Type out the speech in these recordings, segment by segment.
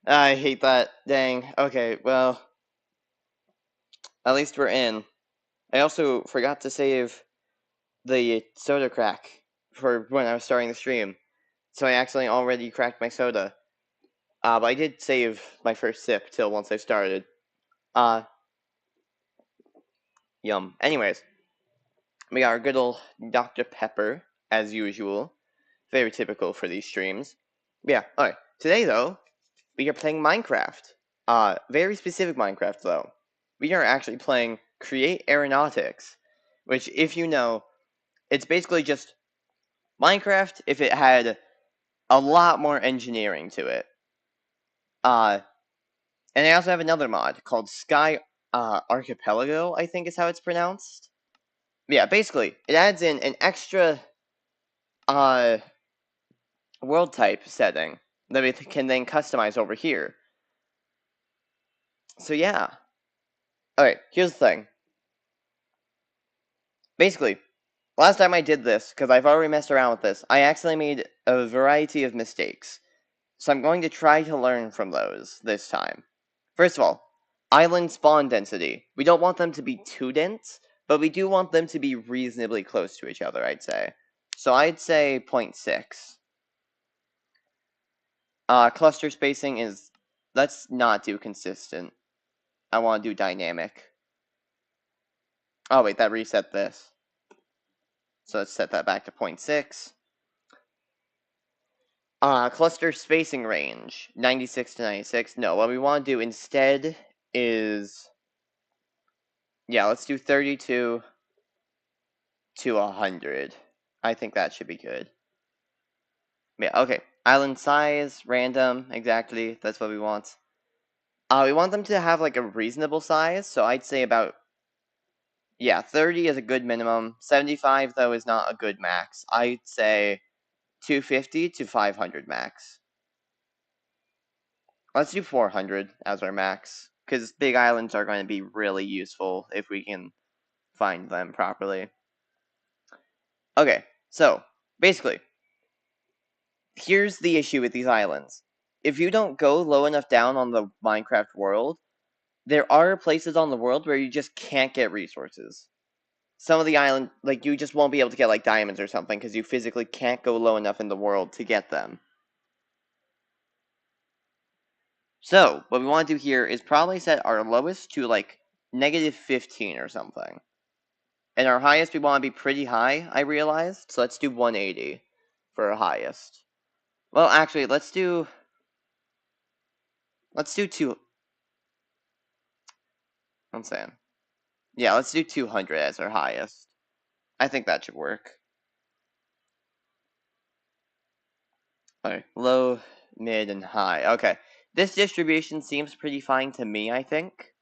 I hate that. Dang. Okay, well, at least we're in. I also forgot to save the soda crack for when I was starting the stream. So I accidentally already cracked my soda. But I did save my first sip till once I started. Uh, Yum. Anyways, we got our good old Dr. Pepper, as usual. Very typical for these streams. Yeah, alright. Today, though, we are playing Minecraft. Very specific Minecraft, though. We are actually playing Create Aeronautics, which, if you know, it's basically just Minecraft if it had a lot more engineering to it. Uh, and I also have another mod called Sky Archipelago, I think is how it's pronounced. Yeah, basically, it adds in an extra uh, world type setting that we can then customize over here. So yeah. Alright, here's the thing. Basically, last time I did this, because I've already messed around with this, I accidentally made a variety of mistakes. So I'm going to try to learn from those this time. First of all, island spawn density. We don't want them to be too dense, but we do want them to be reasonably close to each other, I'd say. So I'd say 0.6. Cluster spacing is... Let's not do consistent. I want to do dynamic. Oh wait, that reset this. So let's set that back to 0.6. Cluster spacing range, 96 to 96. No, what we want to do instead is... Yeah, let's do 32 to 100. I think that should be good. Yeah, okay. Island size, random, exactly. That's what we want. We want them to have like a reasonable size, so I'd say about... Yeah, 30 is a good minimum. 75, though, is not a good max. I'd say 250 to 500 max. Let's do 400 as our max, because big islands are going to be really useful if we can find them properly. Okay, so, basically, here's the issue with these islands. If you don't go low enough down on the Minecraft world, there are places on the world where you just can't get resources. Some of the island, like, you just won't be able to get, like, diamonds or something, because you physically can't go low enough in the world to get them. So, what we want to do here is probably set our lowest to, like, negative 15 or something. And our highest we want to be pretty high, I realized, so let's do 180 for our highest. Well, actually, let's do two... I'm saying. Yeah, let's do 200 as our highest. I think that should work. Alright, low, mid, and high. Okay, this distribution seems pretty fine to me, I think.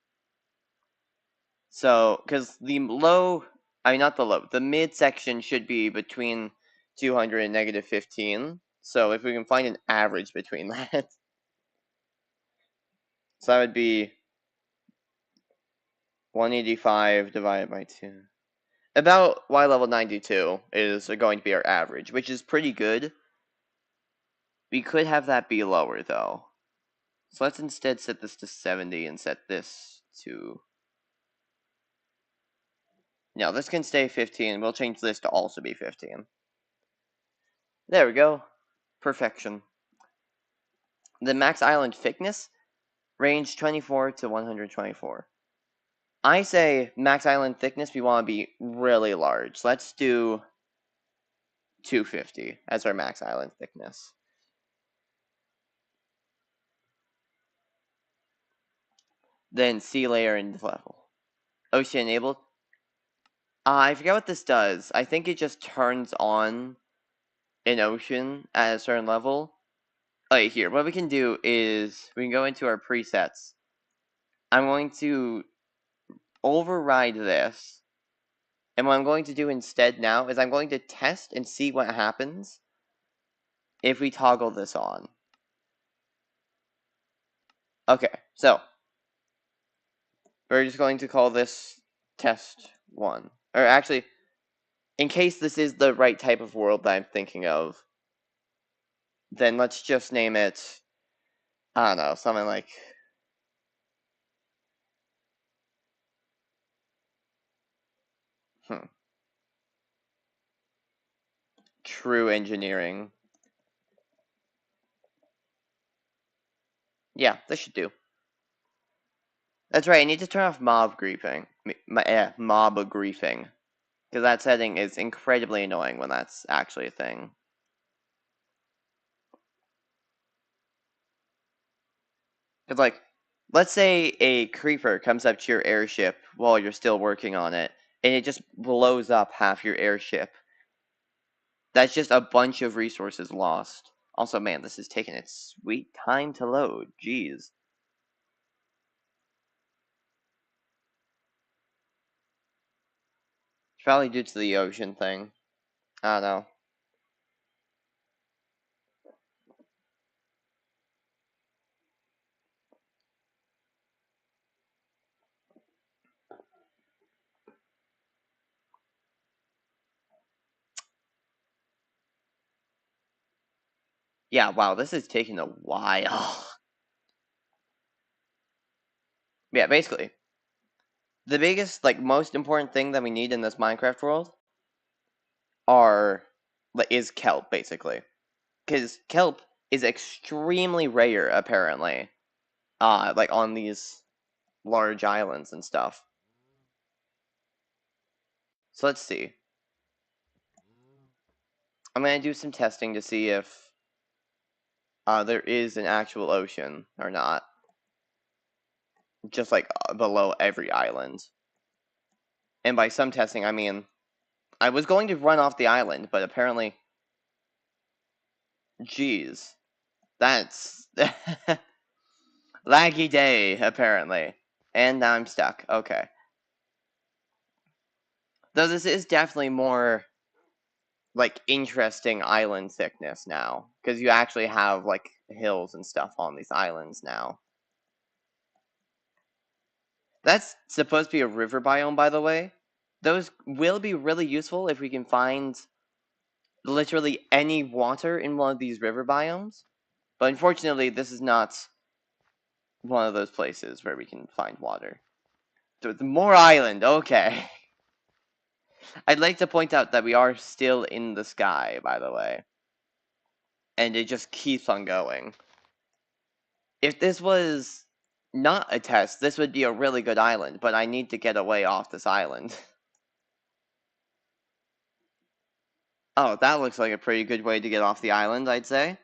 So, because the low... I mean, not the low. The mid section should be between 200 and negative 15. So, if we can find an average between that. So, that would be 185 divided by 2. About Y level 92 is going to be our average, which is pretty good. We could have that be lower, though. So let's instead set this to 70 and set this to... No, this can stay 15. We'll change this to also be 15. There we go. Perfection. The max island thickness, range 24 to 124. I say max island thickness, we want to be really large. Let's do 250 as our max island thickness. Then sea layer and level. Ocean enabled. I forget what this does. I think it just turns on an ocean at a certain level. Okay, here, what we can do is we can go into our presets. I'm going to override this. And what I'm going to do instead now is I'm going to test and see what happens if we toggle this on. Okay, so we're just going to call this test 1. Or actually, in case this is the right type of world that I'm thinking of, then let's just name it I don't know, something like hmm, true engineering. Yeah, this should do. That's right, I need to turn off mob griefing. Mob griefing. Because that setting is incredibly annoying when that's actually a thing. Because, like, let's say a creeper comes up to your airship while you're still working on it, and it just blows up half your airship. That's just a bunch of resources lost. Also, man, this is taking its sweet time to load. Jeez. It's probably due to the ocean thing. I don't know. Yeah, wow, this is taking a while. Yeah, basically, the biggest, like, most important thing that we need in this Minecraft world are is kelp, basically, because kelp is extremely rare, apparently. Like on these large islands and stuff. So let's see. I'm gonna do some testing to see if there is an actual ocean or not, just like below every island. And by some testing, I mean I was going to run off the island, but apparently, geez, that's laggy day apparently. And now I'm stuck. Okay. Though this is definitely more like interesting island thickness now, because you actually have like hills and stuff on these islands now. That's supposed to be a river biome, by the way. Those will be really useful if we can find literally any water in one of these river biomes. But unfortunately, this is not one of those places where we can find water. So the more island, okay. I'd like to point out that we are still in the sky, by the way. And it just keeps on going. If this was not a test, this would be a really good island, but I need to get away off this island. Oh, that looks like a pretty good way to get off the island, I'd say.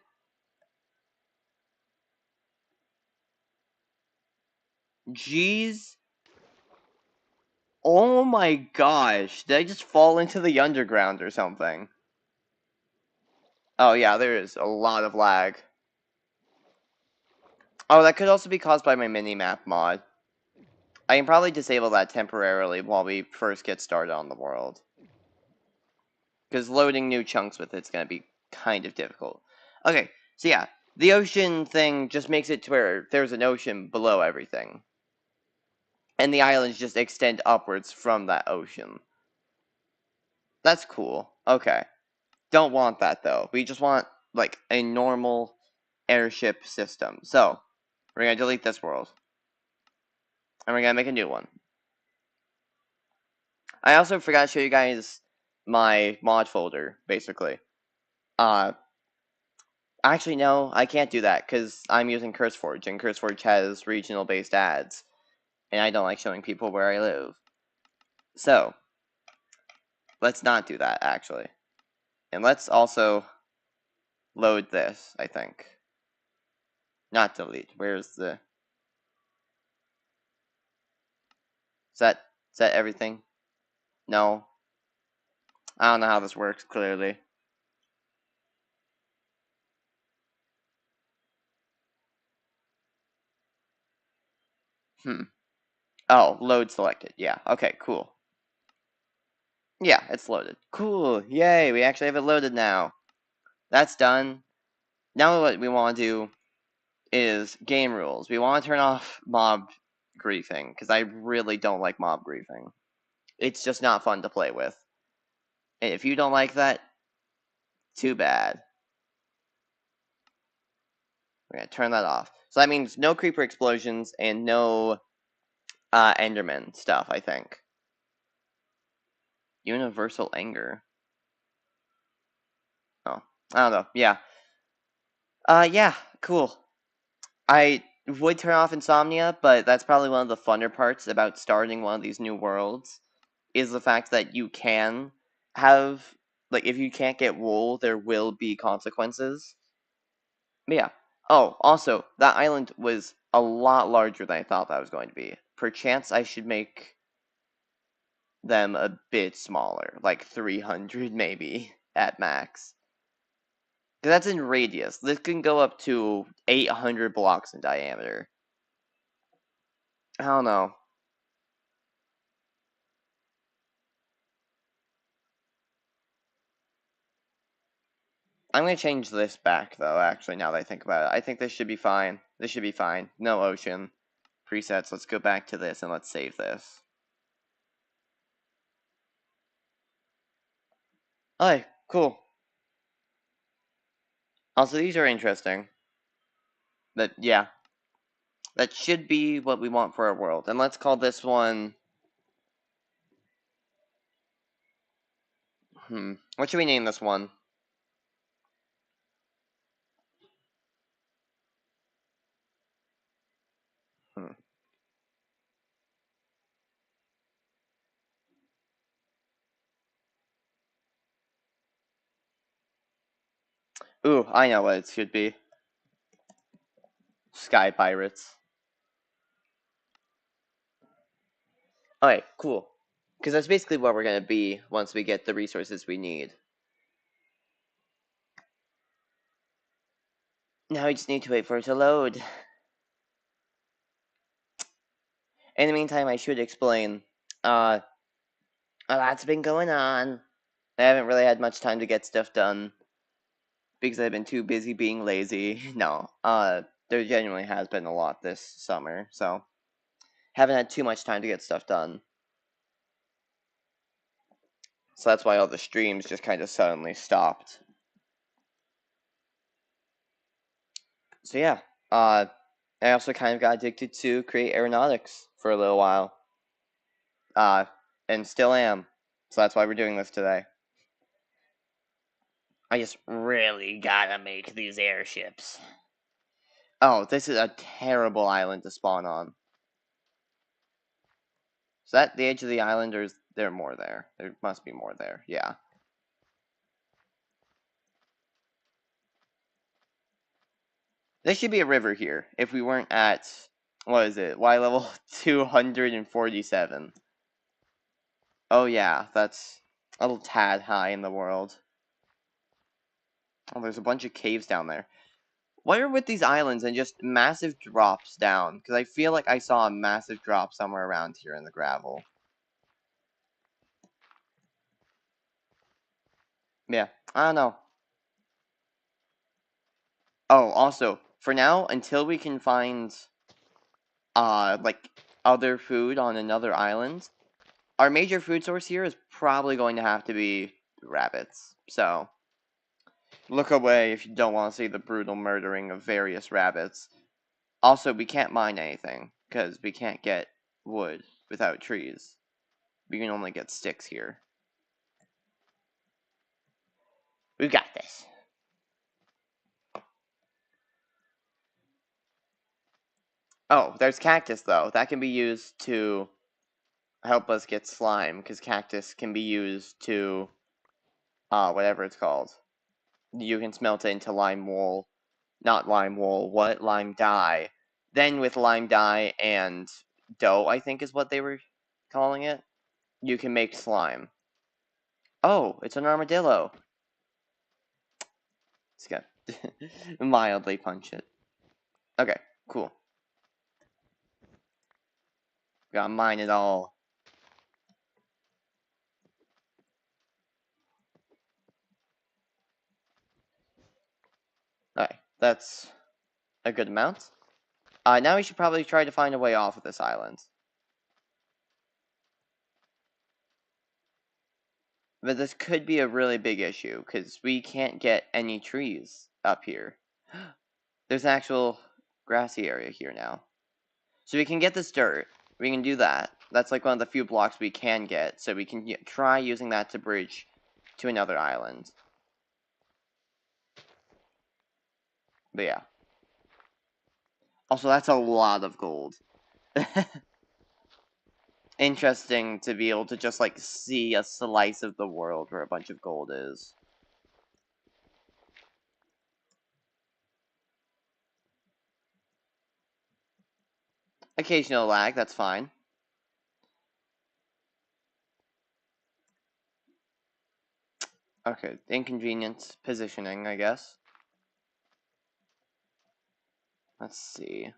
Jeez. Oh my gosh. Did I just fall into the underground or something? Oh yeah, there is a lot of lag. Oh, that could also be caused by my minimap mod. I can probably disable that temporarily while we first get started on the world. Because loading new chunks with it's going to be kind of difficult. Okay, so yeah, the ocean thing just makes it to where there's an ocean below everything. And the islands just extend upwards from that ocean. That's cool. Okay. Don't want that though. We just want like a normal airship system. So, we're going to delete this world. And we're going to make a new one. I also forgot to show you guys my mod folder, basically. Actually, no, I can't do that because I'm using CurseForge, and CurseForge has regional-based ads, and I don't like showing people where I live. So, let's not do that, actually. And let's also load this, I think. Not delete. Where's the... Is that everything? No. I don't know how this works, clearly. Oh, load selected. Yeah, okay, cool. Yeah, it's loaded. Cool, yay, we actually have it loaded now. That's done. Now what we want to do is game rules. We want to turn off mob griefing, because I really don't like mob griefing. It's just not fun to play with. And if you don't like that, too bad. We're gonna turn that off. So that means no creeper explosions and no Enderman stuff, I think. Universal anger. Oh, I don't know. Yeah. Yeah, cool. I would turn off insomnia, but that's probably one of the funner parts about starting one of these new worlds, is the fact that you can have, like, if you can't get wool, there will be consequences. But yeah. Oh, also, that island was a lot larger than I thought that was going to be. Perchance I should make them a bit smaller, like 300 maybe, at max. 'Cause that's in radius. This can go up to 800 blocks in diameter. I don't know. I'm gonna change this back, though, actually, now that I think about it. I think this should be fine. This should be fine. No ocean. Presets, let's go back to this and let's save this. Okay, cool. Also, these are interesting. But, yeah. That should be what we want for our world. And let's call this one... What should we name this one? Hmm. Ooh, I know what it should be. Sky Pirates. Okay, cool. Because that's basically what we're gonna be once we get the resources we need. Now we just need to wait for it to load. In the meantime, I should explain. A lot's been going on. I haven't really had much time to get stuff done because I've been too busy being lazy. No, there genuinely has been a lot this summer, so haven't had too much time to get stuff done. So that's why all the streams just kind of suddenly stopped. So yeah, I also kind of got addicted to create aeronautics for a little while. Uh, and still am. So that's why we're doing this today. I just really gotta make these airships. Oh, this is a terrible island to spawn on. Is that the edge of the island, or is there more there? There must be more there, yeah. There should be a river here, if we weren't at, what is it, Y level 247. Oh yeah, that's a little tad high in the world. Oh, there's a bunch of caves down there. What are with these islands and just massive drops down? Because I feel like I saw a massive drop somewhere around here in the gravel. Yeah, I don't know. Oh, also, for now, until we can find, like, other food on another island, our major food source here is probably going to have to be rabbits. So, look away if you don't want to see the brutal murdering of various rabbits. Also, we can't mine anything, because we can't get wood without trees. We can only get sticks here. We've got this. Oh, there's cactus, though. That can be used to help us get slime, because cactus can be used to, whatever it's called. You can smelt it into lime wool. Not lime wool, what? Lime dye. Then with lime dye and dough, I think is what they were calling it, you can make slime. Oh, it's an armadillo. It's got mildly punch it. Okay, cool. Gotta mine it all. Okay, that's a good amount. Now we should probably try to find a way off of this island. But this could be a really big issue, because we can't get any trees up here. There's an actual grassy area here now. So we can get this dirt. We can do that. That's like one of the few blocks we can get, so we can try using that to bridge to another island. But yeah. Also, that's a lot of gold. Interesting to be able to just, like, see a slice of the world where a bunch of gold is. Occasional lag, that's fine. Okay, inconvenient positioning, I guess. Let's see.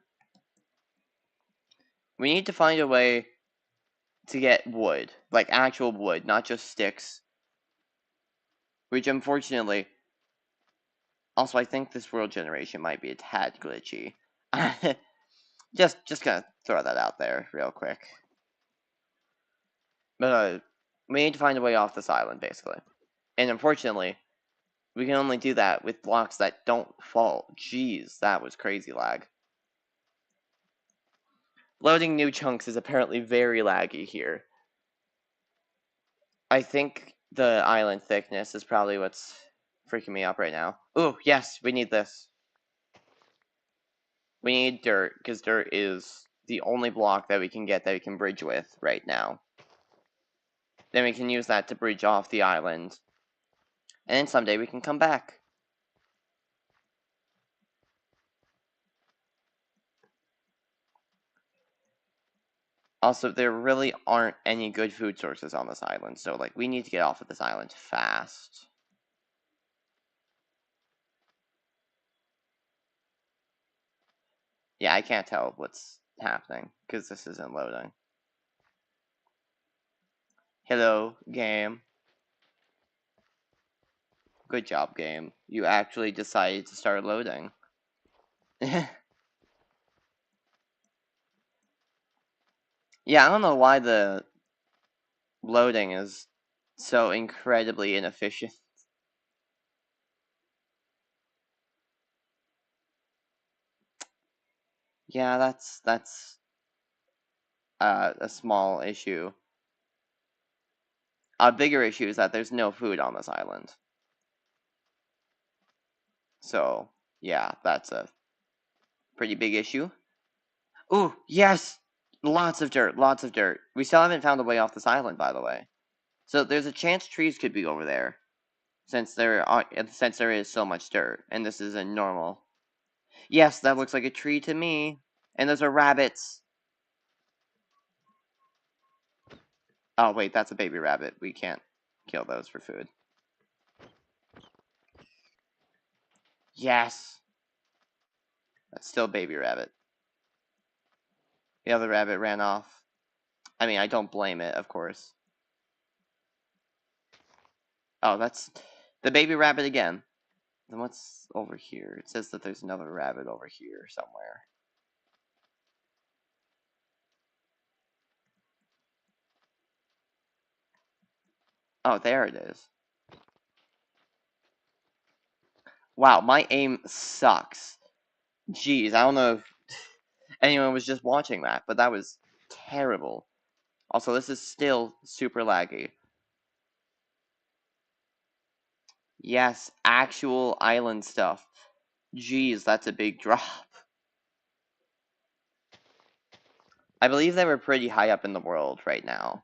We need to find a way to get wood. Like, actual wood, not just sticks. Which, unfortunately... Also, I think this world generation might be a tad glitchy. just gonna throw that out there real quick. But, we need to find a way off this island, basically. And unfortunately, we can only do that with blocks that don't fall. Jeez, that was crazy lag. Loading new chunks is apparently very laggy here. I think the island thickness is probably what's freaking me up right now. Ooh, yes, we need this. We need dirt, because dirt is the only block that we can get that we can bridge with right now. Then we can use that to bridge off the island. And then someday we can come back. Also, there really aren't any good food sources on this island, so, like, we need to get off of this island fast. Yeah, I can't tell what's happening, because this isn't loading. Hello, game. Good job, game. You actually decided to start loading. Yeah, I don't know why the loading is so incredibly inefficient. Yeah, that's a small issue. A bigger issue is that there's no food on this island. So, yeah, that's a pretty big issue. Ooh, yes! Lots of dirt, lots of dirt. We still haven't found a way off this island, by the way. So there's a chance trees could be over there. Since there is so much dirt, and this is a normal. Yes, that looks like a tree to me. And those are rabbits. Oh wait, that's a baby rabbit. We can't kill those for food. Yes. That's still a baby rabbit. The other rabbit ran off. I mean, I don't blame it, of course. Oh, that's the baby rabbit again. Then what's over here? It says that there's another rabbit over here somewhere. Oh, there it is. Wow, my aim sucks. Jeez, I don't know if anyone was just watching that, but that was terrible. Also, this is still super laggy. Yes, actual island stuff. Jeez, that's a big drop. I believe they were pretty high up in the world right now.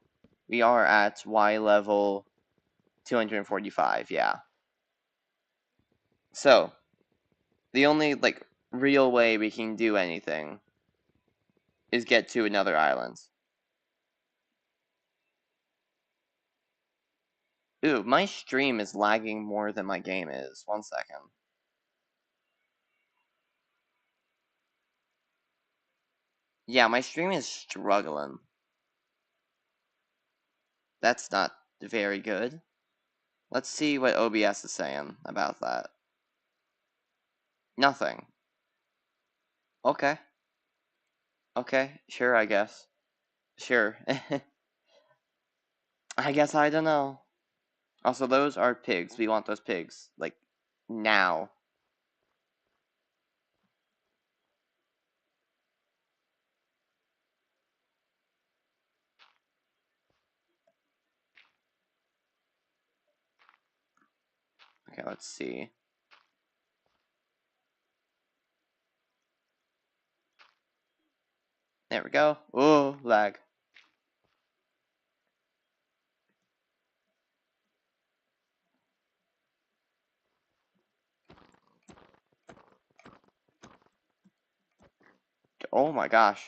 We are at Y level 245, yeah. So, the only, like, real way we can do anything is get to another island. Ooh, my stream is lagging more than my game is. 1 second. Yeah, my stream is struggling. That's not very good. Let's see what OBS is saying about that. Nothing. Okay. Okay, sure, I guess. Sure. I guess I don't know. Also, those are pigs. We want those pigs. Like, now. Okay, let's see. There we go. Oh, lag. Oh my gosh.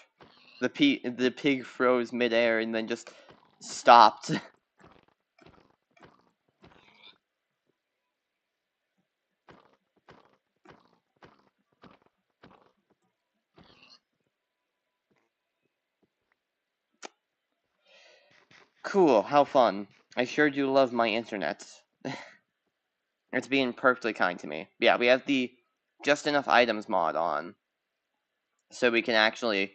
The pig froze midair and then just stopped. Cool, how fun. I sure do love my internet. It's being perfectly kind to me. Yeah, we have the just enough items mod on, so we can actually,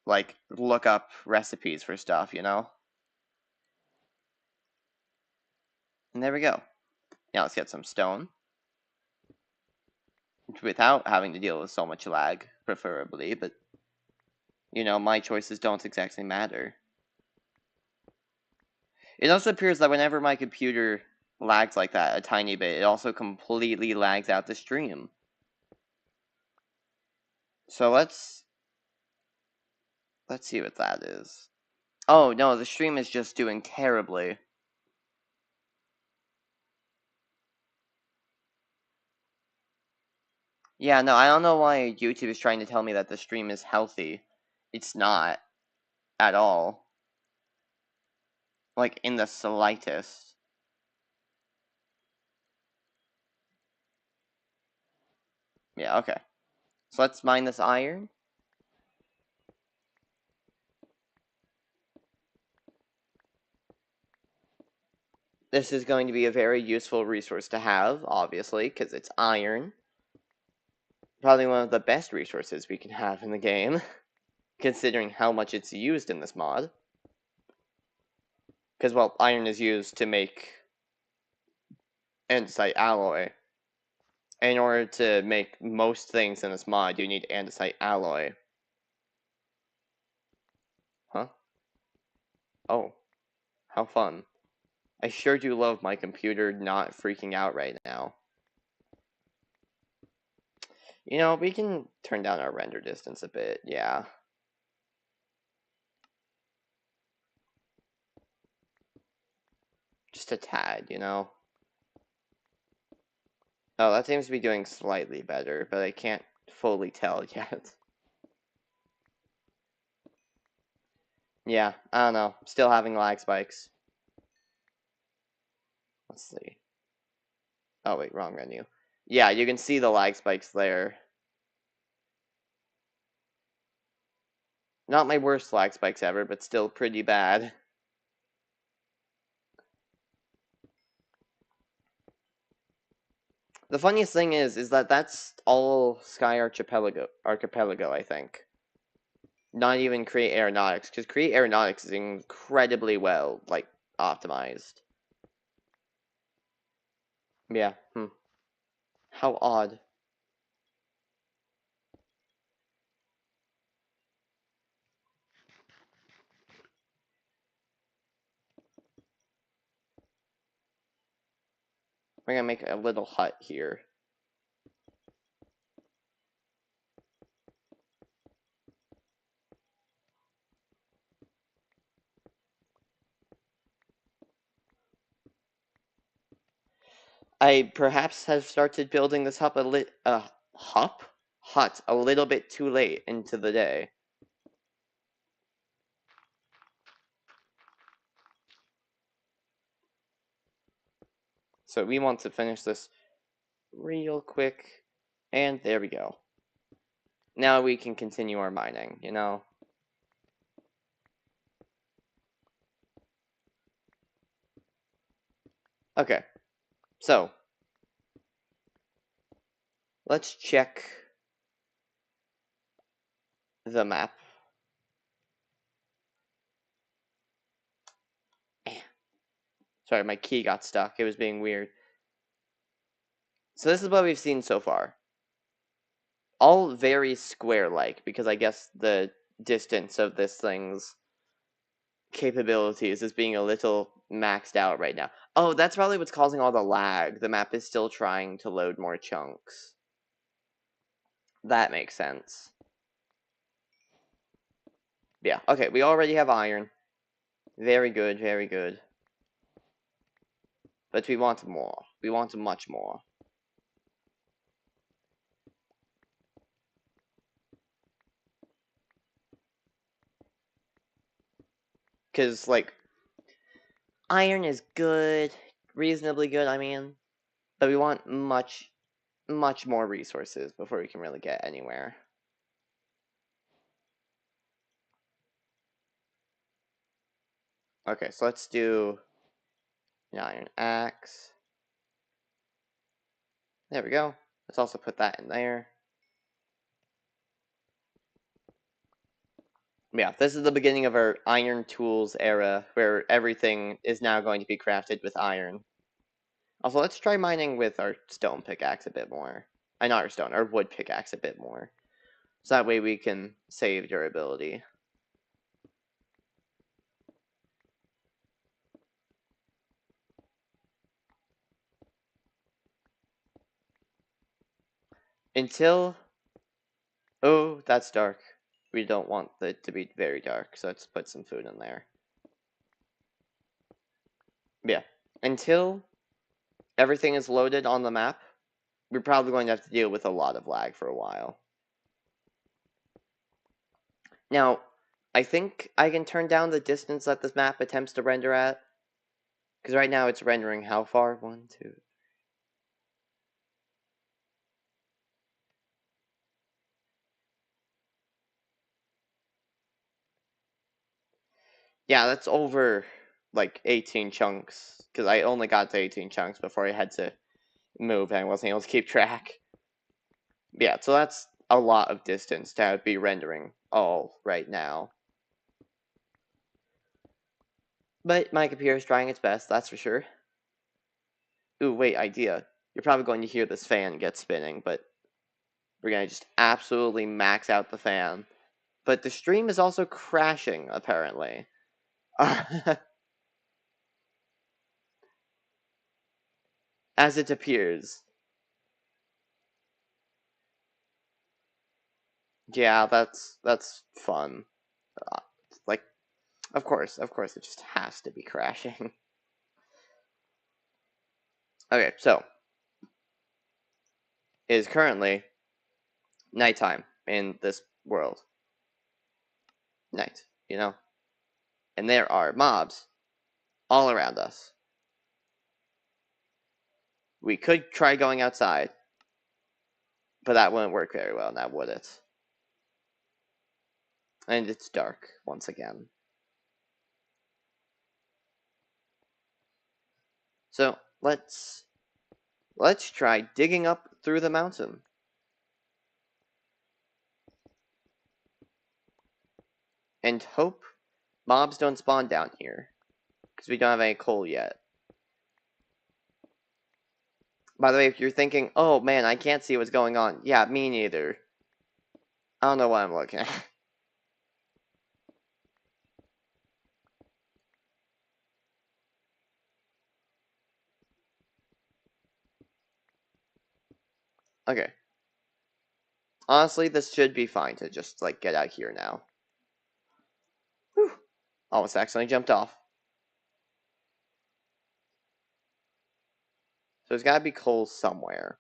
like, look up recipes for stuff, you know? And there we go. Now let's get some stone. Without having to deal with so much lag, preferably, but, you know, my choices don't exactly matter. It also appears that whenever my computer lags like that a tiny bit, it also completely lags out the stream. So let's see what that is. Oh no, the stream is just doing terribly. Yeah, no, I don't know why YouTube is trying to tell me that the stream is healthy. It's not at all. Like, in the slightest. Yeah, okay. So let's mine this iron. This is going to be a very useful resource to have, obviously, because it's iron. Probably one of the best resources we can have in the game, considering how much it's used in this mod. Because, well, iron is used to make andesite alloy. In order to make most things in this mod, you need andesite alloy. Huh? Oh, how fun. I sure do love my computer not freaking out right now. You know, we can turn down our render distance a bit, yeah. Just a tad, you know? Oh, that seems to be doing slightly better, but I can't fully tell yet. Yeah, I don't know. Still having lag spikes. Let's see. Oh, wait, wrong menu. Yeah, you can see the lag spikes there. Not my worst lag spikes ever, but still pretty bad. The funniest thing is that that's all Sky Archipelago, I think. Not even Create Aeronautics, because Create Aeronautics is incredibly well, like, optimized. Yeah, How odd. We're gonna make a little hut here. I perhaps have started building this hut a little bit too late into the day. So we want to finish this real quick, and there we go. Now we can continue our mining, you know? Okay, so let's check the map. Sorry, my key got stuck. It was being weird. So this is what we've seen so far. All very square-like, because I guess the distance of this thing's capabilities as being a little maxed out right now. Oh, that's probably what's causing all the lag. The map is still trying to load more chunks. That makes sense. Yeah, okay, we already have iron. Very good, very good. But we want more. We want much more. Because, like, iron is good, reasonably good, I mean. But we want much, much more resources before we can really get anywhere. Okay, so let's do an iron axe. There we go. Let's also put that in there. Yeah, this is the beginning of our iron tools era, where everything is now going to be crafted with iron. Also, let's try mining with our stone pickaxe a bit more. Not our stone, our wood pickaxe a bit more. So that way we can save durability. Until... Oh, that's dark. We don't want it to be very dark, so let's put some food in there. Yeah. Until everything is loaded on the map, we're probably going to have to deal with a lot of lag for a while. Now, I think I can turn down the distance that this map attempts to render at. Because right now it's rendering how far? 1, 2. Yeah, that's over like 18 chunks. Because I only got to 18 chunks before I had to move and I wasn't able to keep track. Yeah, so that's a lot of distance to be rendering all right now. But my computer is trying its best, that's for sure. Ooh, wait, idea. You're probably going to hear this fan get spinning, but we're going to just absolutely max out the fan. But the stream is also crashing, apparently. As it appears. Yeah, that's fun. Like, of course, it just has to be crashing. Okay, so it is currently nighttime in this world. Night, you know? And there are mobs all around us. We could try going outside, but that wouldn't work very well, now would it? And it's dark once again. So let's try digging up through the mountain. And hope mobs don't spawn down here. Because we don't have any coal yet. By the way, if you're thinking, oh man, I can't see what's going on. Yeah, me neither. I don't know what I'm looking at. Okay. Honestly, this should be fine to just, like, get out here now. Whew. Almost accidentally jumped off. So there's gotta be coal somewhere.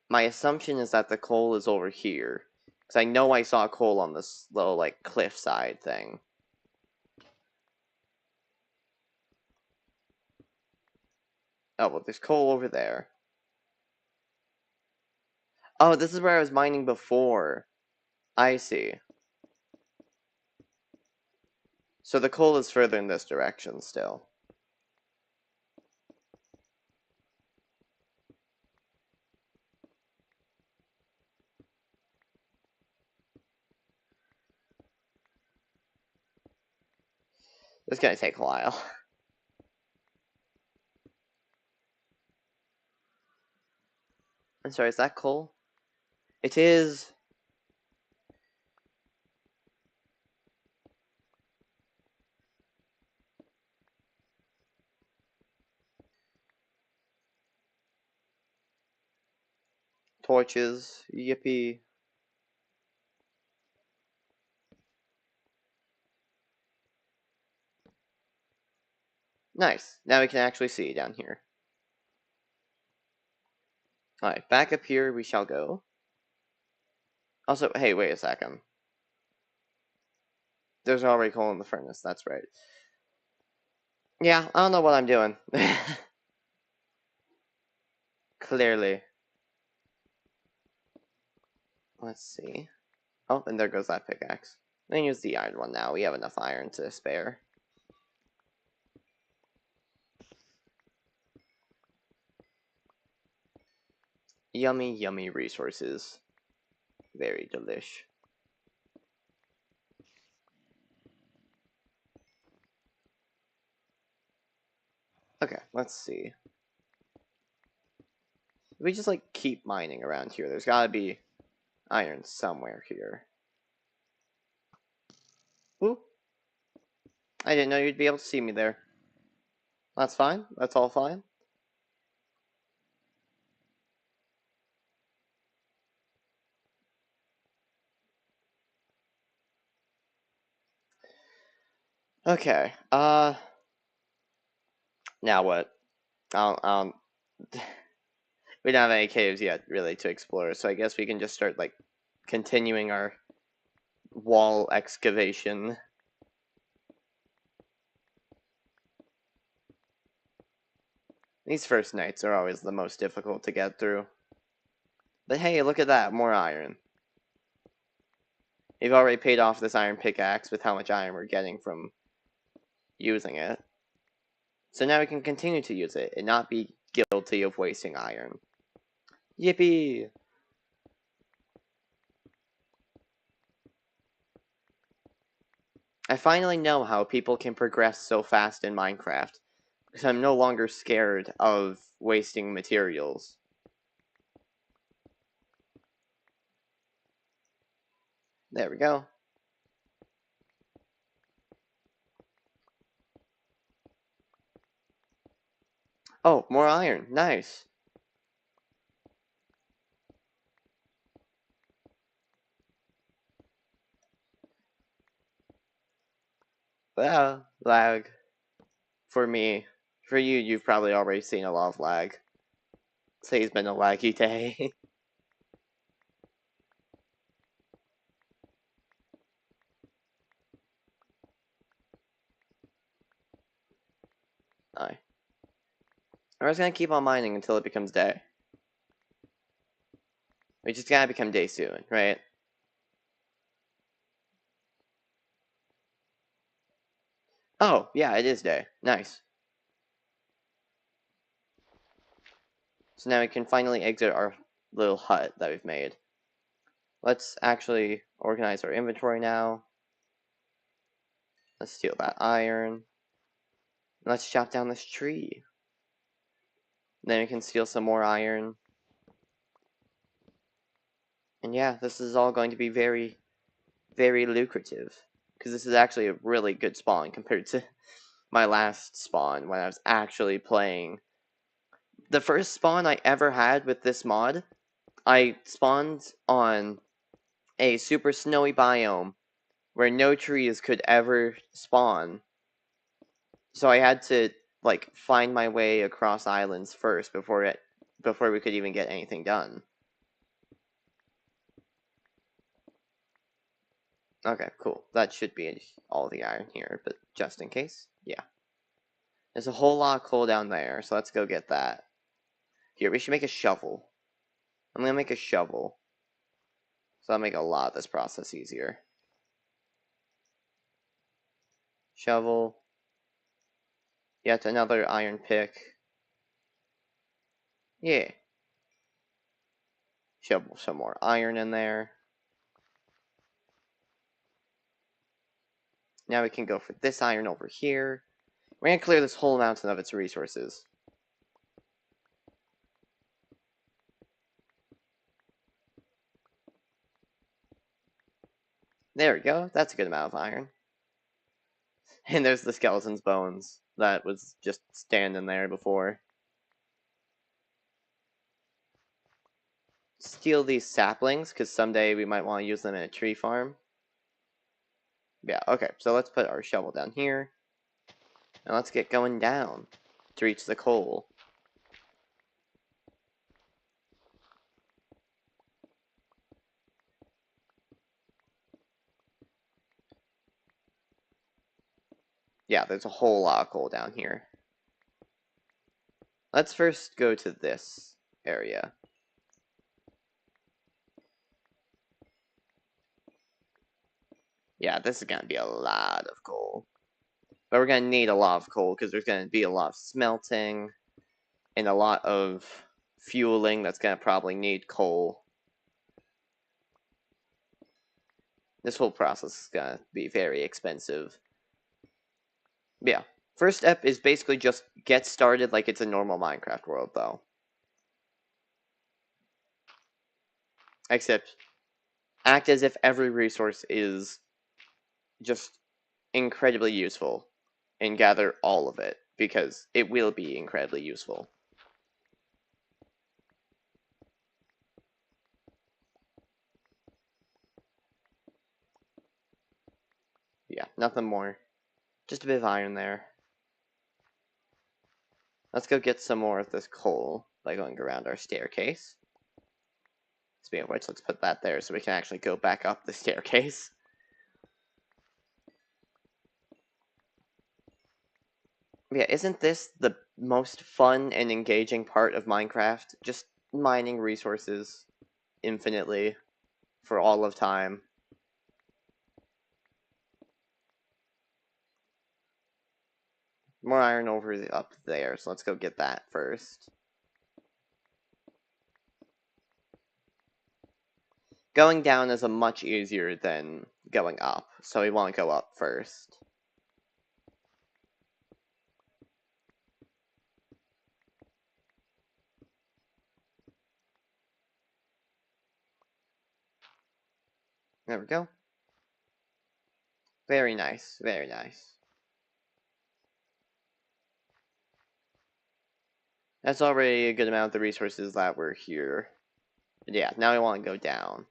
My assumption is that the coal is over here. Because I know I saw coal on this little, like, cliffside thing. Oh, well, there's coal over there. Oh, this is where I was mining before. I see. So the coal is further in this direction still. It's gonna take a while. I'm sorry, is that coal? It is. torches. Yippee. Nice. Now we can actually see down here. Alright, back up here we shall go. Also, hey, wait a second. There's already coal in the furnace, that's right. Yeah, I don't know what I'm doing. Clearly. Let's see. Oh, and there goes that pickaxe. I'm gonna use the iron one now. We have enough iron to spare. Yummy, yummy resources. Very delish. Okay, let's see. We just like keep mining around here. There's gotta be iron somewhere here. Ooh. I didn't know you'd be able to see me there. That's fine. That's all fine. Okay. Now what? We don't have any caves yet, really, to explore, so I guess we can just start, like, continuing our wall excavation. These first nights are always the most difficult to get through. But hey, look at that, more iron. We've already paid off this iron pickaxe with how much iron we're getting from using it. So now we can continue to use it and not be guilty of wasting iron. Yippee! I finally know how people can progress so fast in Minecraft, because I'm no longer scared of wasting materials. There we go. Oh, more iron. Nice. Well, lag. For me. For you, you've probably already seen a lot of lag. Today's been a laggy day. Aye. I'm just gonna keep on mining until it becomes day. We just gotta become day soon, right? Oh, yeah, it is day. Nice. So now we can finally exit our little hut that we've made. Let's actually organize our inventory now. Let's steal that iron. Let's chop down this tree. Then we can steal some more iron. And yeah, this is all going to be very, very lucrative. Because this is actually a really good spawn compared to my last spawn when I was actually playing. The first spawn I ever had with this mod, I spawned on a super snowy biome where no trees could ever spawn. So I had to like find my way across islands first before we could even get anything done. Okay, cool. That should be all the iron here, but just in case, yeah. There's a whole lot of coal down there, so let's go get that. Here, we should make a shovel. I'm gonna make a shovel. So that'll make a lot of this process easier. Shovel. Yet another iron pick. Yeah. Shovel some more iron in there. Now we can go for this iron over here. We're gonna clear this whole mountain of its resources. There we go. That's a good amount of iron. And there's the skeleton's bones that was just standing there before. steal these saplings, because someday we might want to use them in a tree farm. Yeah, okay, so let's put our shovel down here. And let's get going down to reach the coal. Yeah, there's a whole lot of coal down here. Let's first go to this area. Yeah, this is going to be a lot of coal. But we're going to need a lot of coal because there's going to be a lot of smelting and a lot of fueling that's going to probably need coal. This whole process is going to be very expensive. Yeah, first step is basically just get started like it's a normal Minecraft world, though. Except, act as if every resource is just incredibly useful and gather all of it, because it will be incredibly useful. Yeah, nothing more. Just a bit of iron there. Let's go get some more of this coal by going around our staircase. Speaking of which, let's put that there so we can actually go back up the staircase. Yeah, isn't this the most fun and engaging part of Minecraft? Just mining resources infinitely for all of time. More iron up there, so let's go get that first. Going down is a much easier than going up, so we want to go up first. There we go. Very nice, very nice. That's already a good amount of the resources that were here. But yeah, now I want to go down.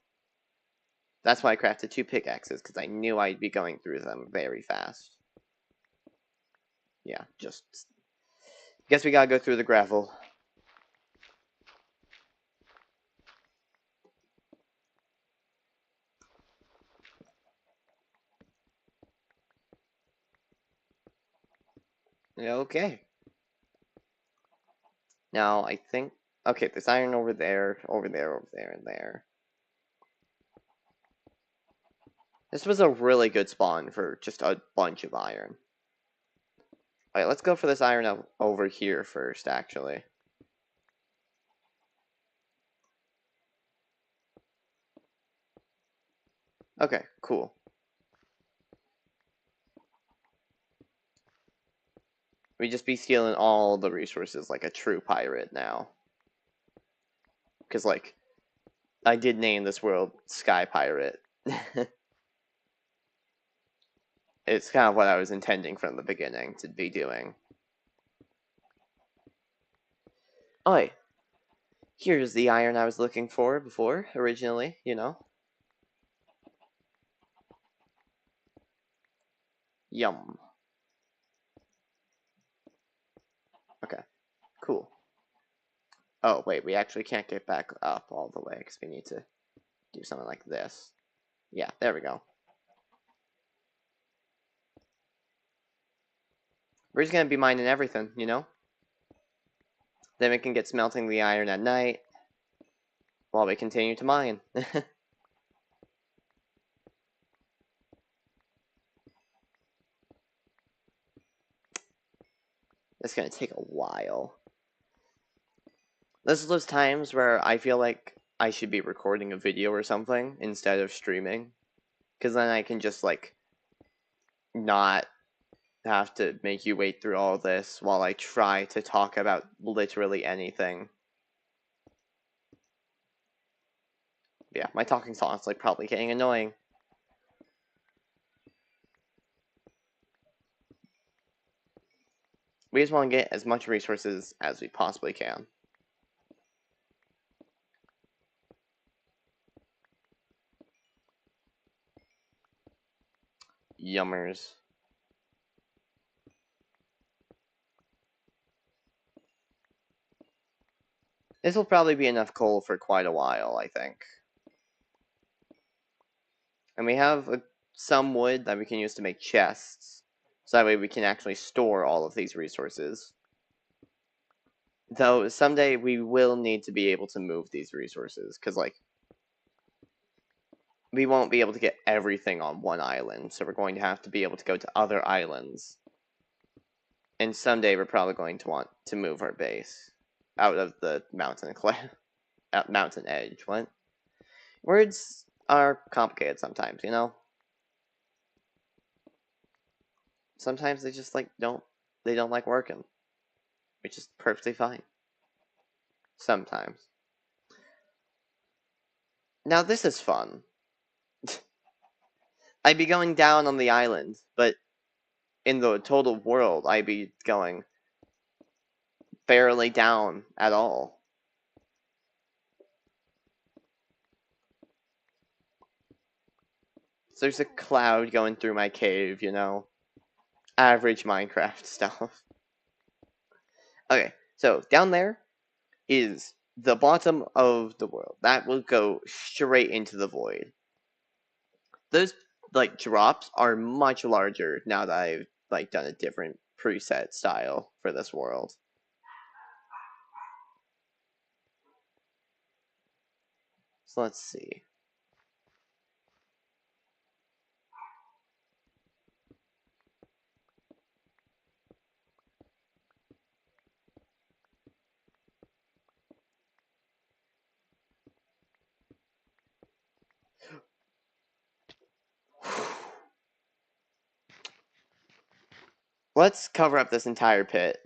That's why I crafted 2 pickaxes, because I knew I'd be going through them very fast. Yeah, just... guess we gotta go through the gravel. Okay. Now, I think... okay, there's iron over there, over there, over there, and there. This was a really good spawn for just a bunch of iron. Alright, let's go for this iron over here first, actually. Okay, cool. We just be stealing all the resources like a true pirate now. Because, like, I did name this world Sky Pirate. It's kind of what I was intending from the beginning to be doing. Oi, here's the iron I was looking for before, originally, you know. Yum. Okay, cool. Oh, wait, we actually can't get back up all the way, because we need to do something like this. Yeah, there we go. We're just gonna be mining everything, you know? Then we can get smelting the iron at night, while we continue to mine. It's gonna take a while. This is those times where I feel like I should be recording a video or something instead of streaming. Because then I can just, like, not have to make you wait through all this while I try to talk about literally anything. Yeah, my talking's honestly probably getting annoying. We just want to get as much resources as we possibly can. Yummers. This will probably be enough coal for quite a while, I think. And we have some wood that we can use to make chests. So that way we can actually store all of these resources. Though someday we will need to be able to move these resources, because like we won't be able to get everything on one island, so we're going to have to be able to go to other islands. And someday we're probably going to want to move our base out of the mountain mountain edge. What? Words are complicated sometimes, you know? Sometimes they just like don't like working, which is perfectly fine. Sometimes. Now this is fun. I'd be going down on the island, but in the total world, I'd be going barely down at all. So there's a cloud going through my cave, you know? Average Minecraft stuff. Okay, so down there is the bottom of the world. That will go straight into the void. Those like drops are much larger now that I've like done a different preset style for this world. So let's see. Let's cover up this entire pit.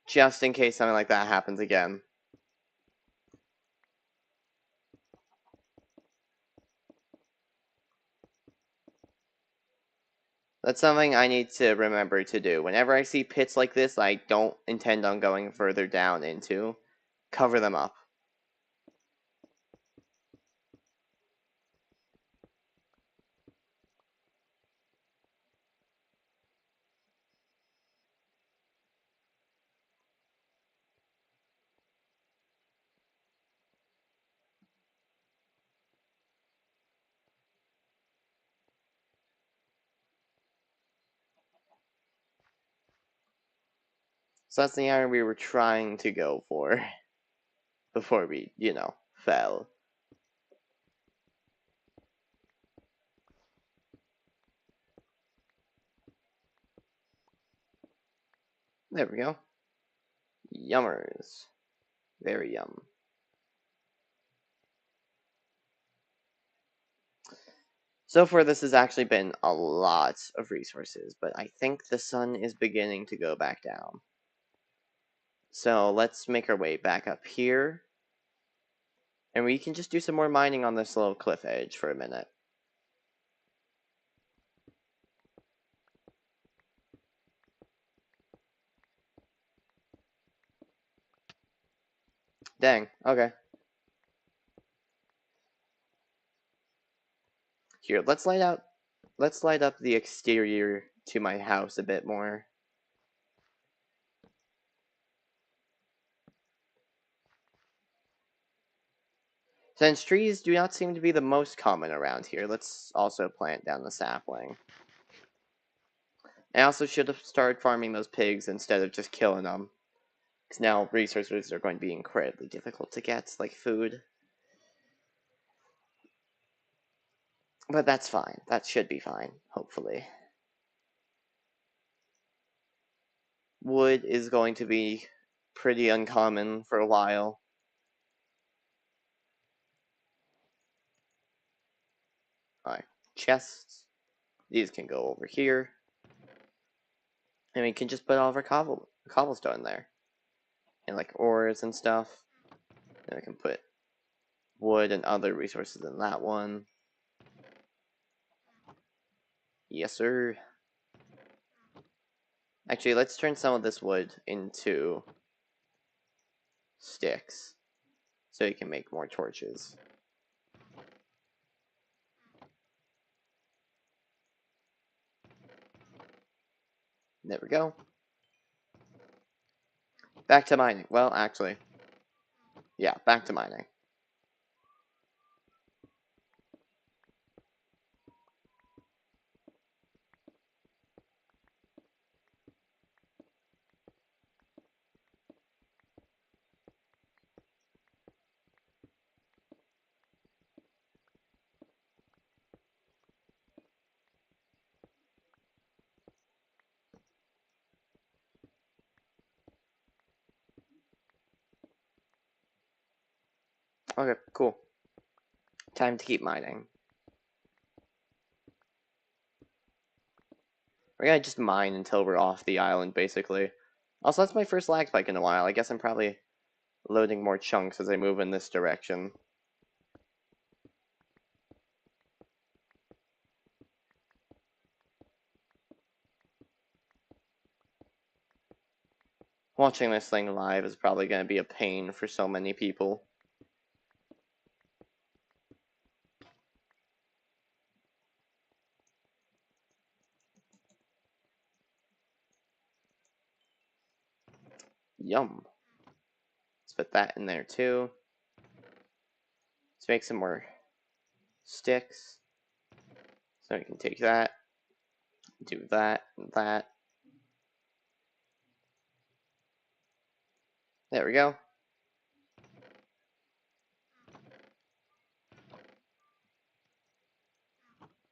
Just in case something like that happens again. That's something I need to remember to do. Whenever I see pits like this I don't intend on going further down into, cover them up. So that's the iron we were trying to go for before we, you know, fell. There we go. Yummers. Very yum. So far this has actually been a lot of resources, but I think the sun is beginning to go back down. So let's make our way back up here. And we can just do some more mining on this little cliff edge for a minute. Dang, okay. Here, let's light up the exterior to my house a bit more. Since trees do not seem to be the most common around here, let's also plant down the sapling. I also should have started farming those pigs instead of just killing them. Because now resources are going to be incredibly difficult to get, like food. But that's fine. That should be fine, hopefully. Wood is going to be pretty uncommon for a while. Alright, chests. These can go over here. And we can just put all of our cobblestone there. And like ores and stuff. Then we can put wood and other resources in that one. Yes, sir. Actually, let's turn some of this wood into sticks. So you can make more torches. There we go. Back to mining. Well, actually, yeah, back to mining. Okay, cool. Time to keep mining. We're gonna just mine until we're off the island, basically. Also, that's my first lag spike in a while. I guess I'm probably loading more chunks as I move in this direction. Watching this thing live is probably gonna be a pain for so many people. Yum. Let's put that in there too. Let's make some more sticks. So we can take that, do that, and that. There we go.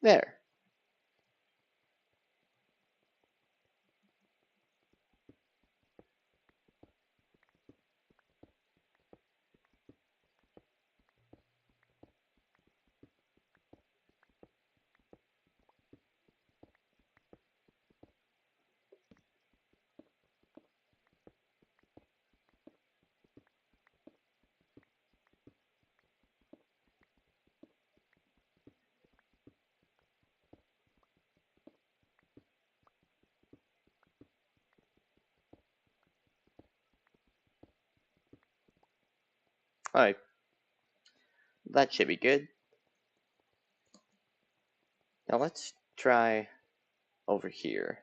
There. Alright. That should be good. Now let's try over here.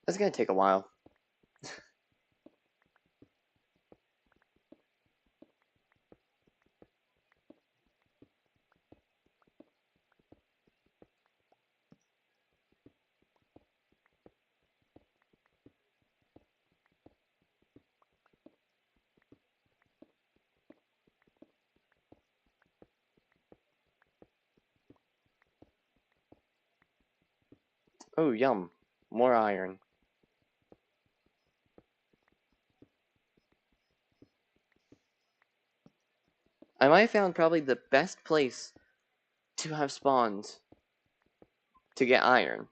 It's gonna take a while. Oh, yum. More iron. I might have found probably the best place to have spawned to get iron.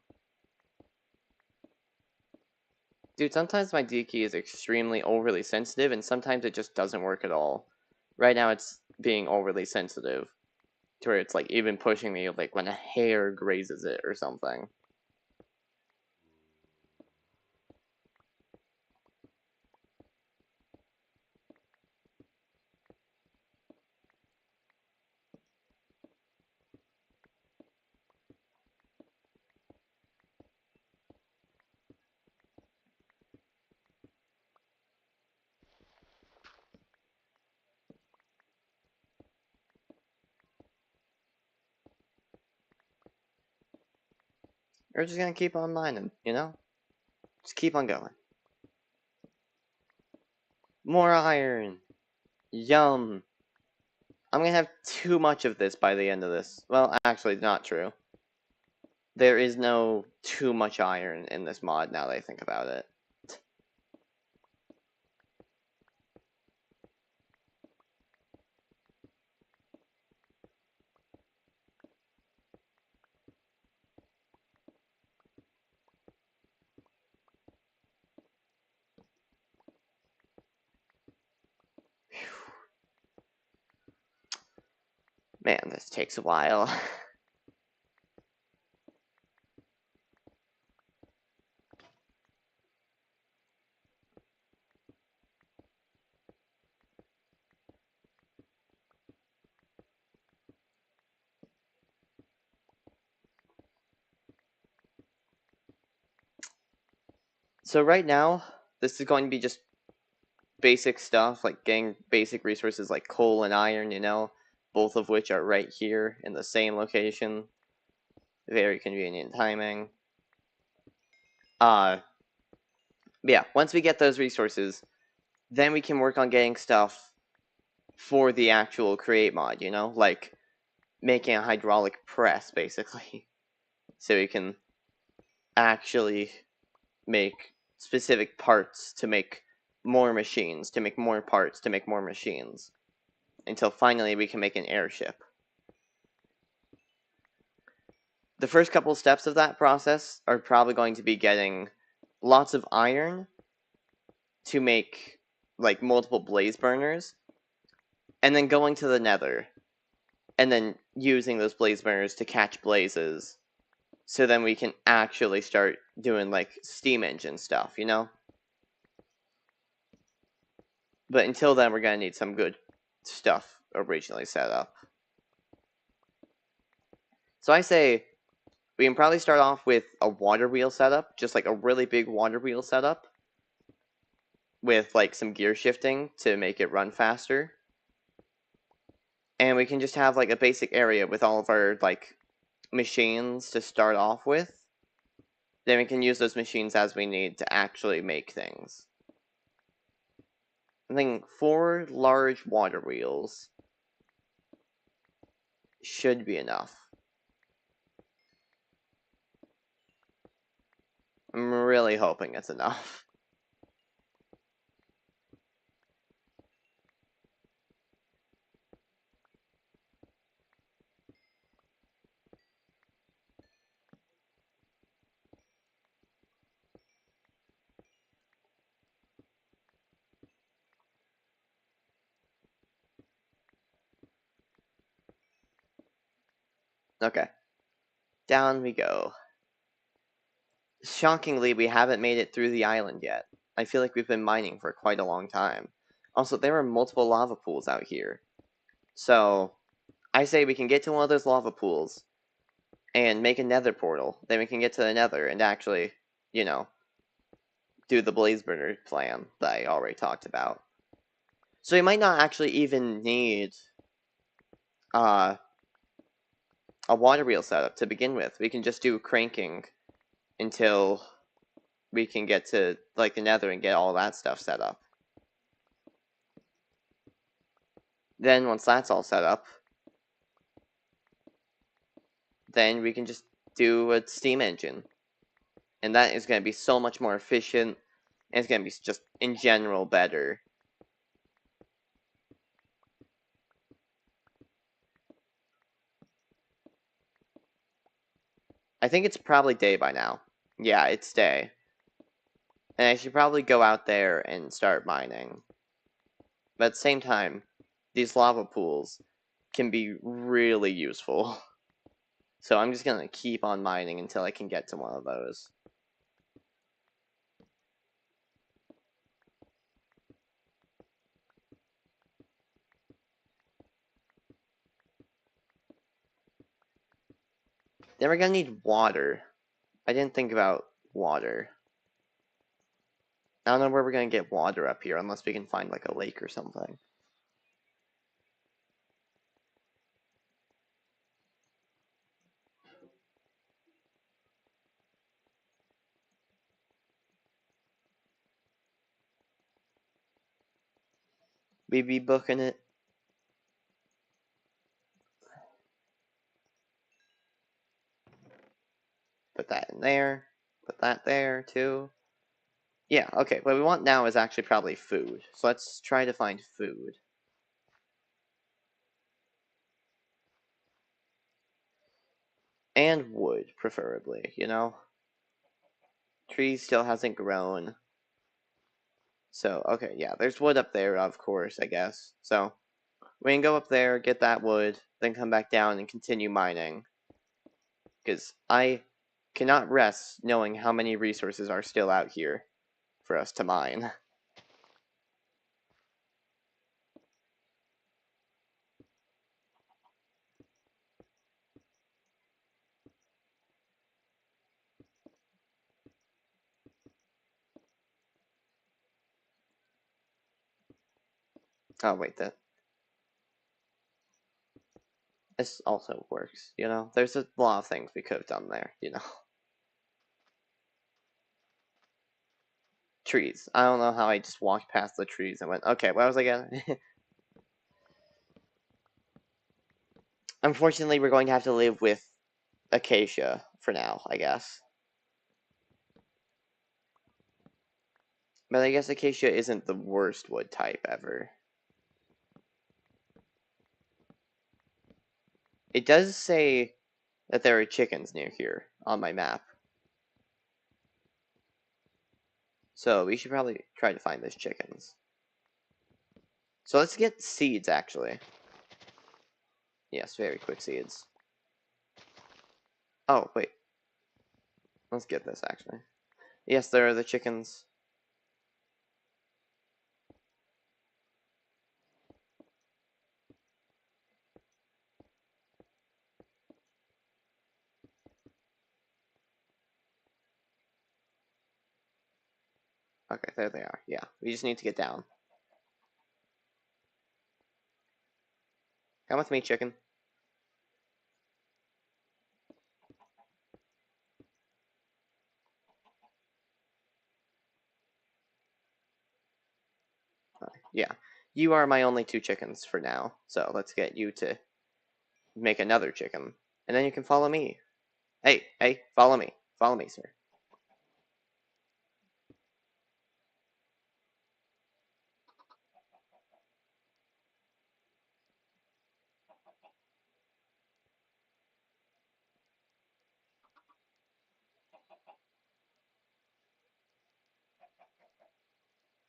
Dude, sometimes my D key is extremely overly sensitive, and sometimes it just doesn't work at all. Right now it's being overly sensitive, to where it's like even pushing me like when a hair grazes it or something. We're just gonna keep on mining, you know? Just keep on going. More iron! Yum! I'm gonna have too much of this by the end of this. Well, actually, not true. There is no too much iron in this mod now that I think about it. Man, this takes a while. So right now, this is going to be just basic stuff, like getting basic resources like coal and iron, both of which are right here in the same location. Very convenient timing. Yeah, once we get those resources, then we can work on getting stuff for the actual create mod, like making a hydraulic press, basically. So we can actually make specific parts to make more machines, to make more parts, to make more machines, until finally we can make an airship. The first couple steps of that process are probably going to be getting lots of iron to make like multiple blaze burners, and then going to the nether, and then using those blaze burners to catch blazes, so then we can actually start doing like steam engine stuff, But until then, we're gonna need some good stuff originally set up. So I say we can probably start off with a water wheel setup, just like a really big water wheel setup, with like some gear shifting to make it run faster. And we can just have like a basic area with all of our like machines to start off with. Then we can use those machines as we need to actually make things. I think 4 large water wheels should be enough. I'm really hoping it's enough. Okay, down we go. Shockingly, we haven't made it through the island yet. I feel like we've been mining for quite a long time. Also, there are multiple lava pools out here. So, I say we can get to one of those lava pools and make a nether portal. Then we can get to the nether and actually, do the blaze burner plan that I already talked about. So we might not actually even need uh, a water wheel setup to begin with. We can just do cranking until we can get to like the nether and get all that stuff set up. Then once that's all set up, then we can just do a steam engine. And that is going to be so much more efficient, and it's going to be just in general better. I think it's probably day by now. Yeah, it's day. And I should probably go out there and start mining. But at the same time, these lava pools can be really useful. So I'm just gonna keep on mining until I can get to one of those. Then we're gonna need water. I didn't think about water. I don't know where we're gonna get water up here unless we can find like a lake or something. We be booking it. Put that in there. Put that there too. Yeah, okay, what we want now is actually probably food. So let's try to find food. And wood, preferably, Tree still hasn't grown. So, okay, yeah, there's wood up there, of course, I guess. So, We can go up there, get that wood, then come back down and continue mining. Because I cannot rest knowing how many resources are still out here for us to mine. Oh, wait, this also works, you know? There's a lot of things we could have done there, you know? Trees. I don't know how I just walked past the trees and went, okay, what was I getting? Unfortunately, we're going to have to live with acacia for now, I guess. But I guess acacia isn't the worst wood type ever. It does say that there are chickens near here on my map. So we should probably try to find those chickens. So let's get seeds, actually. Yes, very quick seeds. Oh, wait. Let's get this, actually. Yes, there are the chickens. Okay, there they are. Yeah, we just need to get down. Come with me, chicken. Yeah, you are my only two chickens for now. So let's get you to make another chicken. And then you can follow me. Hey, follow me. Follow me, sir.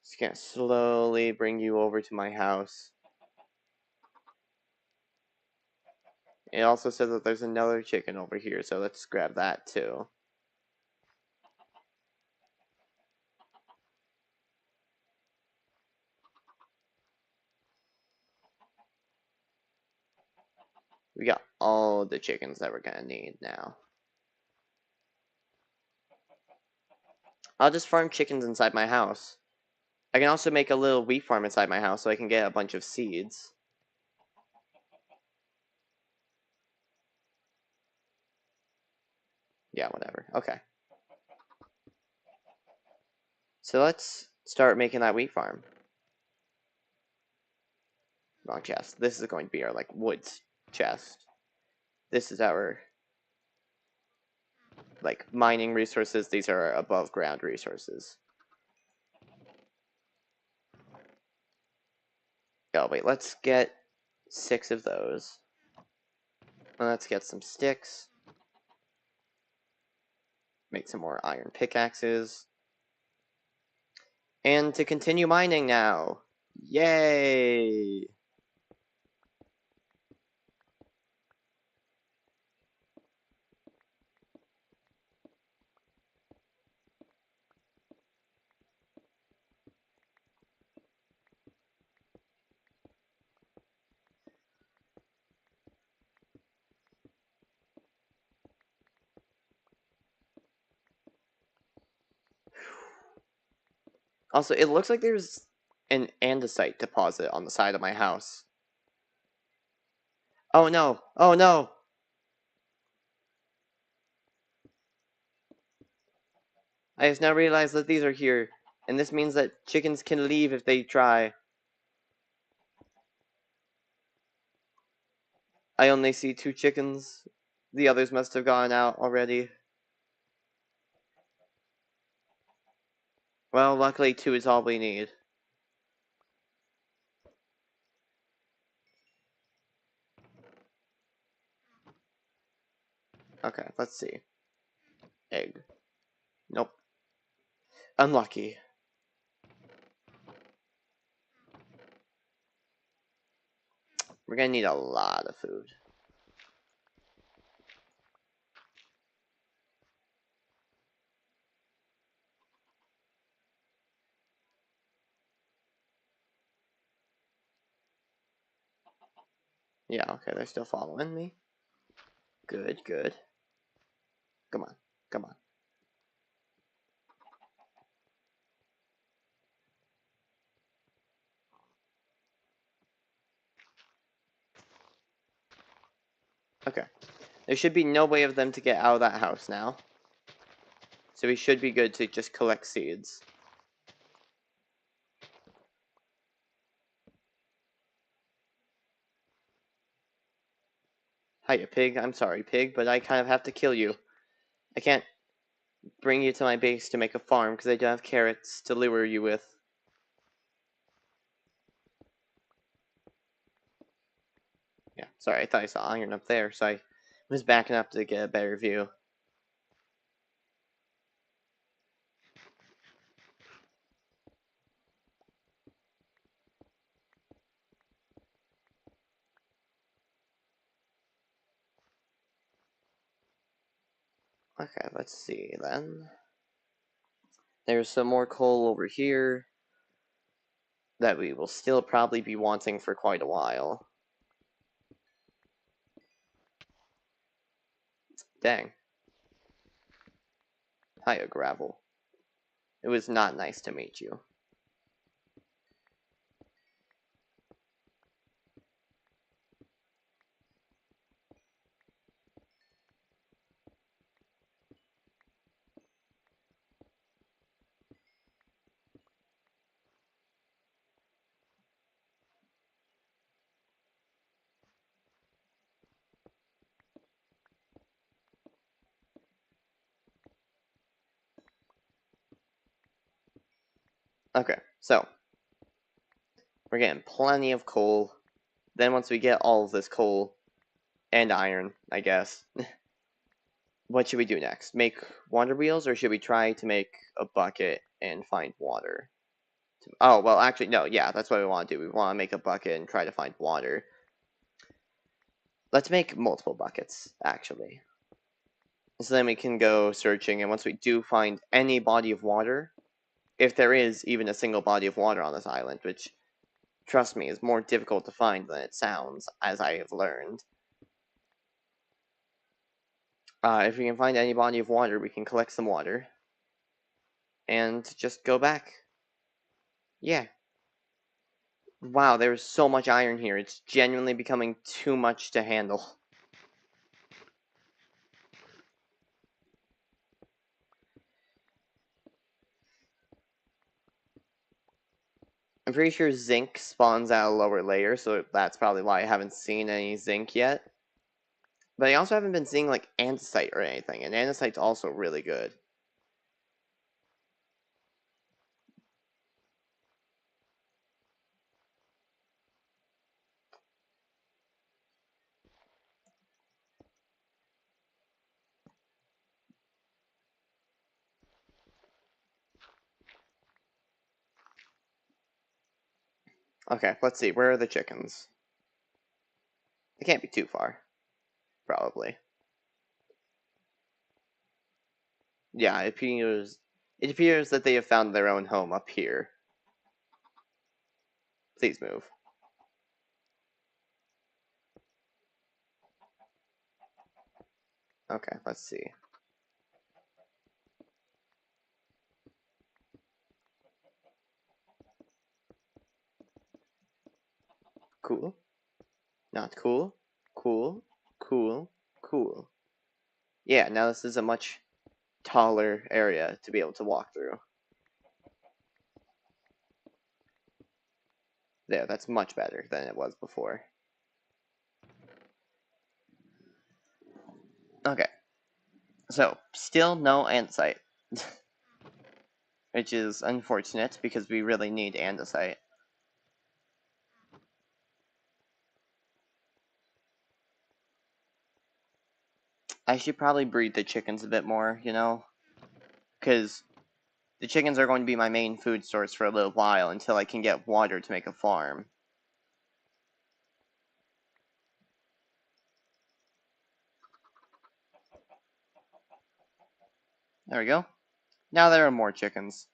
Just gonna slowly bring you over to my house. It also says that there's another chicken over here, so let's grab that too. We got all the chickens that we're gonna need now. I'll just farm chickens inside my house. I can also make a little wheat farm inside my house so I can get a bunch of seeds. Yeah, whatever. Okay. So let's start making that wheat farm. Wrong chest. This is going to be our, like, woods chest. This is our, like, mining resources. These are our above ground resources. Oh, wait, let's get 6 of those. Let's get some sticks. Make some more iron pickaxes. And to continue mining now. Yay! Also, it looks like there's an andesite deposit on the side of my house. Oh no! Oh no! I just now realized that these are here, and this means that chickens can leave if they try. I only see 2 chickens. The others must have gone out already. Well, luckily 2 is all we need. Okay, let's see. Egg. Nope. Unlucky. We're gonna need a lot of food. Yeah, okay, they're still following me. Good, good. Come on, come on. Okay. There should be no way of them to get out of that house now. So we should be good to just collect seeds. Hiya, pig. I'm sorry, pig, but I kind of have to kill you. I can't bring you to my base to make a farm because I don't have carrots to lure you with. Yeah, sorry, I thought I saw iron up there, so I was backing up to get a better view. Okay, let's see then. There's some more coal over here that we will still probably be wanting for quite a while. Dang. Hiya, gravel. It was not nice to meet you. Okay, so we're getting plenty of coal. Then once we get all of this coal and iron, I guess, what should we do next? Make water wheels, or should we try to make a bucket and find water? Oh, well, actually, no, yeah, that's what we want to do. We want to make a bucket and try to find water. Let's make multiple buckets, actually. So then we can go searching, and once we do find any body of water, if there is even a single body of water on this island, which, trust me, is more difficult to find than it sounds, as I have learned. If we can find any body of water, we can collect some water. And just go back. Yeah. Wow, there's so much iron here. It's genuinely becoming too much to handle. I'm pretty sure zinc spawns at a lower layer, so that's probably why I haven't seen any zinc yet. But I also haven't been seeing, like, andesite or anything, and andesite's also really good. Okay, let's see, where are the chickens? They can't be too far. Probably. Yeah, it appears that they have found their own home up here. Please move. Okay, let's see. Cool. Not cool. Cool. Cool. Cool. Yeah, now this is a much taller area to be able to walk through. There, that's much better than it was before. Okay. So, still no andesite. Which is unfortunate because we really need andesite. I should probably breed the chickens a bit more, you know? Because the chickens are going to be my main food source for a little while until I can get water to make a farm. There we go. Now there are more chickens.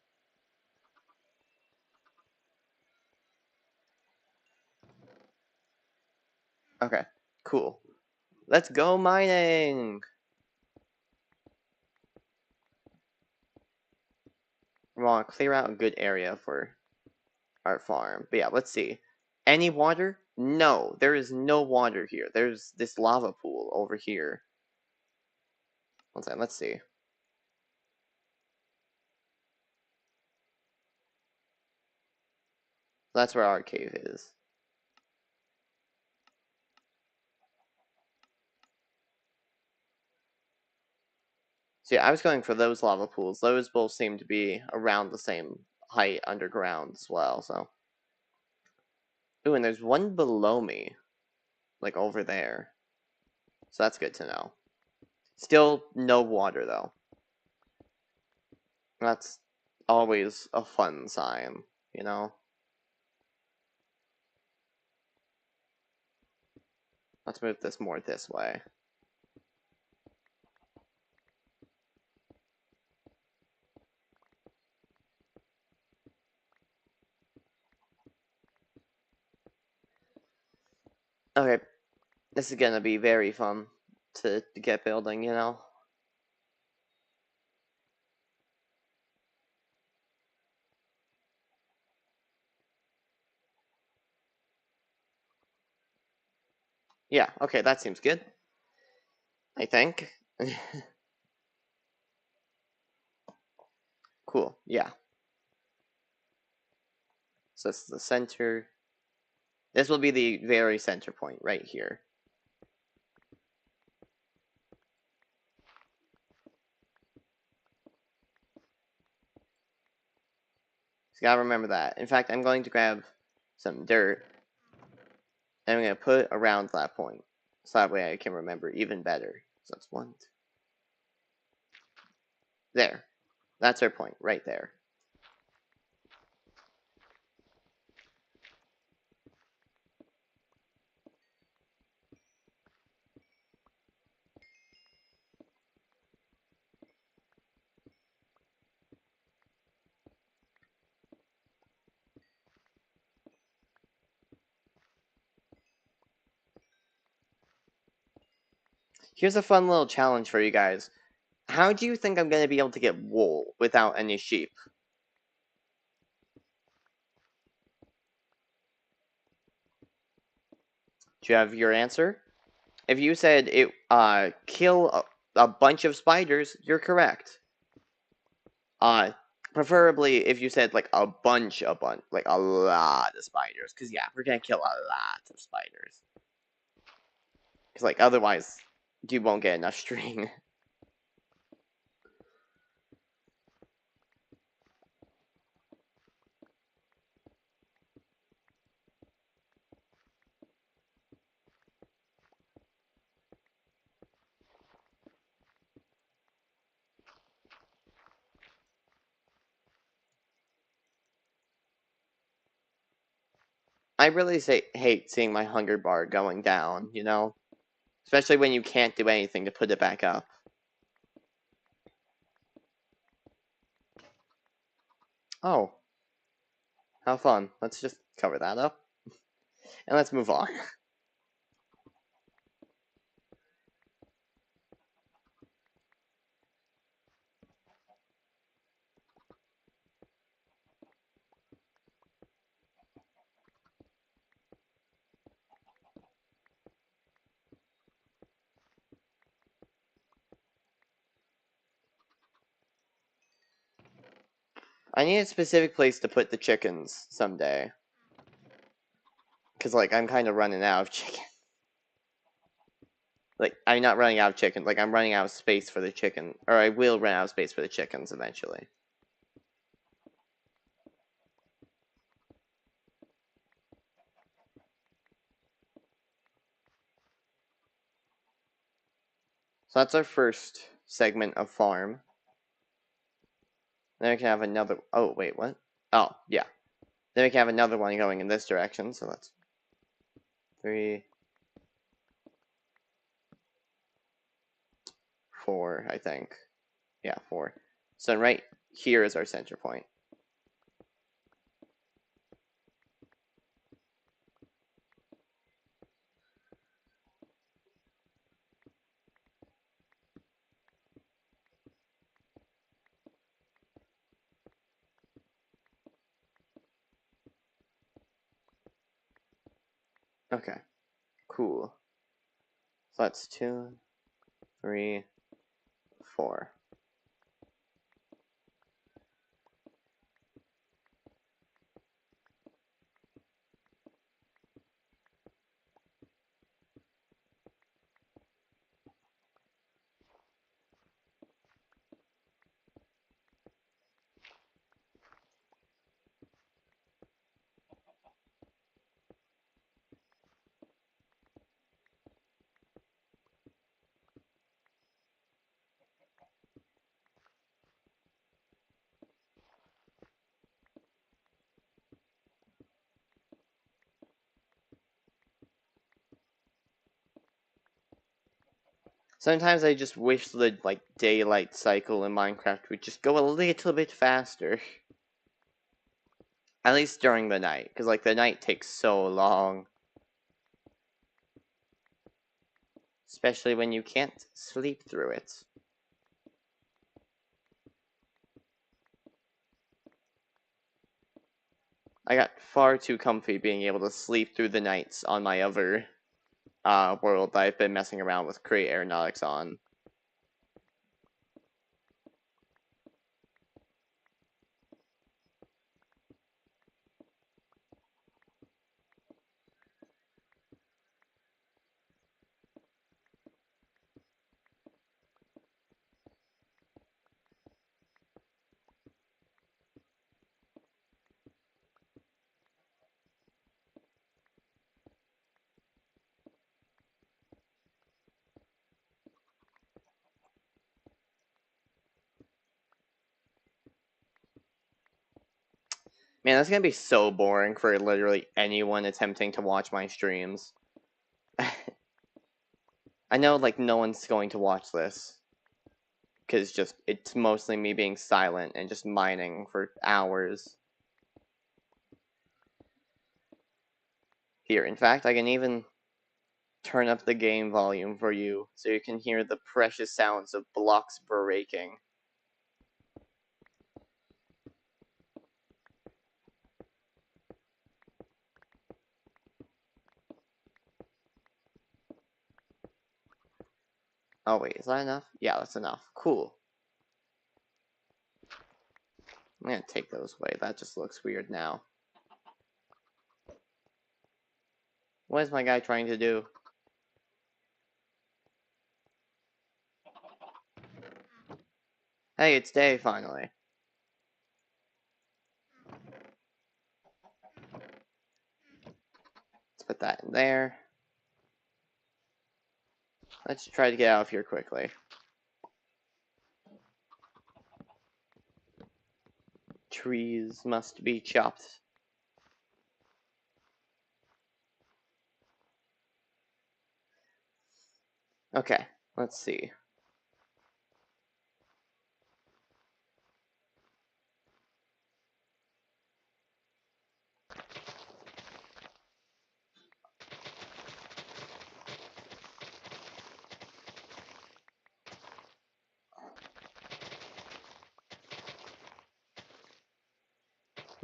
Okay, cool. Let's go mining! We want to clear out a good area for our farm. But yeah, let's see. Any water? No, there is no water here. There's this lava pool over here. One second, let's see. That's where our cave is. So yeah, I was going for those lava pools. Those both seem to be around the same height underground as well, so. Ooh, and there's one below me. Like over there. So that's good to know. Still no water though. That's always a fun sign, you know? Let's move this more this way. Okay, this is gonna be very fun to get building, you know? Yeah, okay, that seems good. I think. Cool, yeah. So this is the center. This will be the very center point right here. So you gotta remember that. In fact, I'm going to grab some dirt and I'm gonna put it around that point. So that way I can remember even better. So that's one. There. That's our point, right there. Here's a fun little challenge for you guys. How do you think I'm going to be able to get wool without any sheep? Do you have your answer? If you said it kill a bunch of spiders, you're correct. Uh Preferably if you said like a bunch, like a lot of spiders, because yeah, we're gonna kill a lot of spiders. Because like otherwise, you won't get enough string. I really hate seeing my hunger bar going down, you know? Especially when you can't do anything to put it back up. Oh, how fun. Let's just cover that up. And let's move on. I need a specific place to put the chickens someday. Because, like, I'm kind of running out of chicken. Like, I'm not running out of chicken. Like, I'm running out of space for the chicken. Or I will run out of space for the chickens eventually. So that's our first segment of farm. Then we can have another... Oh, wait, what? Oh, yeah. Then we can have another one going in this direction. So that's 3, 4, I think. Yeah, 4. So then right here is our center point. Okay, cool. So that's 2, 3, 4. Sometimes I just wish the daylight cycle in Minecraft would just go a little bit faster. At least during the night, because the night takes so long. Especially when you can't sleep through it. I got far too comfy being able to sleep through the nights on my other world that I've been messing around with Create Aeronautics on. Man, that's gonna be so boring for literally anyone attempting to watch my streams. I know, no one's going to watch this. Because it's mostly me being silent and just mining for hours. Here, in fact, I can even turn up the game volume for you so you can hear the precious sounds of blocks breaking. Oh wait, is that enough? Yeah, that's enough. Cool. I'm gonna take those away. That just looks weird now. What is my guy trying to do? Hey, it's day, finally. Let's put that in there. Let's try to get out of here quickly. Trees must be chopped. Okay, let's see.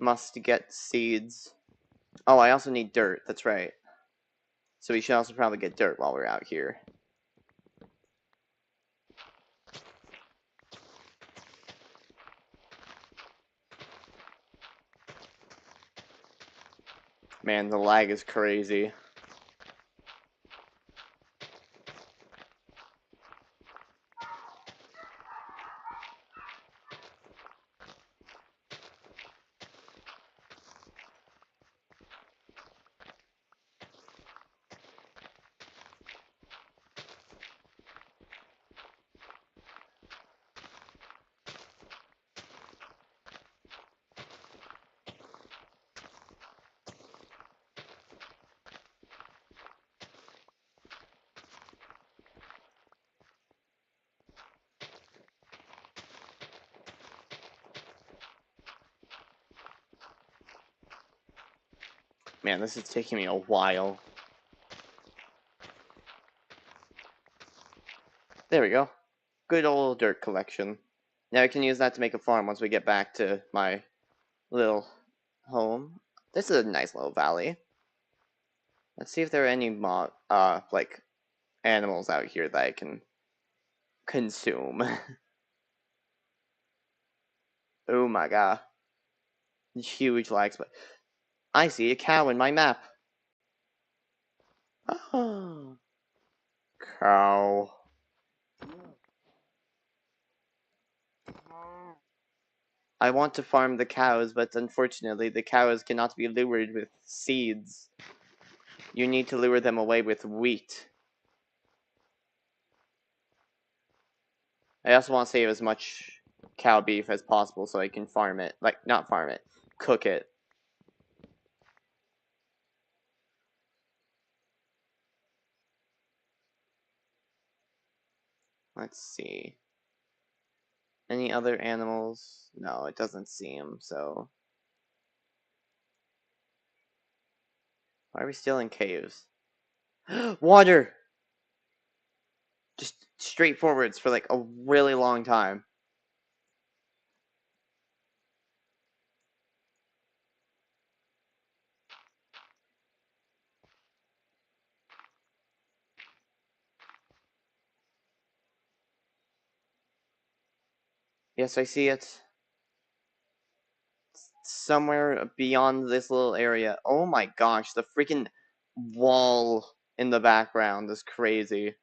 Must get seeds. Oh, I also need dirt, that's right. So we should also probably get dirt while we're out here. Man, the lag is crazy. Man, this is taking me a while. There we go. Good old dirt collection. Now I can use that to make a farm once we get back to my little home. This is a nice little valley. Let's see if there are any like animals out here that I can consume. Oh my god. Huge lags, but I see a cow in my map. Oh, cow. I want to farm the cows, but unfortunately the cows cannot be lured with seeds. You need to lure them away with wheat. I also want to save as much cow beef as possible so I can farm it. Like, not farm it, cook it. Let's see. Any other animals? No, it doesn't seem, so... Why are we still in caves? Water! Just straight forwards for like a really long time. Yes, I see it. Somewhere beyond this little area. Oh my gosh, the freaking wall in the background is crazy.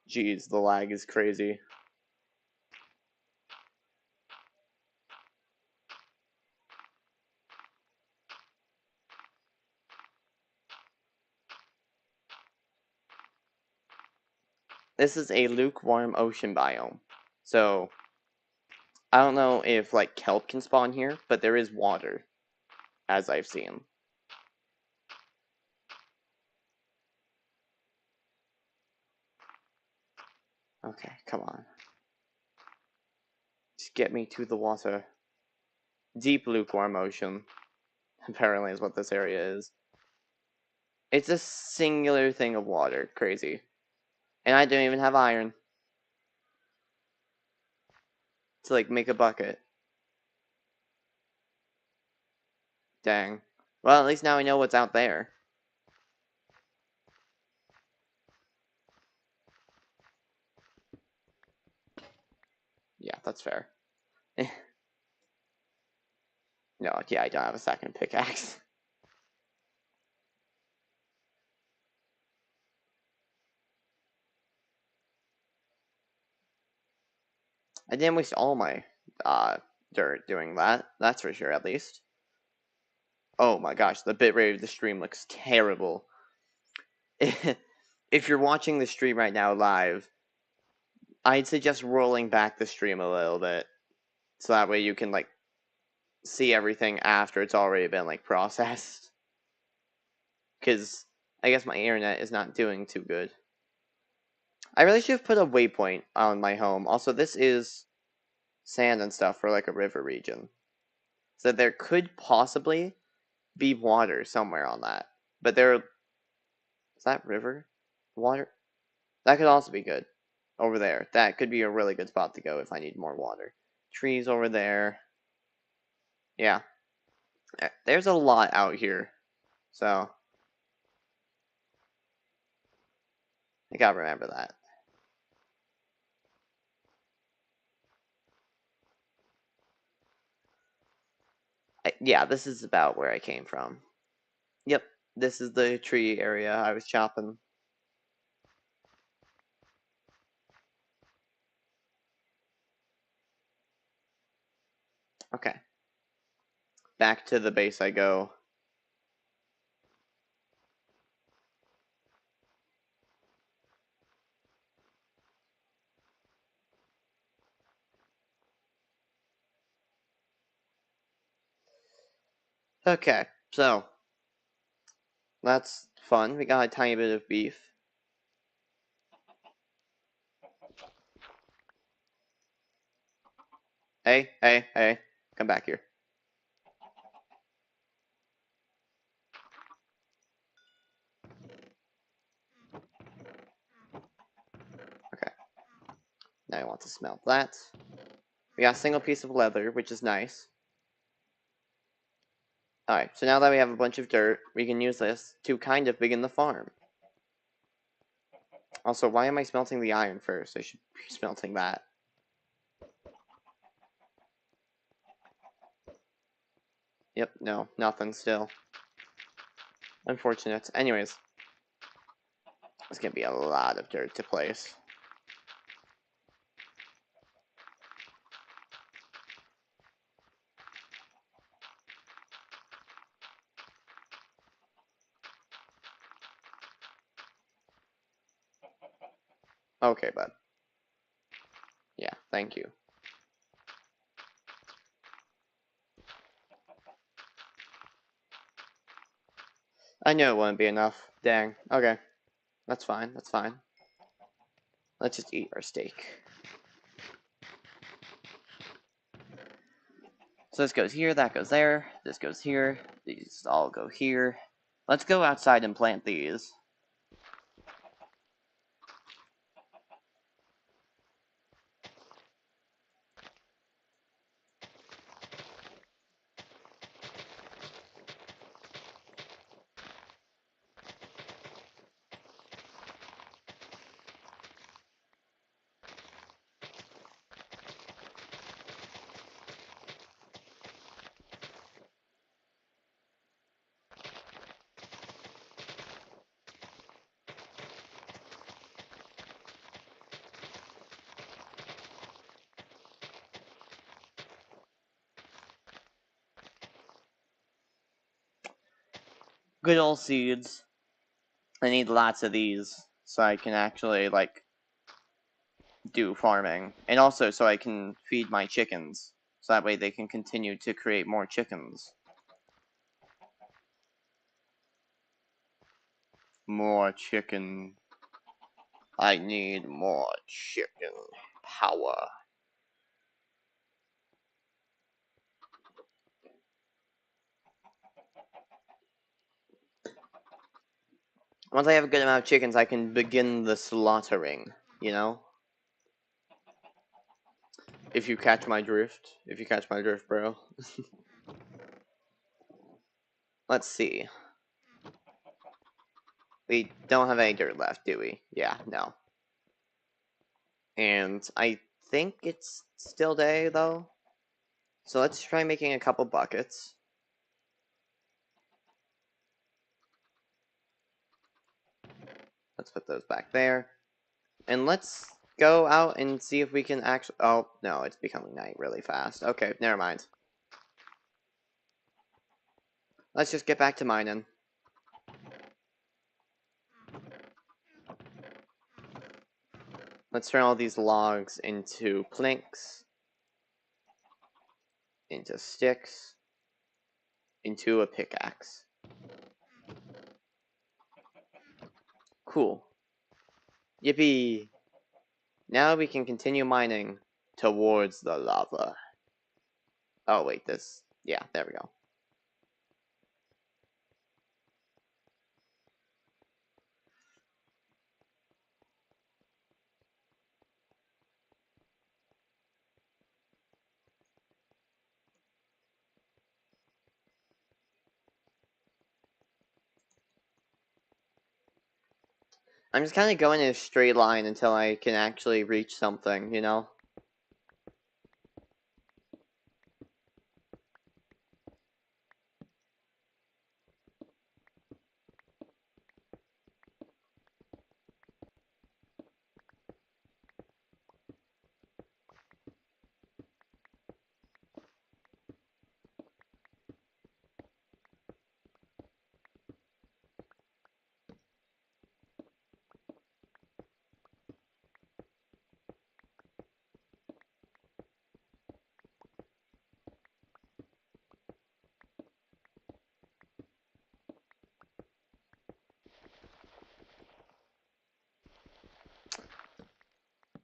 Jeez, the lag is crazy. This is a lukewarm ocean biome. So, I don't know if like kelp can spawn here, but there is water, as I've seen. Okay, come on. Just get me to the water. Deep lukewarm ocean, apparently is what this area is. It's a singular thing of water. Crazy. And I don't even have iron to like make a bucket. Dang. Well, at least now I know what's out there. Yeah, that's fair. No, yeah, I don't have a second pickaxe. I didn't waste all my dirt doing that. That's for sure, at least. Oh my gosh, the bitrate of the stream looks terrible. If you're watching the stream right now live, I'd suggest rolling back the stream a little bit. So that way you can, like, see everything after it's already been, like, processed. Because I guess my internet is not doing too good. I really should have put a waypoint on my home. Also, this is sand and stuff for, like, a river region. So there could possibly be water somewhere on that. But there... Is that river? Water? That could also be good. Over there. That could be a really good spot to go if I need more water. Trees over there. Yeah. There's a lot out here. So, I gotta remember that. Yeah, this is about where I came from. Yep, this is the tree area I was chopping. Okay. Back to the base I go. Okay, so let's fun. We got a tiny bit of beef. Hey, hey, hey. Come back here. Okay. Now I want to smelt that. We got a single piece of leather, which is nice. Alright, so now that we have a bunch of dirt, we can use this to kind of begin the farm. Also, why am I smelting the iron first? I should be smelting that. Yep, no, nothing still. Unfortunate. Anyways, it's gonna be a lot of dirt to place. Okay, bud. Yeah, thank you. I knew it wouldn't be enough. Dang. Okay. That's fine, that's fine. Let's just eat our steak. So this goes here, that goes there, this goes here, these all go here. Let's go outside and plant these. Good old seeds. I need lots of these so I can actually, like, do farming. And also so I can feed my chickens. So that way they can continue to create more chickens. More chicken. I need more chicken power. Once I have a good amount of chickens, I can begin the slaughtering, you know? If you catch my drift. If you catch my drift, bro. Let's see. We don't have any dirt left, do we? Yeah, no. And I think it's still day, though. So let's try making a couple buckets. Let's put those back there. And let's go out and see if we can actually... Oh, no, it's becoming night really fast. Okay, never mind. Let's just get back to mining. Let's turn all these logs into planks, into sticks, into a pickaxe. Cool. Yippee! Now we can continue mining towards the lava. Oh, wait, this... Yeah, there we go. I'm just kind of going in a straight line until I can actually reach something, you know?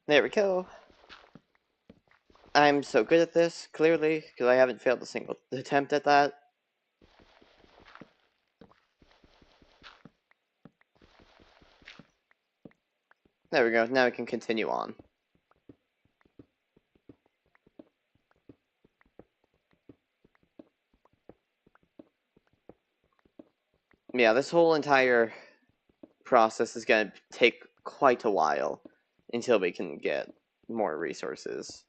There we go. I'm so good at this, clearly, because I haven't failed a single attempt at that. There we go, now we can continue on. Yeah, this whole entire process is going to take quite a while until we can get more resources.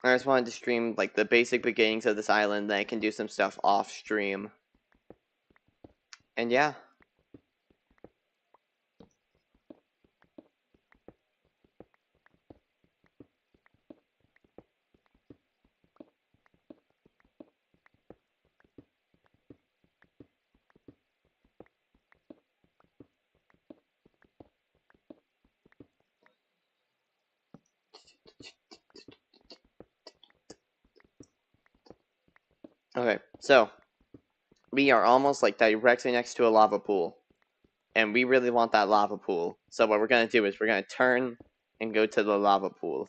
I just wanted to stream like the basic beginnings of this island, then I can do some stuff off stream. And yeah. Okay, so we are almost like directly next to a lava pool. And we really want that lava pool. So what we're going to do is we're going to turn and go to the lava pool.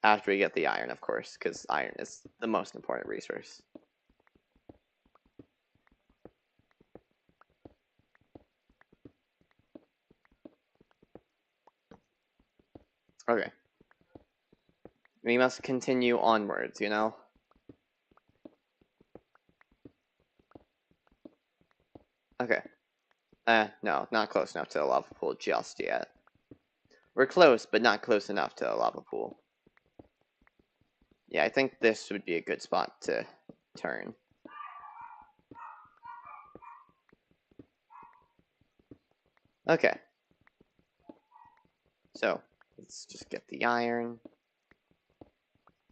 After we get the iron, of course, because iron is the most important resource. Okay. We must continue onwards, you know? Okay. No, not close enough to the lava pool just yet. We're close, but not close enough to the lava pool. Yeah, I think this would be a good spot to turn. Okay. So, let's just get the iron.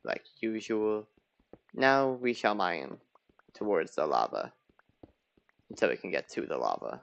Like usual. Now we shall mine towards the lava. Until we can get to the lava.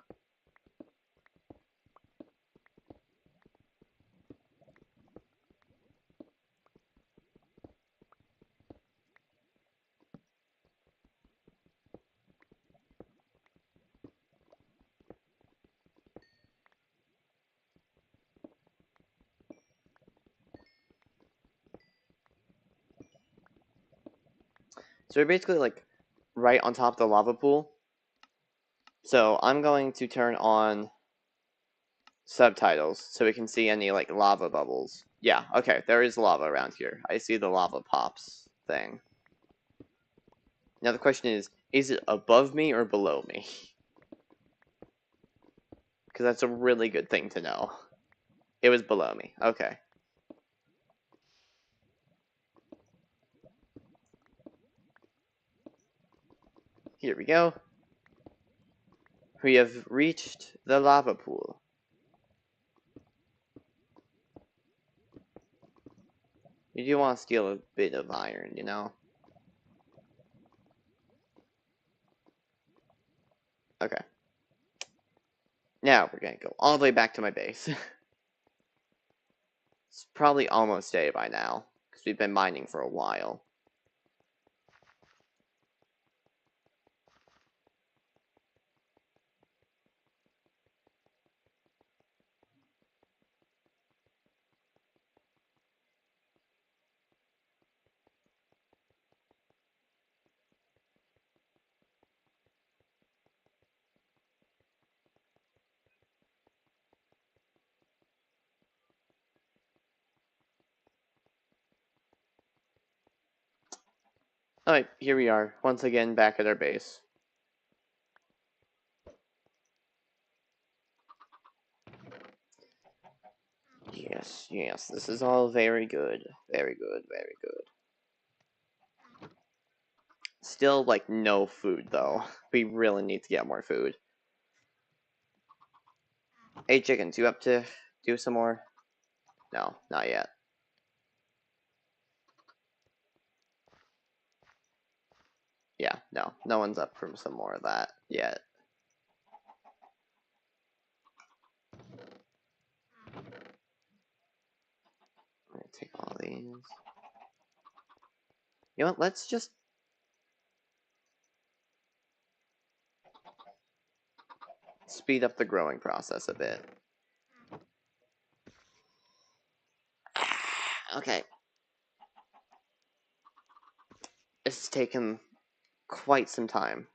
So we're basically like right on top of the lava pool. So I'm going to turn on subtitles so we can see any like lava bubbles. Yeah, okay, there is lava around here. I see the lava pops thing. Now the question is it above me or below me? Because that's a really good thing to know. It was below me. Okay. Here we go. We have reached the lava pool. You do want to steal a bit of iron, you know? Okay. Now we're gonna go all the way back to my base. It's probably almost day by now, because we've been mining for a while. Alright, here we are, once again back at our base. Yes, yes, this is all very good. Very good, very good. Still, like, no food, though. We really need to get more food. Hey, chickens, you up to do some more? No, not yet. Yeah, no one's up for some more of that yet. I'm gonna take all these. You know what, let's just... speed up the growing process a bit. Okay. It's taken quite some time.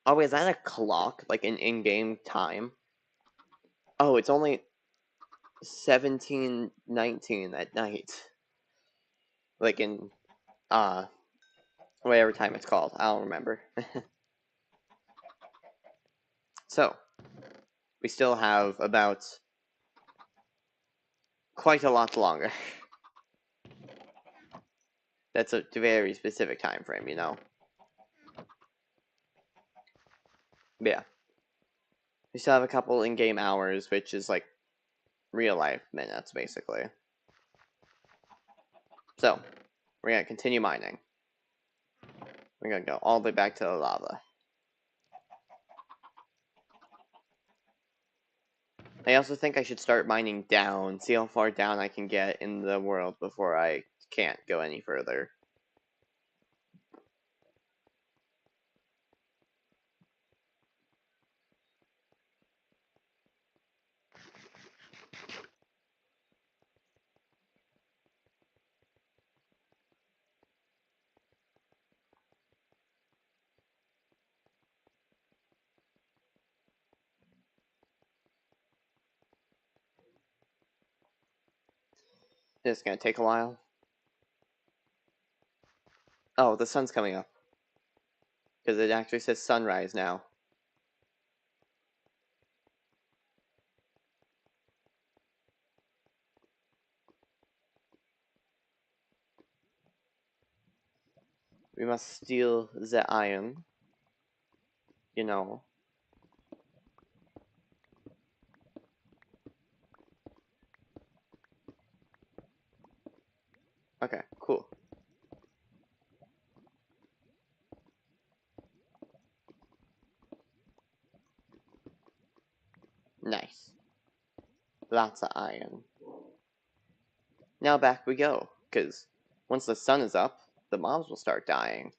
Oh, is that a clock? Like an in-game time? Oh, it's only 17:19 at night. Like in, whatever time it's called. I don't remember. So, we still have about quite a lot longer. That's a very specific time frame, you know? But yeah. We still have a couple in-game hours, which is like real-life minutes, basically. So, we're gonna continue mining. We're gonna go all the way back to the lava. I also think I should start mining down, see how far down I can get in the world before I can't go any further. This is gonna take a while. Oh, the sun's coming up. Because it actually says sunrise now. We must steal the iron. You know. Okay, cool. Nice. Lots of iron. Now back we go, because once the sun is up, the mobs will start dying.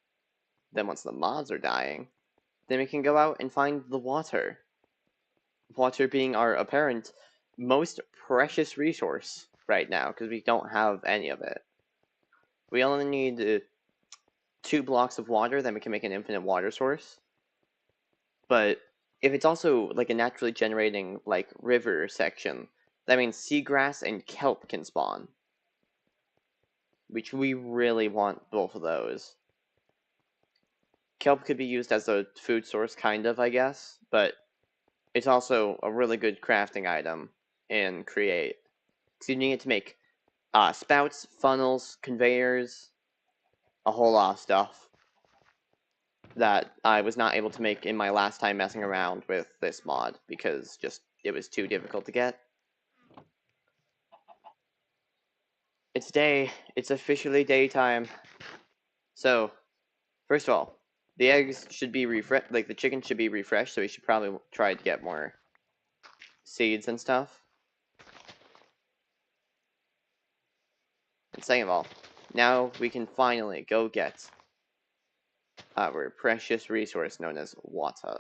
Then once the mobs are dying, then we can go out and find the water. Water being our apparent most precious resource right now, because we don't have any of it. We only need 2 blocks of water, then we can make an infinite water source. But if it's also like a naturally generating like river section, that means seagrass and kelp can spawn. Which we really want both of those. Kelp could be used as a food source, kind of, I guess, but it's also a really good crafting item in Create. Because you need it to make spouts, funnels, conveyors, a whole lot of stuff that I was not able to make in my last time messing around with this mod because just it was too difficult to get. It's day. It's officially daytime. So, first of all, the eggs should be refreshed, like the chicken should be refreshed, so we should probably try to get more seeds and stuff. And second of all, now we can finally go get our precious resource known as water.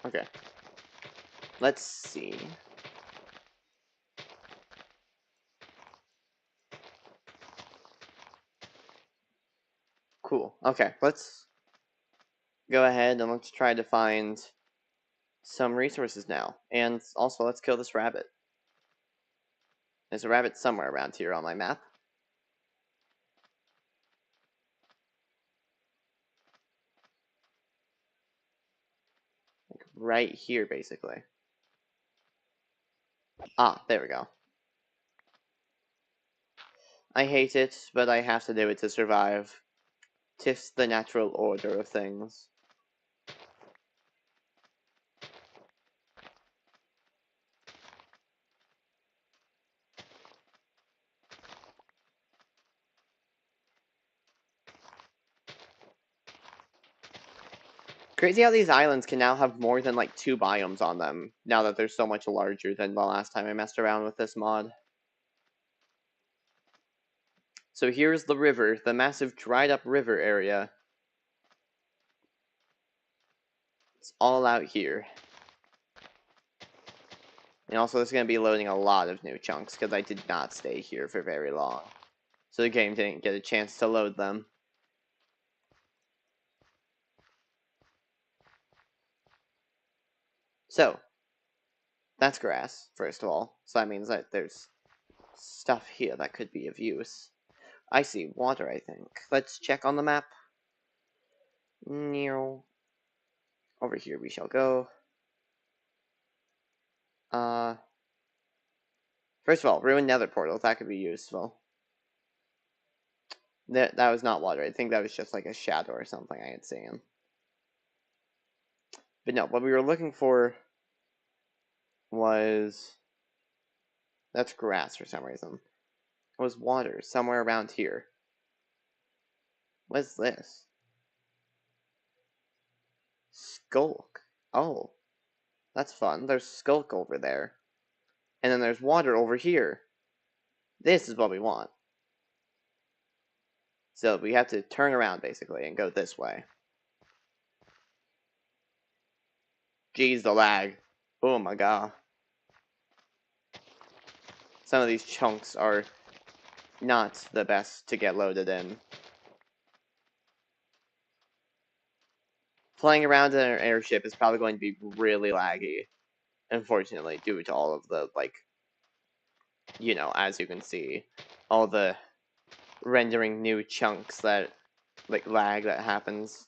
Okay. Let's see. Cool. Okay, let's go ahead and let's try to find some resources now. And also, let's kill this rabbit. There's a rabbit somewhere around here on my map. Like right here, basically. Ah, there we go. I hate it, but I have to do it to survive. Tis the natural order of things. Crazy how these islands can now have more than like 2 biomes on them, now that they're so much larger than the last time I messed around with this mod. So here's the river, the massive dried up river area. It's all out here. And also it's going to be loading a lot of new chunks, because I did not stay here for very long. So the game didn't get a chance to load them. So, that's grass, first of all. So that means that there's stuff here that could be of use. I see water, I think. Let's check on the map. Over here we shall go. First of all, ruined nether portal. That could be useful. That was not water. I think that was just like a shadow or something I had seen. But no, what we were looking for was... That's grass for some reason. It was water somewhere around here. What's this? Skulk. Oh, that's fun. There's skulk over there. And then there's water over here. This is what we want. So we have to turn around, basically, and go this way. Jeez, the lag. Oh my god. Some of these chunks are not the best to get loaded in. Flying around in an airship is probably going to be really laggy. Unfortunately, due to all of the, like, you know, as you can see, all the rendering new chunks that, like, lag that happens.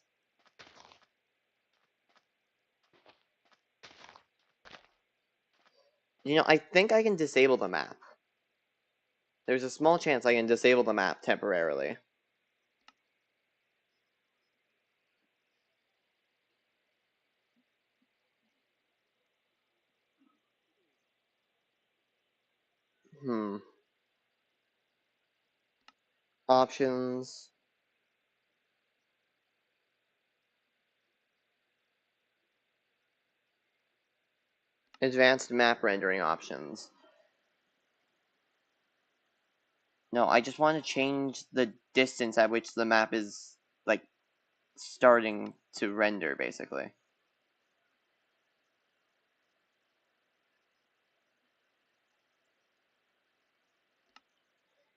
You know, I think I can disable the map. There's a small chance I can disable the map temporarily. Options. Advanced map rendering options. No, I just want to change the distance at which the map is, like, starting to render, basically.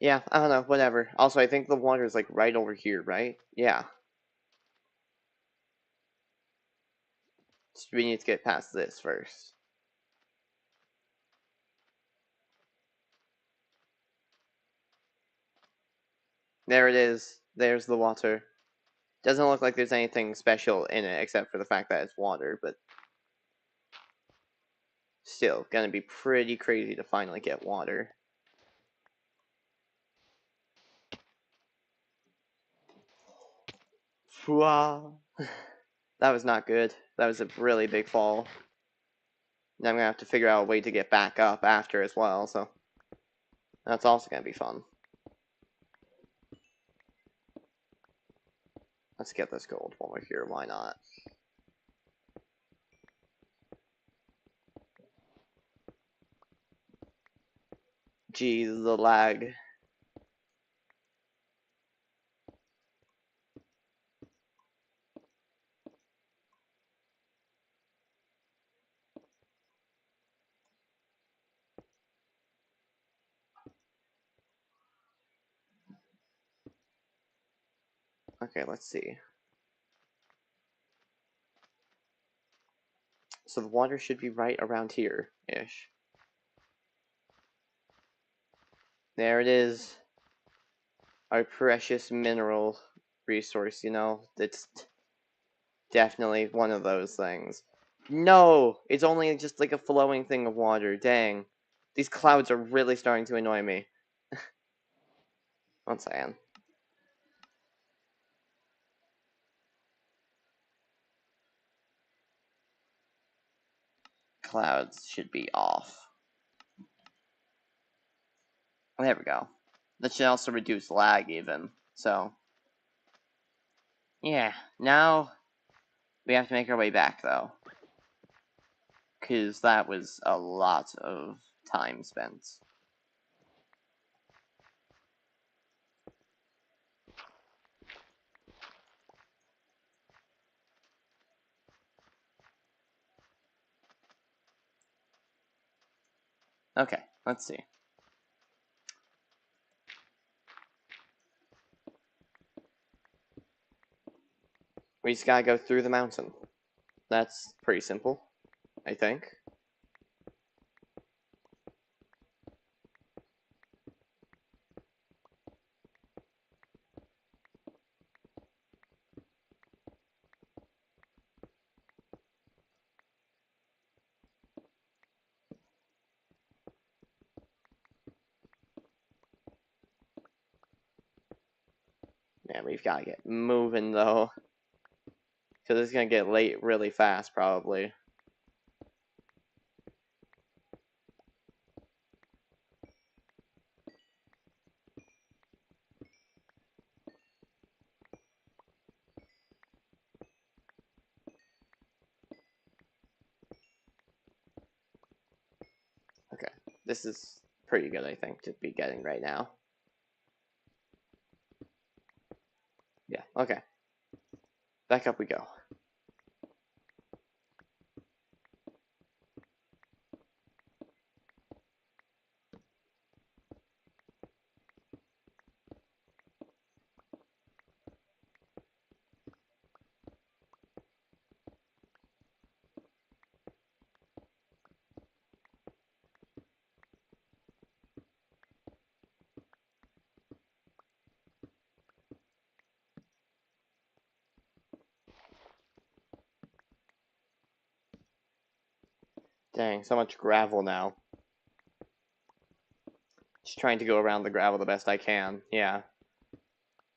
Yeah, I don't know, whatever. Also, I think the water is, like, right over here, right? Yeah. So we need to get past this first. There it is. There's the water. Doesn't look like there's anything special in it, except for the fact that it's water, but... Still, gonna be pretty crazy to finally get water. That was not good. That was a really big fall. Now I'm gonna have to figure out a way to get back up after as well, so... That's also gonna be fun. Let's get this gold while we're here, why not? Jeez, the lag. Okay, let's see. So the water should be right around here-ish. There it is. Our precious mineral resource, you know? It's definitely one of those things. No! It's only just like a flowing thing of water, dang. These clouds are really starting to annoy me. One second. Clouds should be off. There we go. That should also reduce lag even, so... Yeah, now We have to make our way back, though. Because that was a lot of time spent. Okay, let's see. We just gotta go through the mountain. That's pretty simple, I think. Man, we've gotta get moving, though. Because it's gonna get late really fast, probably. Okay, this is pretty good, I think, to be getting right now. Yeah, okay. Back up we go. Dang, so much gravel now. Just trying to go around the gravel the best I can, yeah.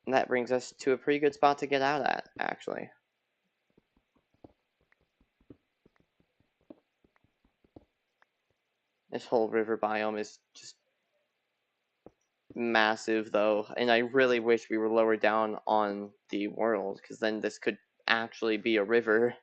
And that brings us to a pretty good spot to get out at, actually. This whole river biome is just massive, though, and I really wish we were lower down on the world, because then this could actually be a river.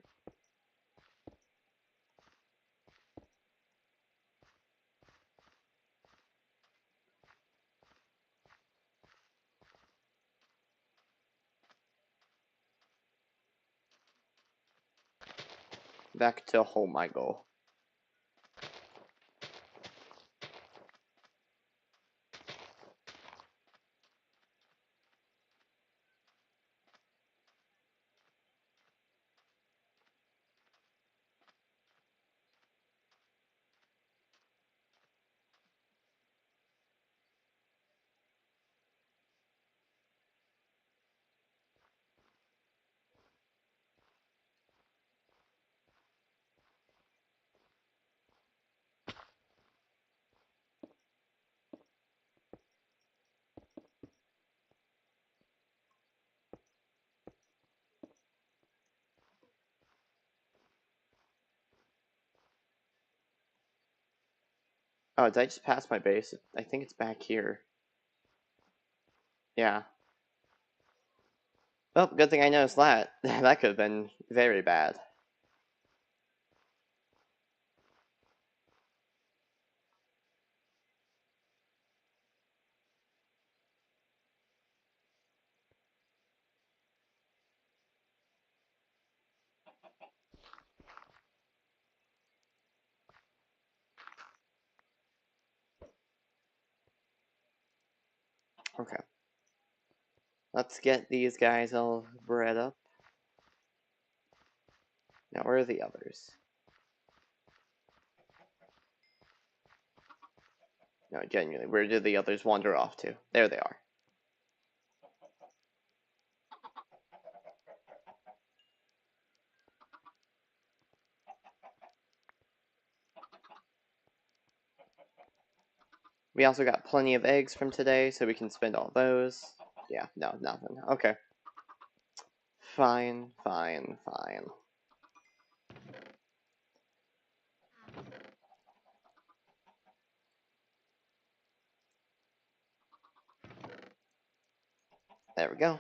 Back to home I go. Oh, did I just pass my base? I think it's back here. Yeah. Well, good thing I noticed that. That could have been very bad. Okay. Let's get these guys all bred up. Now, where are the others? No, genuinely, where did the others wander off to? There they are. We also got plenty of eggs from today, so we can spend all those. Yeah, no, nothing. Okay. Fine, fine, fine. There we go.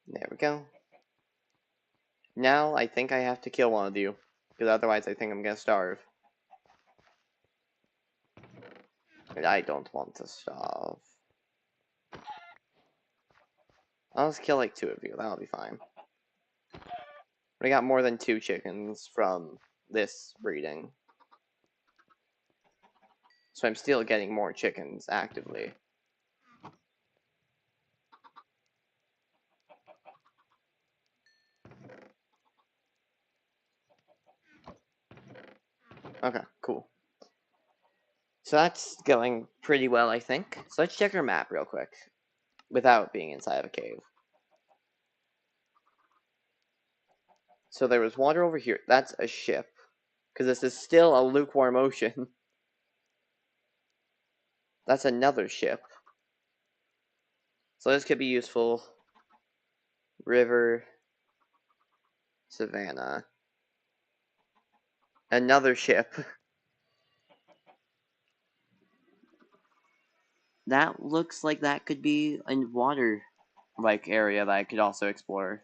There we go. Now I think I have to kill one of you, because otherwise I think I'm gonna starve. And I don't want to starve. I'll just kill like 2 of you, that'll be fine. We got more than 2 chickens from this breeding. So I'm still getting more chickens actively. Okay, cool. So that's going pretty well, I think. So let's check our map real quick, without being inside of a cave. So there was water over here. That's a ship, because this is still a lukewarm ocean. That's another ship. So this could be useful. River, Savannah. Another ship. That looks like that could be a water-like area that I could also explore.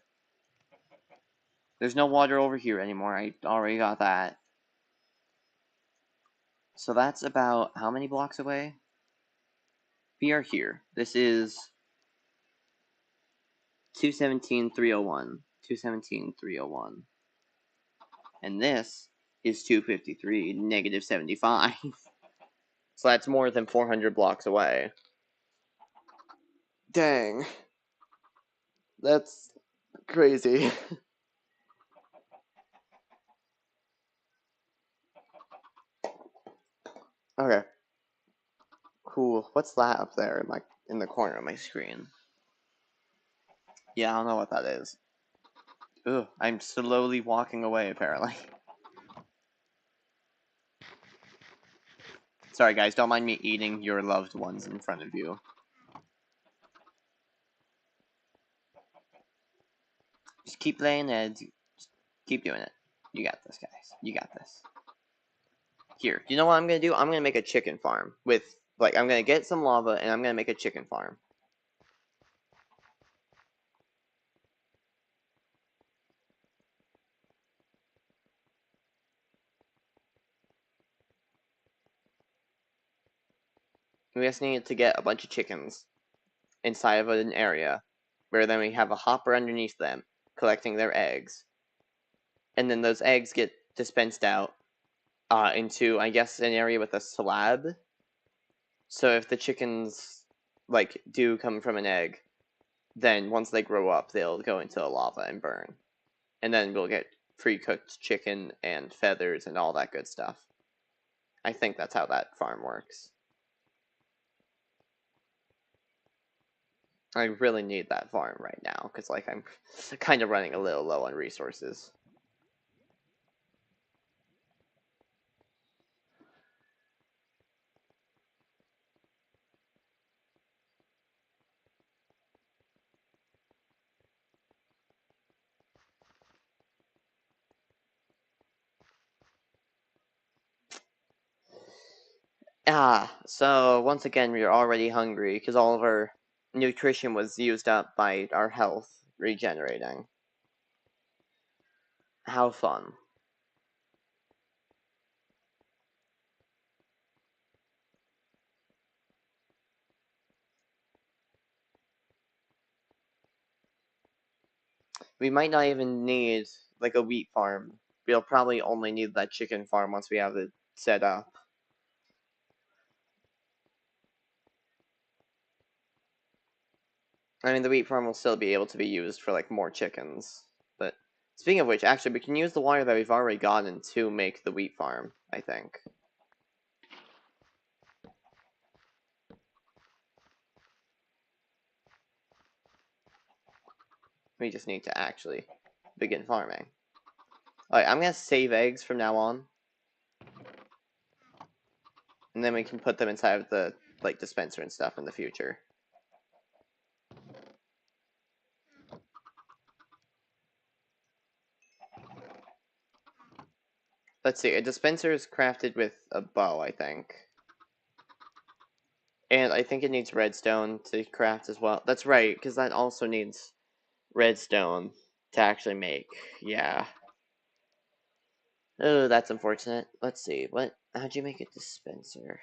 There's no water over here anymore. I already got that. So that's about how many blocks away? We are here. This is 217,301. 217,301. And this is 253, negative 75. So that's more than 400 blocks away. Dang. That's crazy. Okay. Cool. What's that up there in the corner of my screen? Yeah, I don't know what that is. Ugh, I'm slowly walking away, apparently. Sorry, guys, don't mind me eating your loved ones in front of you. Just keep laying eggs. Just keep doing it. You got this, guys. You got this. Here, you know what I'm gonna do? I'm gonna make a chicken farm with, like, I'm gonna get some lava and I'm gonna make a chicken farm. We just need to get a bunch of chickens inside of an area where then we have a hopper underneath them collecting their eggs. And then those eggs get dispensed out into, I guess, an area with a slab. So if the chickens, like, do come from an egg, then once they grow up, they'll go into the lava and burn. And then we'll get pre-cooked chicken and feathers and all that good stuff. I think that's how that farm works. I really need that farm right now, because, like, I'm kind of running a little low on resources. So once again, we are already hungry, because all of our nutrition was used up by our health regenerating. How fun. We might not even need, like, a wheat farm. We'll probably only need that chicken farm once we have it set up. I mean, the wheat farm will still be able to be used for, like, more chickens. But speaking of which, actually, we can use the water that we've already gotten to make the wheat farm, I think. We just need to actually begin farming. Alright, I'm gonna save eggs from now on. And then we can put them inside of the, like, dispenser and stuff in the future. Let's see, a dispenser is crafted with a bow, I think. And I think it needs redstone to craft as well. That's right, because that also needs redstone to actually make. Yeah. Oh, that's unfortunate. Let's see. How'd you make a dispenser?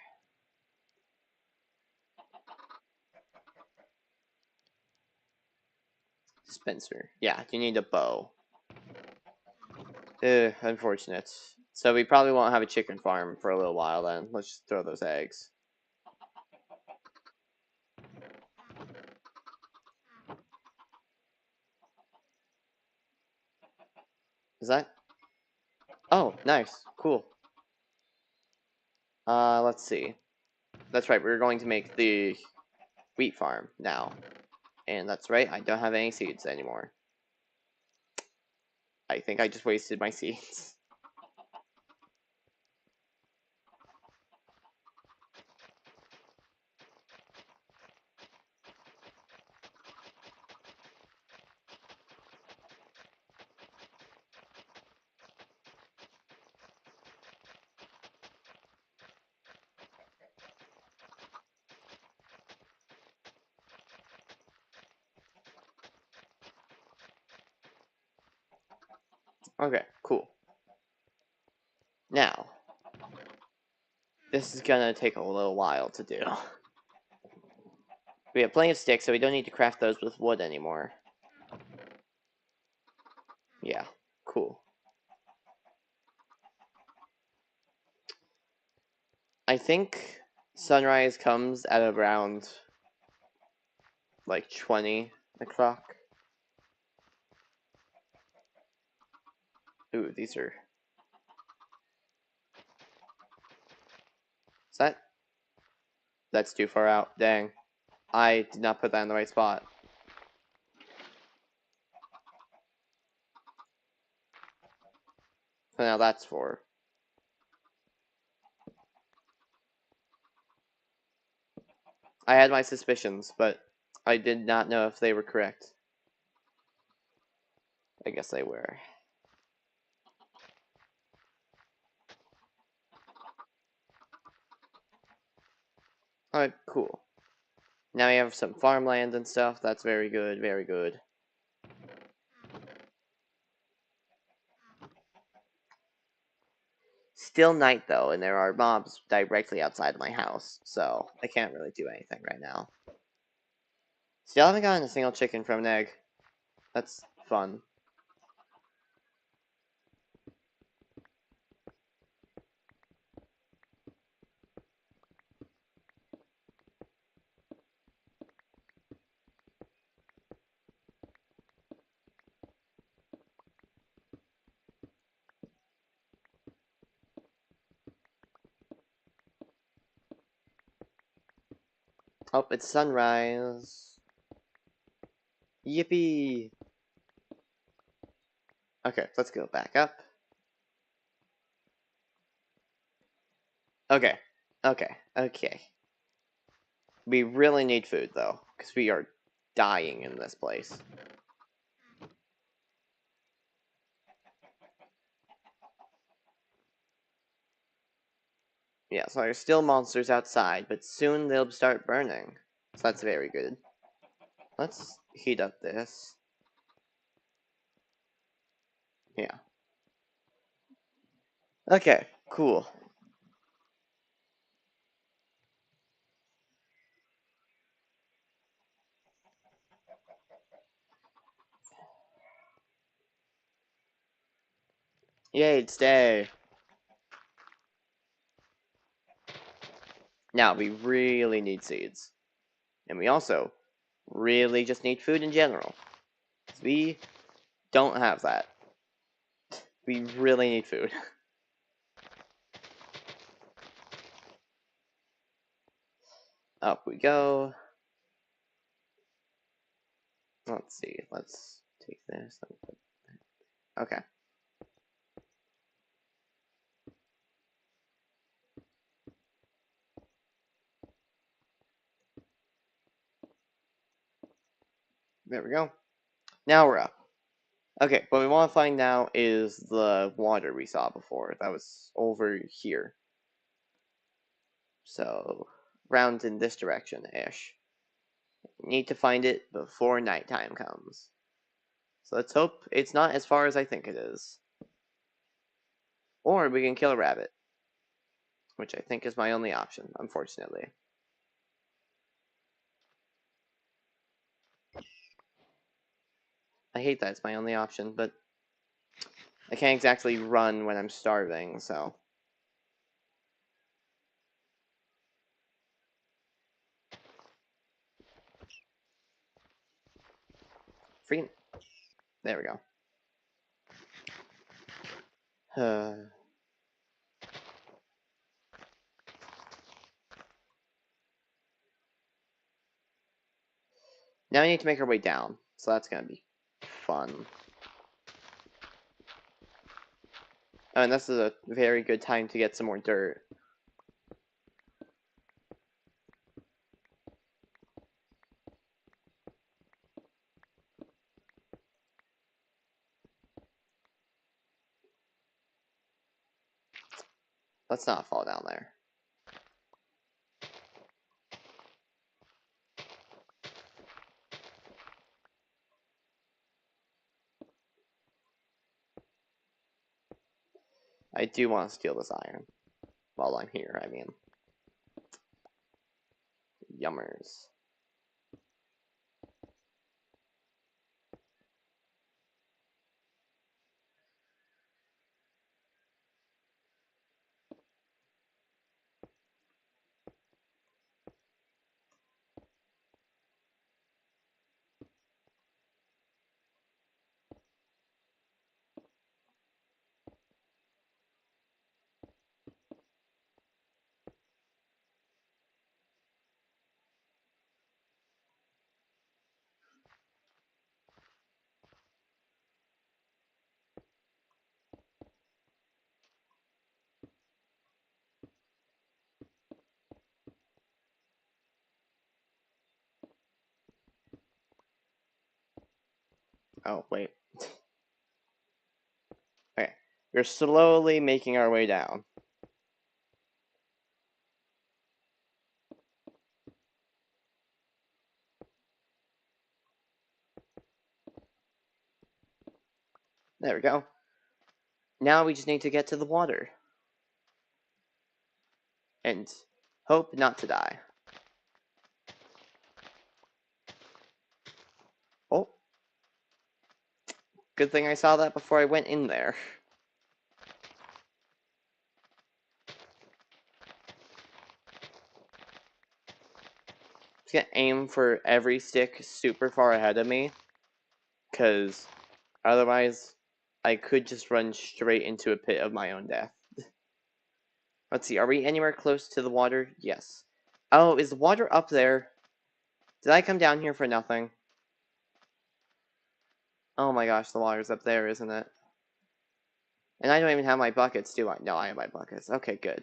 Dispenser. Yeah, you need a bow. Unfortunate. So we probably won't have a chicken farm for a little while then. Let's just throw those eggs. Is that? Oh, nice. Cool. Let's see. That's right, we're going to make the wheat farm now. And that's right, I don't have any seeds anymore. I think I just wasted my seeds. Okay, cool. Now, this is gonna take a little while to do. We have plenty of sticks, so we don't need to craft those with wood anymore. Yeah, cool. I think sunrise comes at around like 20 o'clock. Ooh, these are. Is that? That's too far out. Dang. I did not put that in the right spot. So now that's 4. I had my suspicions, but I did not know if they were correct. I guess they were. Alright, cool. Now we have some farmland and stuff. That's very good, very good. Still night though, and there are mobs directly outside of my house, so I can't really do anything right now. Still haven't gotten a single chicken from an egg. That's fun. Oh, it's sunrise. Yippee! Okay, let's go back up. Okay, okay. We really need food, though, because we are dying in this place. Yeah, so there's still monsters outside, but soon they'll start burning. So that's very good. Let's heat up this. Yeah. Okay, cool. Yay, it's day. Now, we really need seeds. And we also really just need food in general. 'Cause we don't have that. We really need food. Up we go. Let's see. Let's take this. Okay. There we go. Now we're up. Okay, what we want to find now is the water we saw before. That was over here. So, round in this direction-ish. Need to find it before nighttime comes. So let's hope it's not as far as I think it is. Or we can kill a rabbit, which I think is my only option, unfortunately. I hate that it's my only option, but I can't exactly run when I'm starving, so. Freaking. There we go. Now we need to make our way down, so that's gonna be fun. Oh, and this is a very good time to get some more dirt. Let's not fall down there. I do want to steal this iron. While I'm here, I mean. Yummers. Oh, wait. Okay. We're slowly making our way down. There we go. Now we just need to get to the water. And hope not to die. Oh. Good thing I saw that before I went in there. Just gonna aim for every stick super far ahead of me. Because otherwise, I could just run straight into a pit of my own death. Let's see, are we anywhere close to the water? Yes. Oh, is the water up there? Did I come down here for nothing? Oh my gosh, the water's up there, isn't it? And I don't even have my buckets, do I? No, I have my buckets. Okay, good.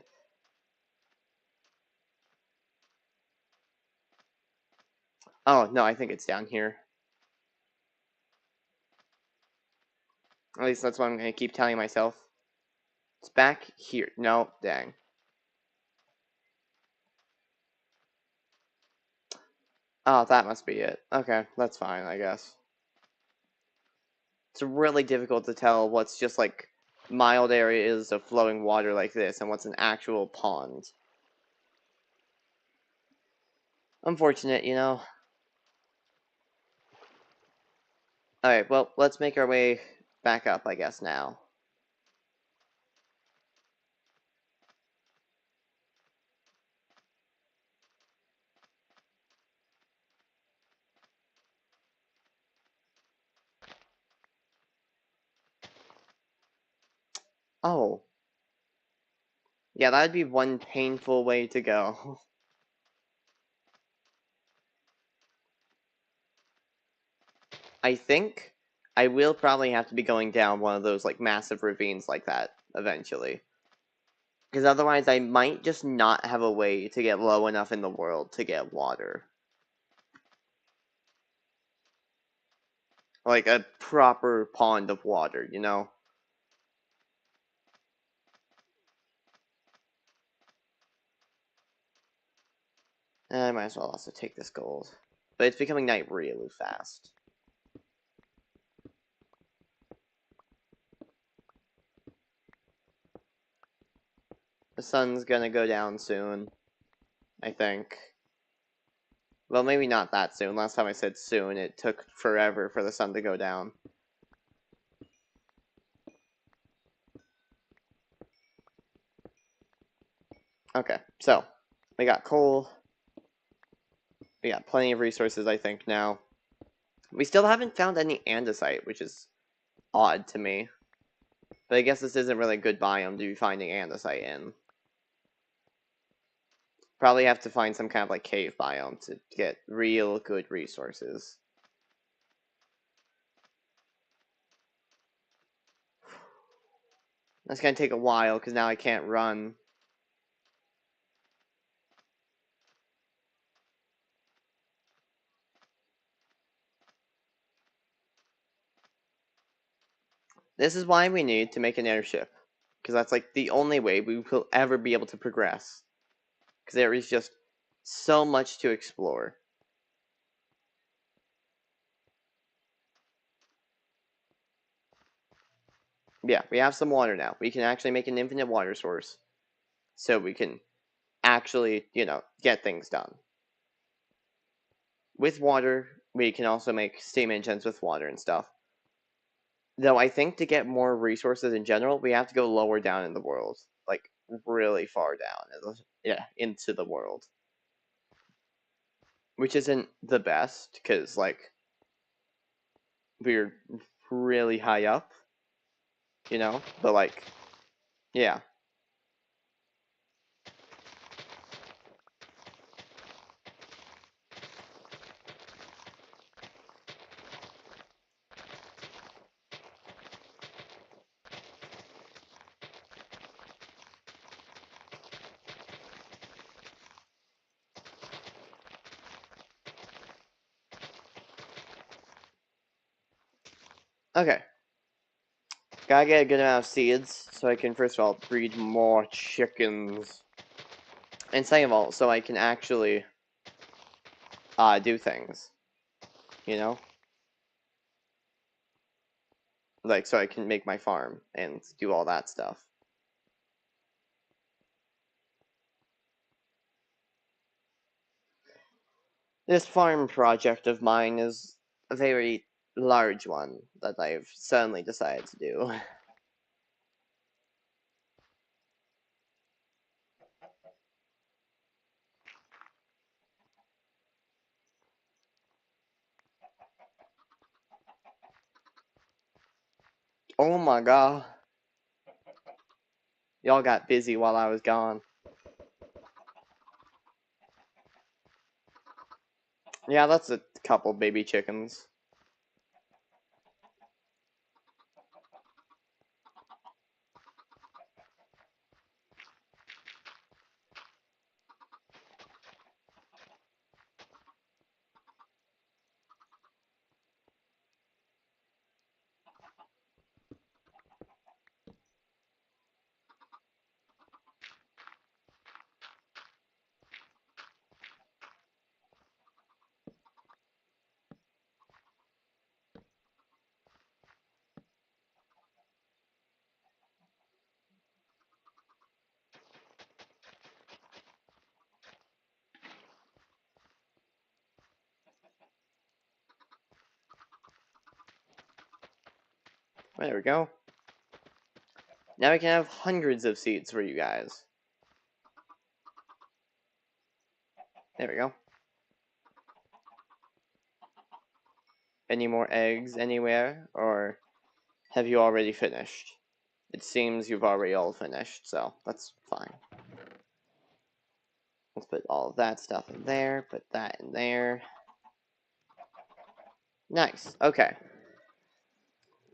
Oh, no, I think it's down here. At least that's what I'm going to keep telling myself. It's back here. No, dang. Oh, that must be it. Okay, that's fine, I guess. It's really difficult to tell what's just like mild areas of flowing water like this and what's an actual pond. Unfortunate, you know. Alright, well, let's make our way back up, I guess, now. Oh. Yeah, that'd be one painful way to go. I think I will probably have to be going down one of those, like, massive ravines like that, eventually. Because otherwise I might just not have a way to get low enough in the world to get water. Like a proper pond of water, you know? I might as well also take this gold. But it's becoming night really fast. The sun's gonna go down soon, I think. Well, maybe not that soon. Last time I said soon, it took forever for the sun to go down. Okay, so we got coal. We got plenty of resources, I think, now. We still haven't found any andesite, which is odd to me. But I guess this isn't really a good biome to be finding andesite in. Probably have to find some kind of like cave biome to get real good resources. That's gonna take a while because now I can't run. This is why we need to make an airship. Because that's like the only way we will ever be able to progress. Because there is just so much to explore. Yeah, we have some water now. We can actually make an infinite water source. So we can actually, get things done. With water, we can also make steam engines with water and stuff. Though I think to get more resources in general, we have to go lower down in the world. Like, really far down. Yeah, into the world. Which isn't the best, because, like, we're really high up. But, like, yeah. Okay. Gotta get a good amount of seeds, so I can, first of all, breed more chickens. And second of all, so I can actually, do things. Like, so I can make my farm and do all that stuff. This farm project of mine is a very large one that I've suddenly decided to do. Oh my god. Y'all got busy while I was gone. Yeah, that's a couple baby chickens. There we go. Now we can have hundreds of seeds for you guys. There we go. Any more eggs anywhere, or have you already finished? It seems you've already all finished, so that's fine. Let's put all of that stuff in there, put that in there. Nice, okay.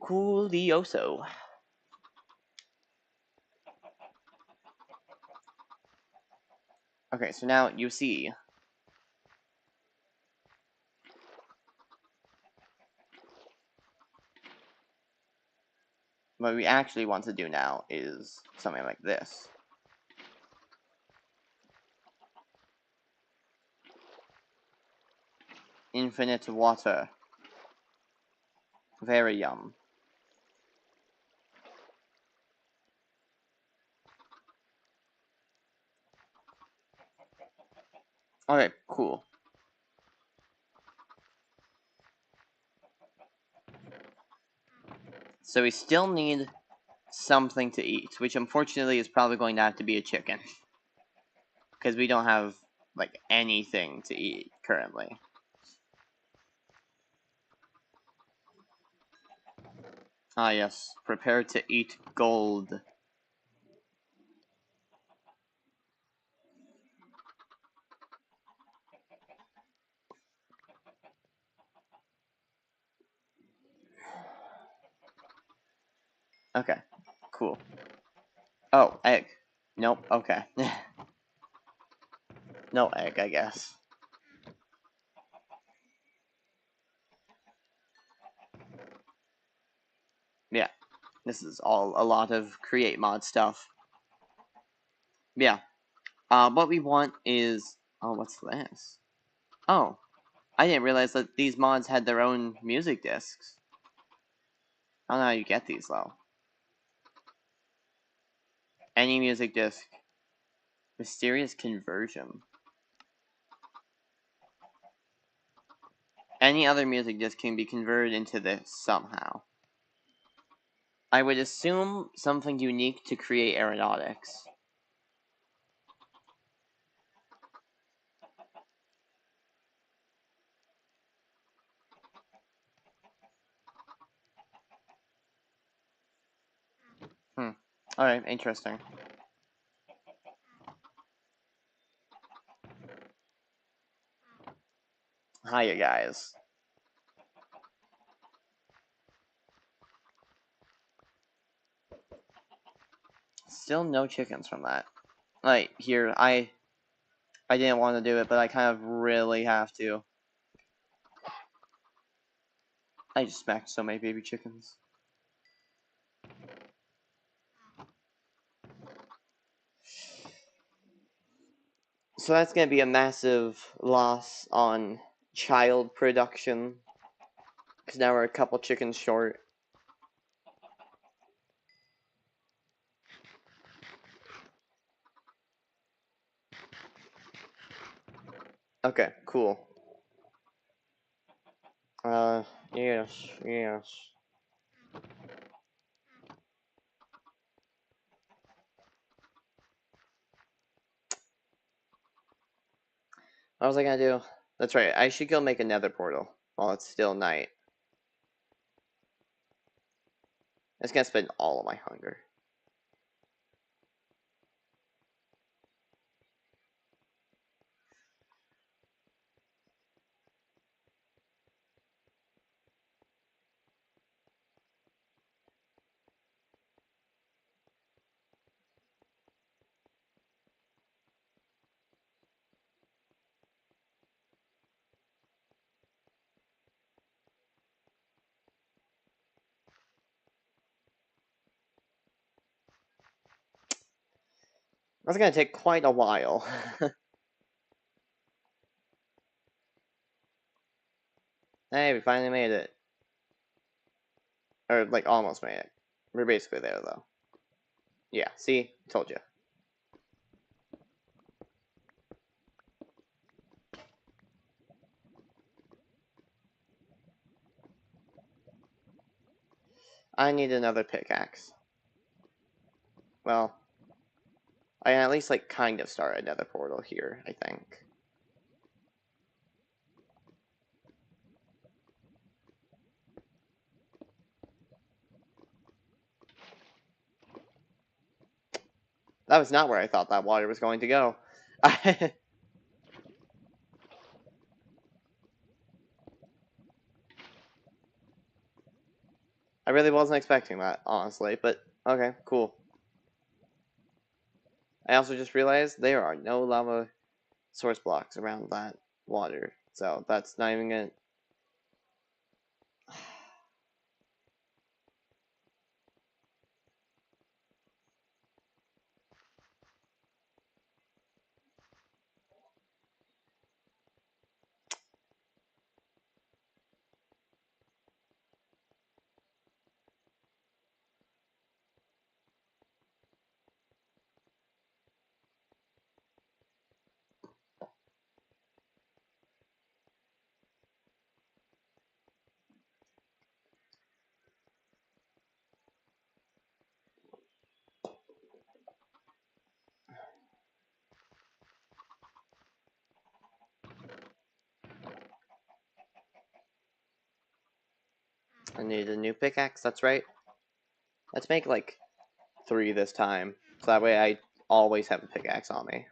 Coolioso. Okay, so now you see. What we actually want to do now is something like this. Infinite water. Very yum. Okay, cool. So we still need something to eat, which unfortunately is probably going to have to be a chicken. Because we don't have, like, anything to eat currently. Ah, yes. Prepare to eat gold. Okay, cool. Oh, egg. Nope, okay. No egg, I guess. Yeah, this is all a lot of create mod stuff. Yeah, what we want is... Oh, what's this? Oh, I didn't realize that these mods had their own music discs. I don't know how you get these, though. Any music disc. Mysterious conversion. Any other music disc can be converted into this somehow. I would assume something unique to create Aeronautics. Alright, interesting. Hiya, guys. Still no chickens from that. Like, here, I didn't want to do it, but I kind of really have to. I just smacked so many baby chickens. So that's gonna be a massive loss on child production. Because now we're a couple chickens short. Okay, cool. Yes, yes. What was I gonna do? That's right, I should go make a nether portal while it's still night. It's gonna spend all of my hunger. That's gonna take quite a while. Hey, we finally made it. Or, like, almost made it. We're basically there, though. Yeah, see? Told you. I need another pickaxe. Well, I can at least, like, kind of start another portal here, I think. That was not where I thought that water was going to go. I really wasn't expecting that, honestly, but okay, cool. I also just realized there are no lava source blocks around that water, so that's not even gonna... I need a new pickaxe, that's right. Let's make like 3 this time, so that way I always have a pickaxe on me.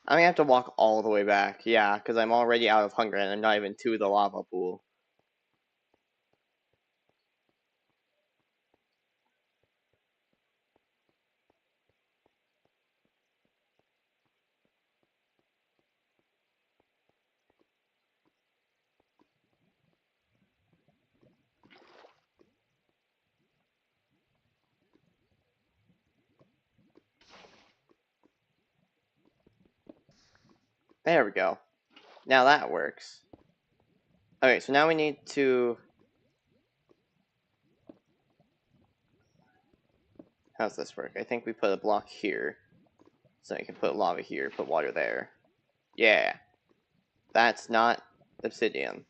I'm gonna have to walk all the way back, yeah, because I'm already out of hunger and I'm not even to the lava pool. There we go. Now that works. Okay, so now we need to... How's this work? I think we put a block here. So you can put lava here, put water there. Yeah. That's not obsidian.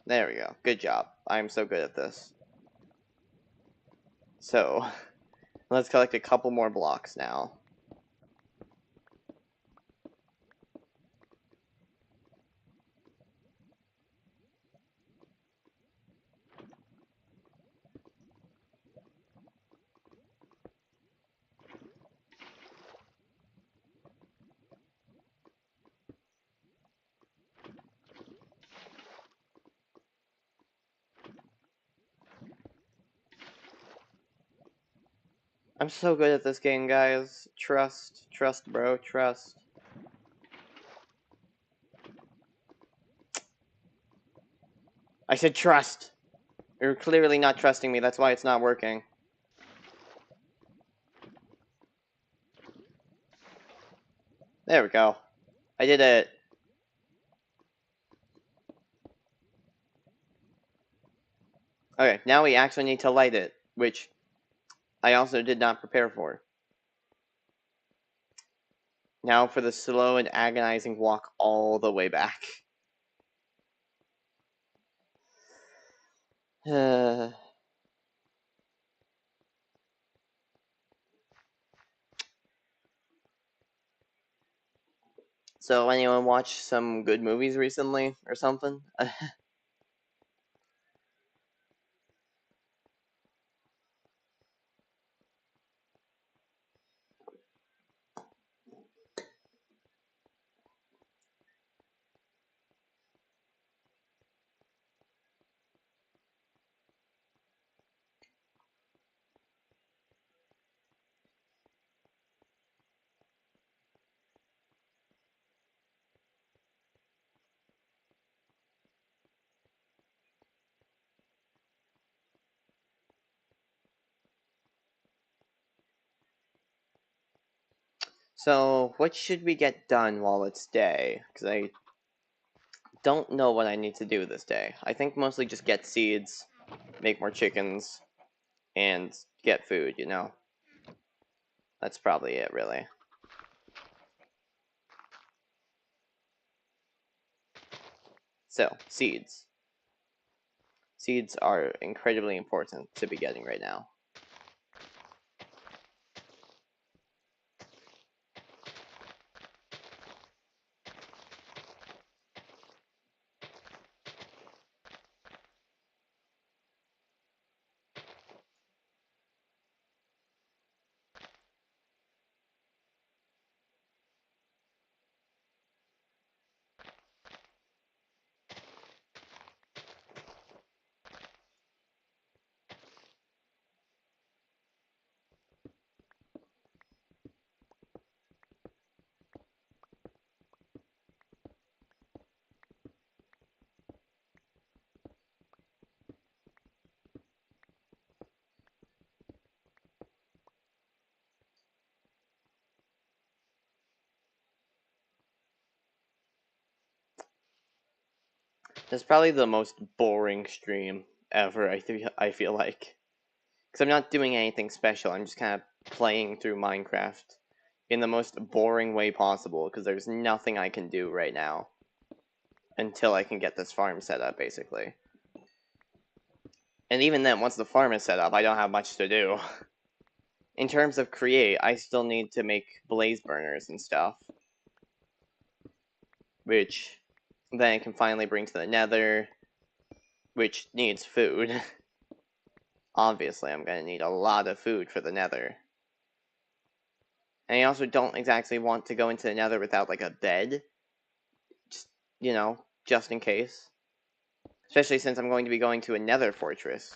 There we go. Good job. I'm so good at this. So, let's collect a couple more blocks now. I'm so good at this game, guys. Trust. Trust, bro. Trust. I said trust! You're clearly not trusting me, that's why it's not working. There we go. I did it. Okay, now we actually need to light it, which I also did not prepare for. Now for the slow and agonizing walk all the way back. So, anyone watch some good movies recently or something? So, what should we get done while it's day? Because I don't know what I need to do this day. I think mostly just get seeds, make more chickens, and get food, you know? That's probably it, really. So, seeds. Seeds are incredibly important to be getting right now. It's probably the most boring stream ever, I feel like. Because I'm not doing anything special, I'm just kind of playing through Minecraft in the most boring way possible, because there's nothing I can do right now until I can get this farm set up, basically. And even then, once the farm is set up, I don't have much to do. In terms of create, I still need to make blaze burners and stuff, which then I can finally bring to the nether, which needs food. Obviously, I'm going to need a lot of food for the nether. And I also don't exactly want to go into the nether without, like, a bed. Just, just in case. Especially since I'm going to be going to a nether fortress.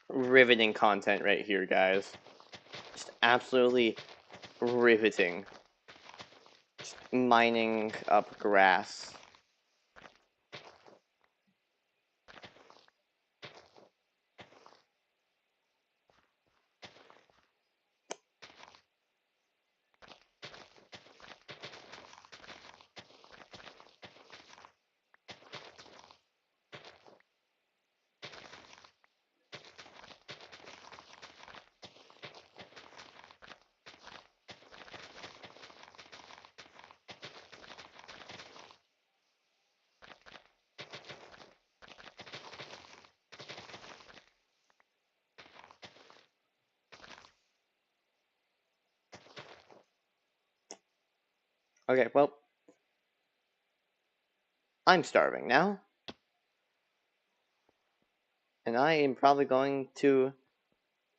Riveting content right here, guys. Just absolutely riveting. Just mining up grass. Okay, well, I'm starving now. And I am probably going to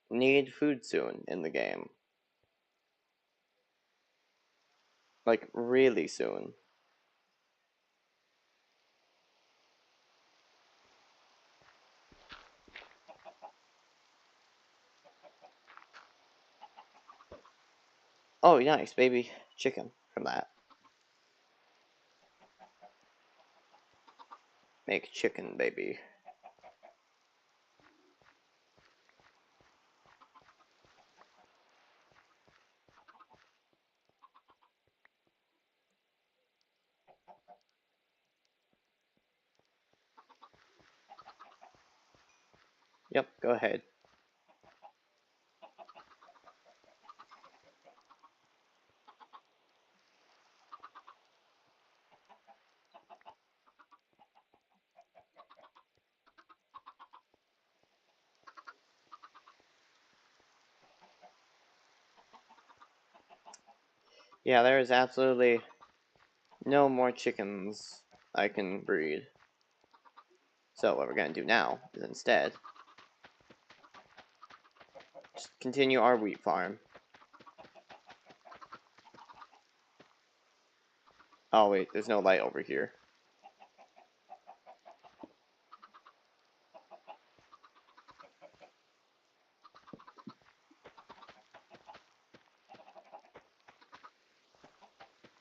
need food soon in the game. Like, really soon. Oh, nice, baby chicken from that. Make chicken, baby. Yep, go ahead. Yeah, there is absolutely no more chickens I can breed. So what we're gonna do now is instead just continue our wheat farm. Oh wait, there's no light over here.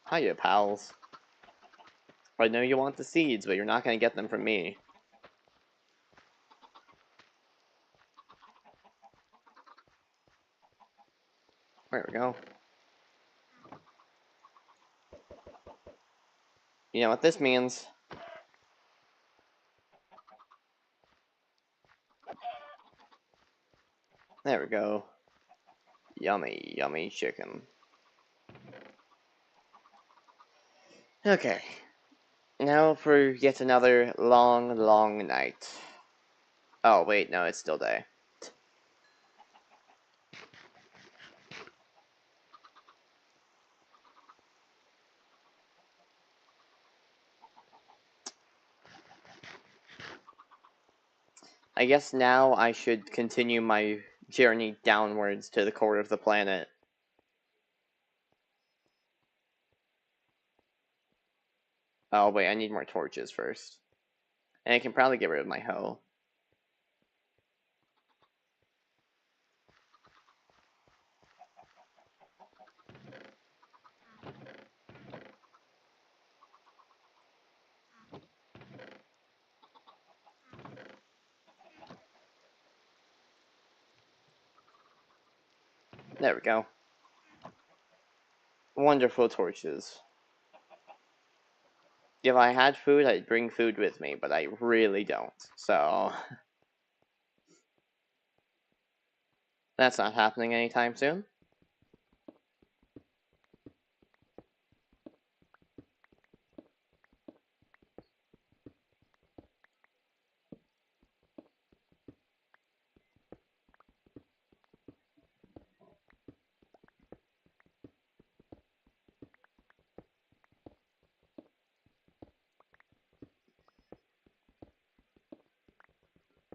Hiya, pals. I know you want the seeds, but you're not gonna get them from me. There we go. You know what this means? There we go. Yummy, yummy chicken. Okay. Now for yet another long, long night. Oh, wait, no, it's still day. I guess now I should continue my journey downwards to the core of the planet. Oh, wait, I need more torches first. And I can probably get rid of my hoe. There we go. Wonderful torches. If I had food, I'd bring food with me, but I really don't. So, that's not happening anytime soon.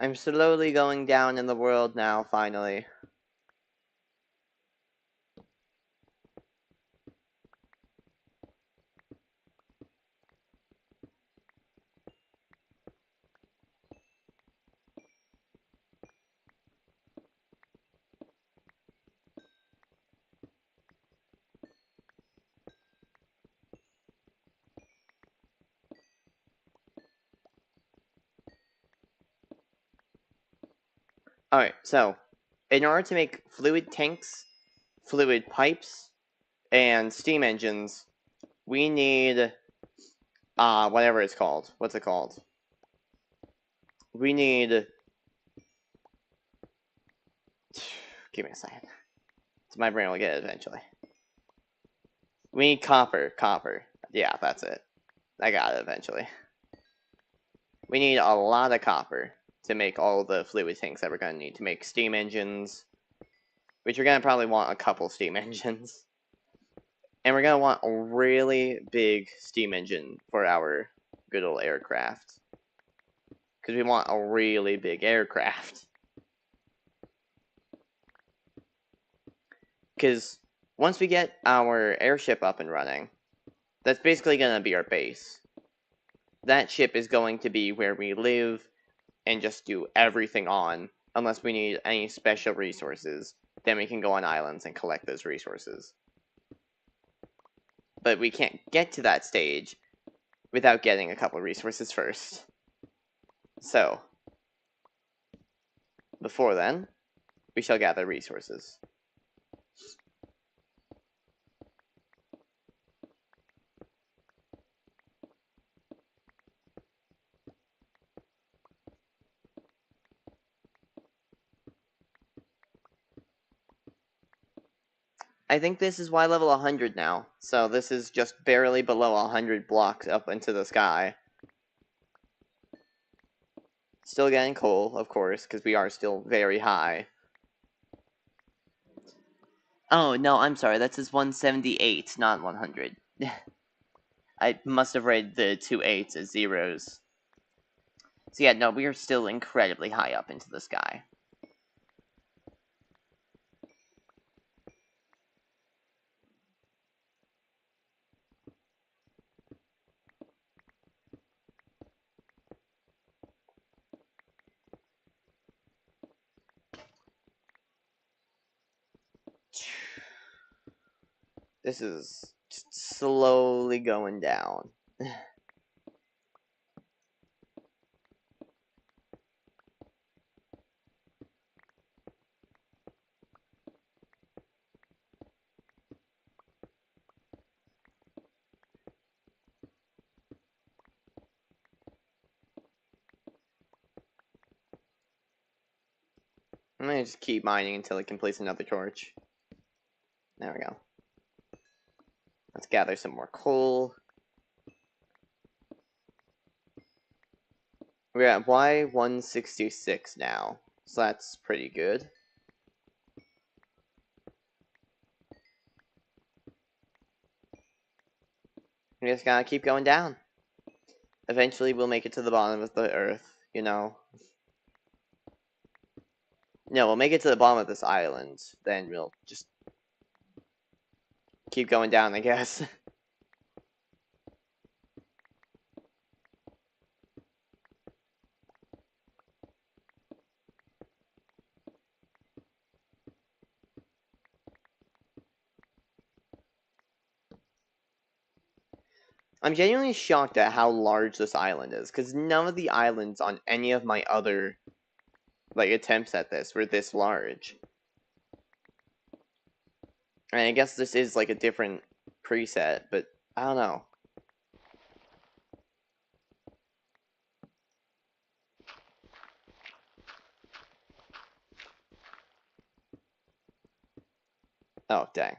I'm slowly going down in the world now, finally. Alright, so, in order to make fluid tanks, fluid pipes, and steam engines, we need, whatever it's called. What's it called? We need... Give me a second. My brain will get it eventually. We need copper. Copper. Yeah, that's it. I got it eventually. We need a lot of copper to make all the fluid tanks that we're going to need to make steam engines, which we're going to probably want a couple steam engines. And we're going to want a really big steam engine for our good old aircraft. Because we want a really big aircraft. Because once we get our airship up and running, that's basically going to be our base. That ship is going to be where we live and just do everything on, unless we need any special resources. Then we can go on islands and collect those resources. but we can't get to that stage without getting a couple of resources first. So, before then, we shall gather resources. I think this is Y level 100 now, so this is just barely below 100 blocks up into the sky. Still getting coal, of course, because we are still very high. Oh, no, I'm sorry, that says 178, not 100. I must have read the 2 8s as zeros. So yeah, no, we are still incredibly high up into the sky. This is just slowly going down. I'm gonna just keep mining until it completes another torch. There we go. Let's gather some more coal. We're at Y166 now, so that's pretty good. We just gotta keep going down. Eventually we'll make it to the bottom of the earth, you know. No, we'll make it to the bottom of this island, then we'll just keep going down, I guess. I'm genuinely shocked at how large this island is, because none of the islands on any of my other attempts at this were this large. And I guess this is a different preset, but I don't know. Oh, dang.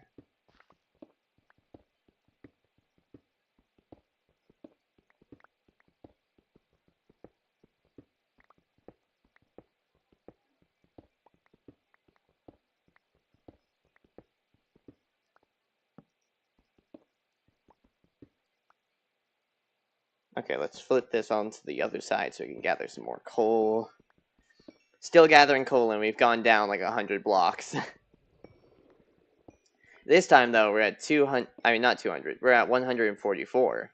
Okay, let's flip this onto the other side so we can gather some more coal. Still gathering coal, and we've gone down 100 blocks. This time, though, we're at 200. I mean, not 200. We're at 144.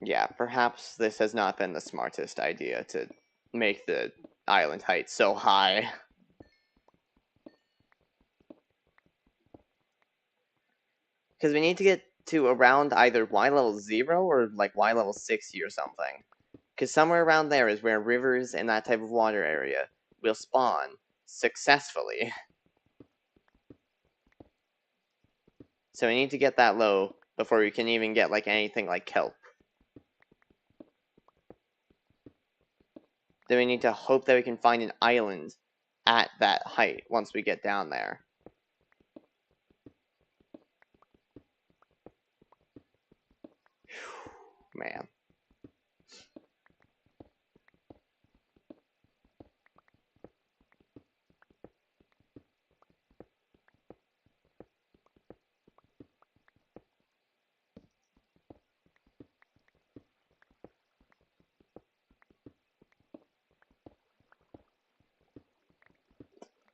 Yeah, perhaps this has not been the smartest idea to make the island height so high. Because we need to get to around either Y level 0 or Y level 60 or something. Because somewhere around there is where rivers and that type of water area will spawn successfully. So we need to get that low before we can even get anything like kelp. Then we need to hope that we can find an island at that height once we get down there. Man.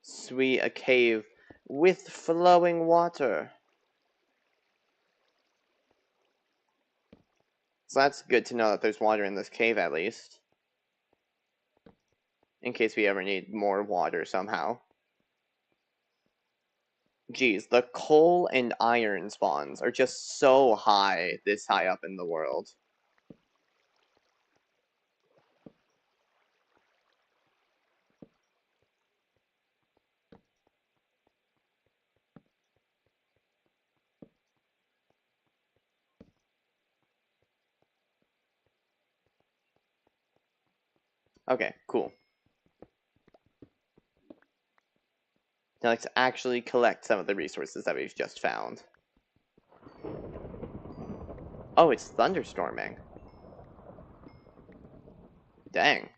Sweet, a cave with flowing water. So that's good to know that there's water in this cave at least. In case we ever need more water somehow. Geez, the coal and iron spawns are just so high, this high up in the world. Okay, cool. Now let's actually collect some of the resources that we've just found. Oh, it's thunderstorming. Dang.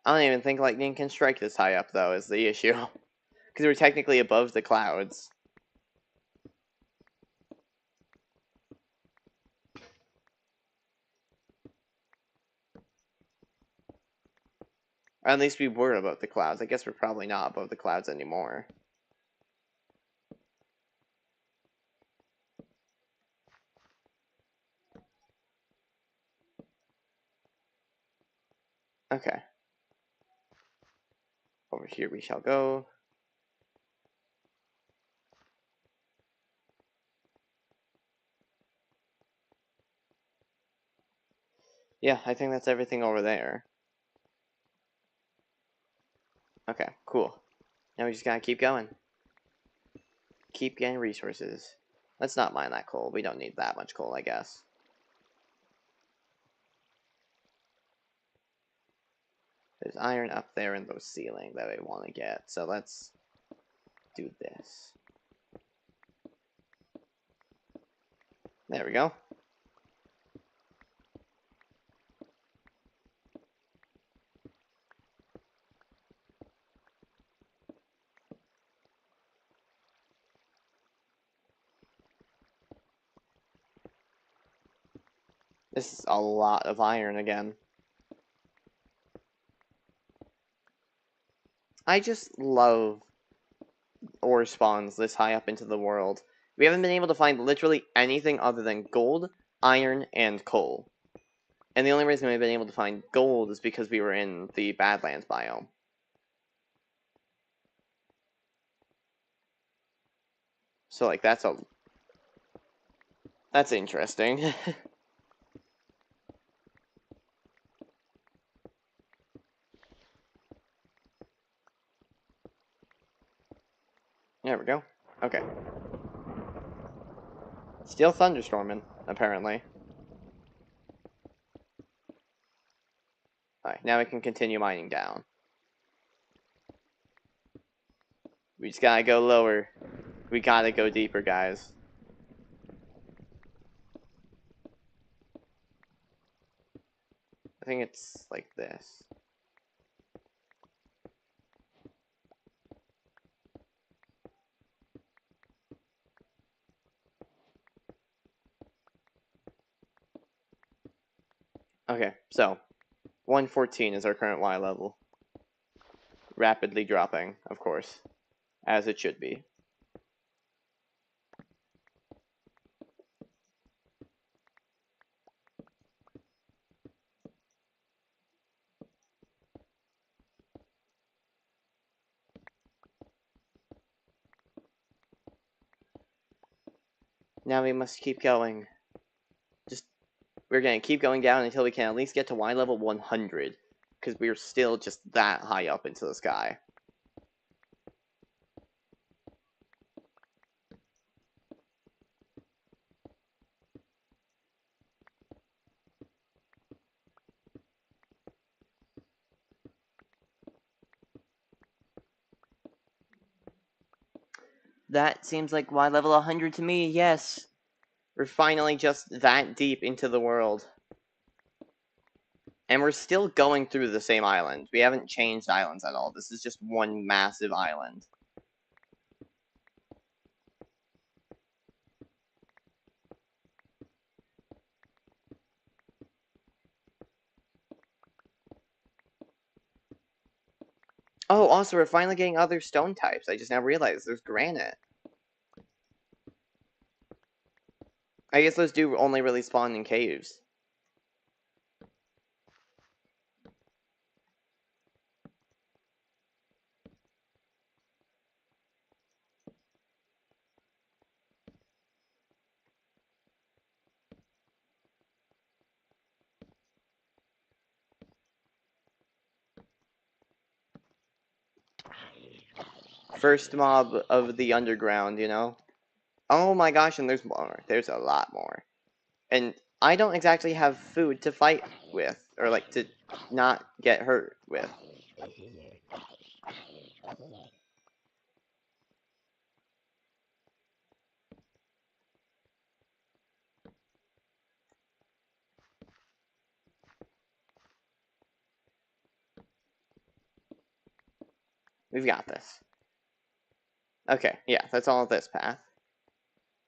I don't even think lightning can strike this high up, though, is the issue. Because we're technically above the clouds. Or at least we were above the clouds. I guess we're probably not above the clouds anymore. Okay. Over here we shall go. Yeah, I think that's everything over there. Okay, cool. Now we just gotta keep going. Keep getting resources. Let's not mine that coal. We don't need that much coal, I guess. There's iron up there in the ceiling that I want to get, so let's do this. There we go. This is a lot of iron again. I just love ore spawns this high up into the world. We haven't been able to find literally anything other than gold, iron, and coal. And the only reason we've been able to find gold is because we were in the Badlands biome. So, like, that's interesting. There we go. Okay. Still thunderstorming, apparently. Alright, now we can continue mining down. We just gotta go lower. We gotta go deeper, guys. I think it's like this. Okay, so 114 is our current Y level. Rapidly dropping, of course, as it should be. Now we must keep going. We're gonna keep going down until we can at least get to Y level 100, because we're still just that high up into the sky. That seems like Y level 100 to me, yes. We're finally just that deep into the world. And we're still going through the same island. We haven't changed islands at all. This is just one massive island. Oh, also, we're finally getting other stone types. I just now realized there's granite. I guess those do only really spawn in caves. First mob of the underground, you know? Oh my gosh, and there's more. There's a lot more. And I don't exactly have food to fight with, or like to not get hurt with. We've got this. Okay, yeah, that's all of this path.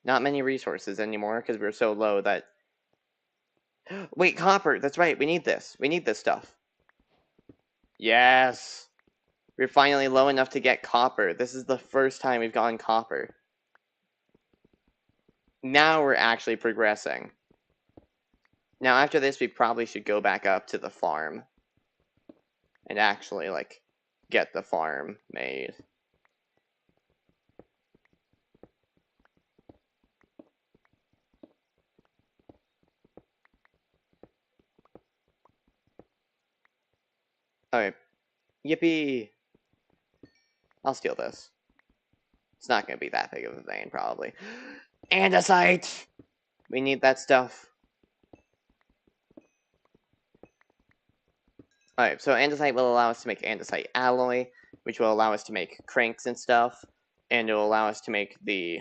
Not many resources anymore because we're so low that... Wait, copper! That's right, we need this. We need this stuff. Yes! We're finally low enough to get copper. This is the first time we've gotten copper. Now we're actually progressing. Now after this, we probably should go back up to the farm. And actually, like, get the farm made. Alright. Yippee! I'll steal this. It's not going to be that big of a vein, probably. Andesite! We need that stuff. Alright, so andesite will allow us to make andesite alloy, which will allow us to make cranks and stuff, and it will allow us to make the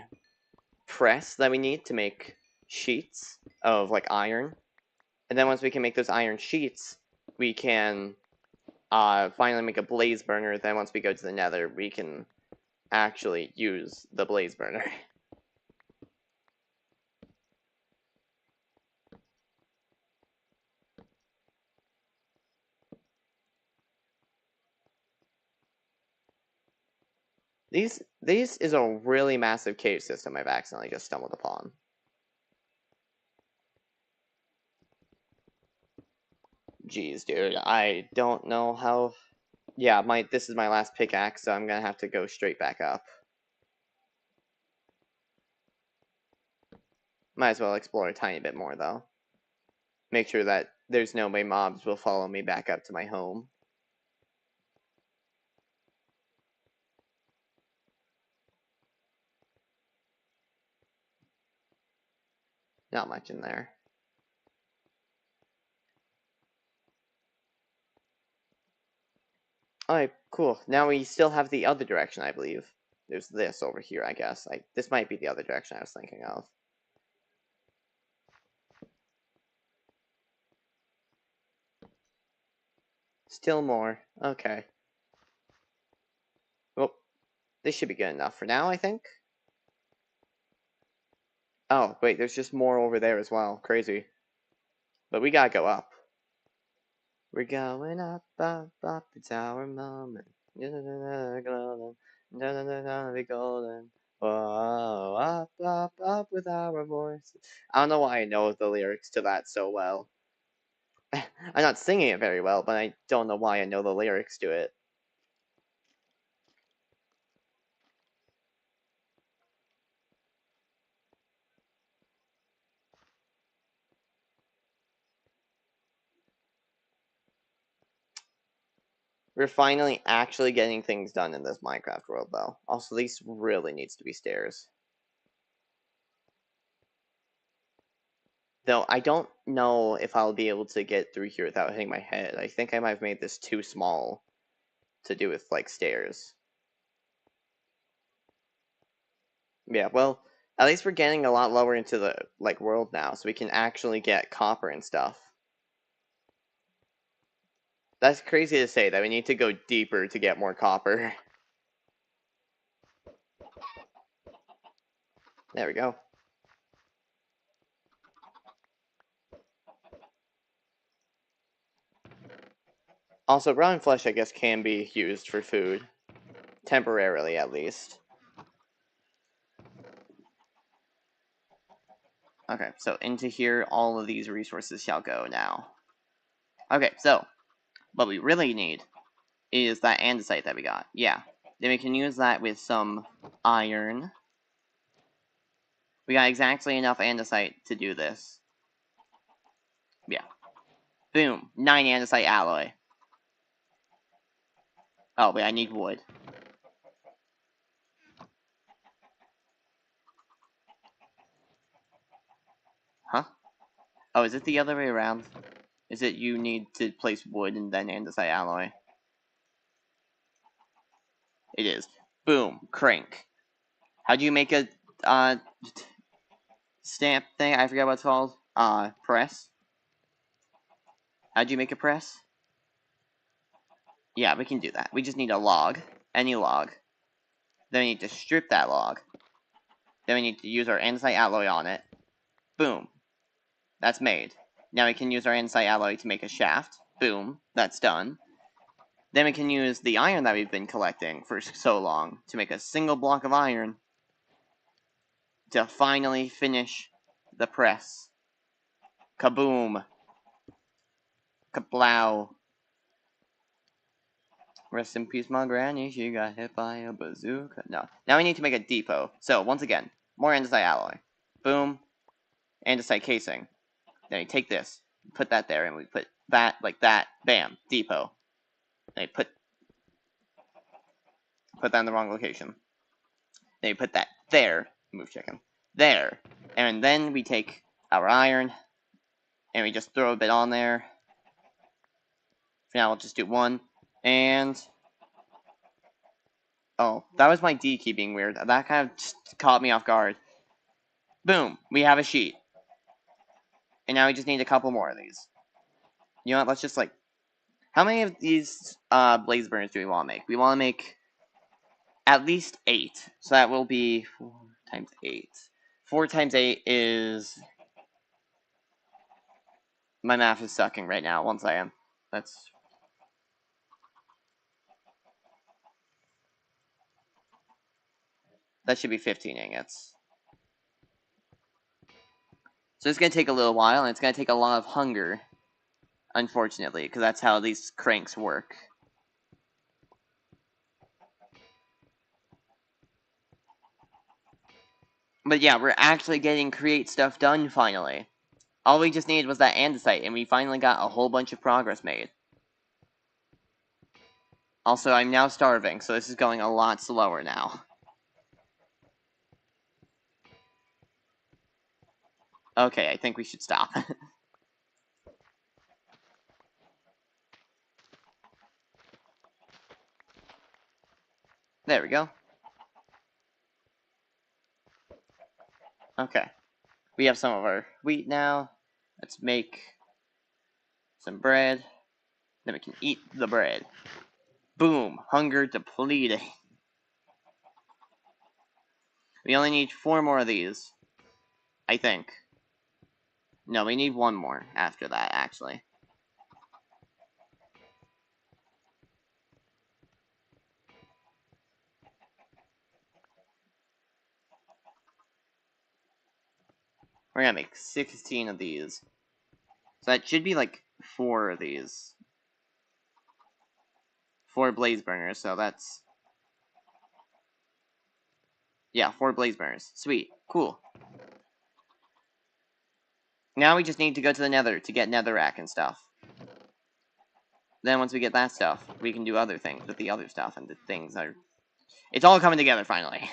press that we need to make sheets of, like, iron. And then once we can make those iron sheets, we can finally make a blaze burner. Then once we go to the nether, we can actually use the blaze burner. This is a really massive cave system I've accidentally just stumbled upon. Jeez, dude, I don't know how... Yeah, this is my last pickaxe, so I'm gonna have to go straight back up. Might as well explore a tiny bit more, though. Make sure that there's no way mobs will follow me back up to my home. Not much in there. Alright, cool. Now we still have the other direction, I believe. There's this over here, I guess. This might be the other direction I was thinking of. Still more. Okay. Well, this should be good enough for now, I think. Oh, wait, there's just more over there as well. Crazy. But we gotta go up. We're going up, up, up, it's our moment. Golden, be golden. Whoa, up, up, up with our voices. I don't know why I know the lyrics to that so well. I'm not singing it very well, but I don't know why I know the lyrics to it. We're finally actually getting things done in this Minecraft world, though. Also, these really needs to be stairs. Though, I don't know if I'll be able to get through here without hitting my head. I think I might have made this too small to do with, like, stairs. Yeah, well, at least we're getting a lot lower into the, like, world now, so we can actually get copper and stuff. That's crazy to say, that we need to go deeper to get more copper. There we go. Also, rotten flesh, I guess, can be used for food. Temporarily, at least. Okay, so into here, all of these resources shall go now. Okay, so, what we really need is that andesite that we got. Yeah. Then we can use that with some iron. We got exactly enough andesite to do this. Yeah. Boom. 9 andesite alloy. Oh, wait, I need wood. Oh, is it the other way around? Is it you need to place wood and then andesite alloy? It is. Boom. Crank. How do you make a, stamp thing? I forget what it's called. Press? How do you make a press? Yeah, we can do that. We just need a log. Any log. Then we need to strip that log. Then we need to use our andesite alloy on it. Boom. That's made. Now we can use our andesite alloy to make a shaft. Boom. That's done. Then we can use the iron that we've been collecting for so long to make a single block of iron to finally finish the press. Kaboom. Kablow. Rest in peace, my granny. She got hit by a bazooka. No. Now we need to make a depot. So, once again, more andesite alloy. Boom. Andesite casing. Then we take this, put that there, and we put that like that. Bam. Depot. Then we put that in the wrong location. Then we put that there. Move chicken. There. And then we take our iron, and we just throw a bit on there. For now, we'll just do one. And oh, that was my D key being weird. That kind of just caught me off guard. Boom, we have a sheet. And now we just need a couple more of these. You know what, let's just like... How many of these blaze burners do we want to make? We want to make at least 8. So that will be 4 times 8. 4 times 8 is... My math is sucking right now. 1 second. That should be 15 ingots. So it's going to take a little while, and it's going to take a lot of hunger. Unfortunately, because that's how these cranks work. But yeah, we're actually getting create stuff done finally. All we just needed was that andesite, and we finally got a whole bunch of progress made. Also, I'm now starving, so this is going a lot slower now. Okay, I think we should stop. There we go. Okay. We have some of our wheat now. Let's make some bread. Then we can eat the bread. Boom! Hunger depleted. We only need 4 more of these. I think. No, we need 1 more after that, actually. We're gonna make 16 of these. So that should be like 4 of these. 4 blaze burners, so that's... Yeah, 4 blaze burners. Sweet. Cool. Now we just need to go to the nether to get netherrack and stuff. Then once we get that stuff, we can do other things with the other stuff, and the things are... It's all coming together, finally.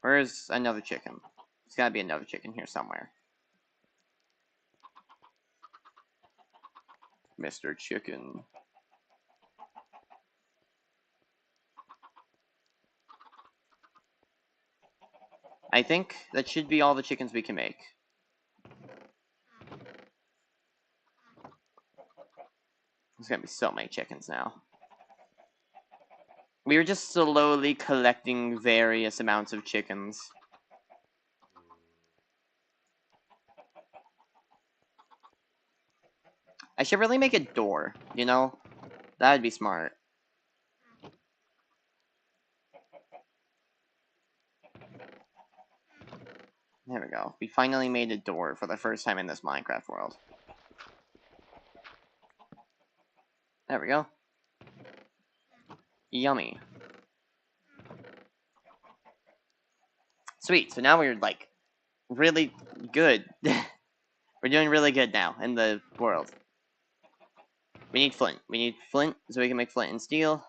Where's another chicken? There's gotta be another chicken here somewhere. Mr. Chicken. I think that should be all the chickens we can make. There's gonna be so many chickens now. We were just slowly collecting various amounts of chickens. I should really make a door, you know? That'd be smart. There we go. We finally made a door for the first time in this Minecraft world. There we go. Yummy. Sweet, so now we're, like, really good. We're doing really good now in the world. We need flint. We need flint so we can make flint and steel.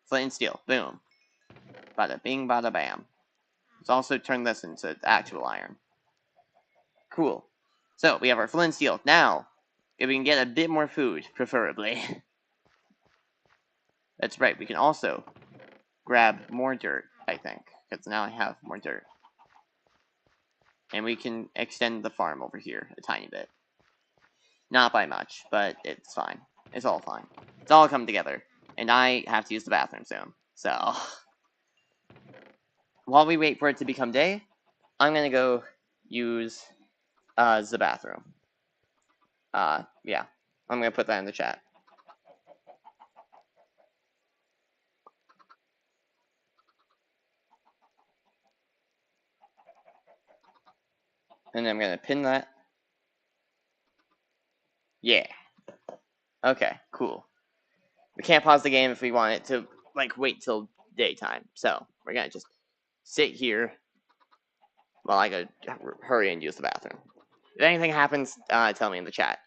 Flint and steel. Boom. Bada bing, bada bam. Let's also turn this into actual iron. Cool. So, we have our flint and steel. Now, if we can get a bit more food, preferably. That's right, we can also grab more dirt, I think. Because now I have more dirt. And we can extend the farm over here a tiny bit. Not by much, but it's fine. It's all fine. It's all come together. And I have to use the bathroom soon. So, while we wait for it to become day, I'm gonna go use the bathroom. Yeah. I'm gonna put that in the chat. And then I'm gonna pin that. Yeah. Okay, cool. We can't pause the game if we want it to, like, wait till daytime. So, we're gonna just sit here while I go hurry and use the bathroom. If anything happens, tell me in the chat.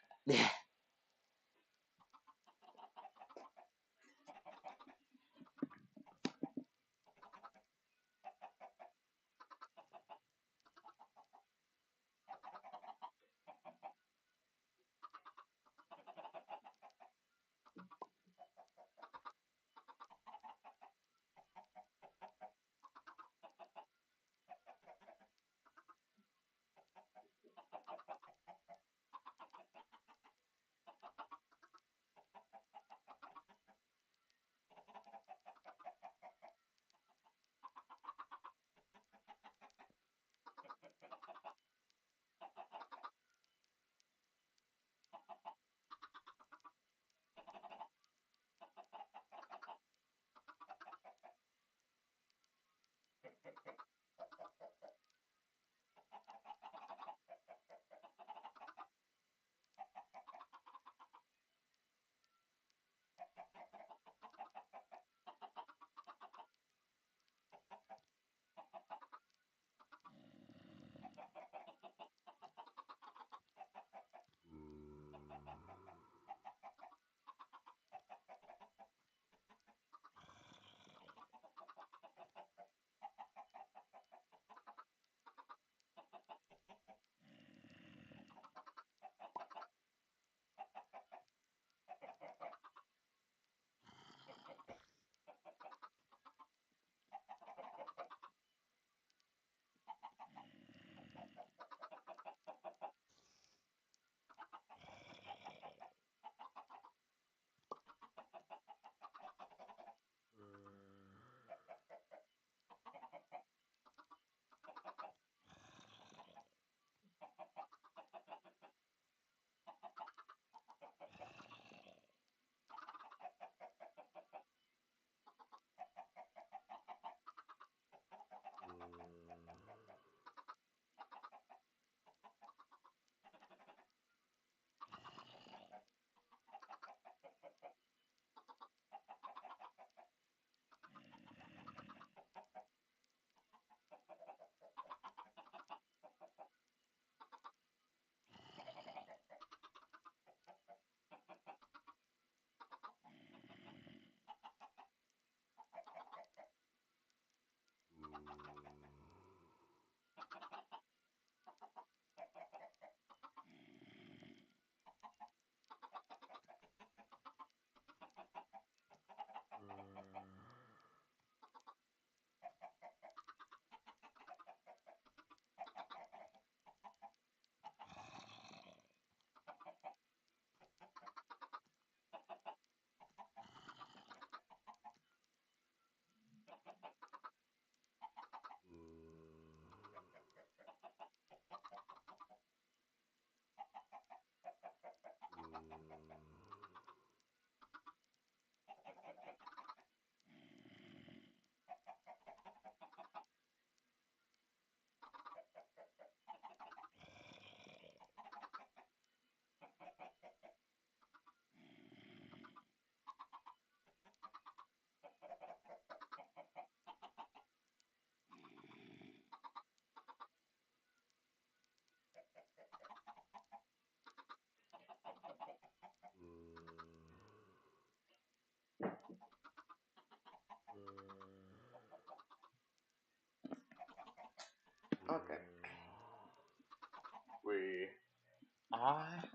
Back.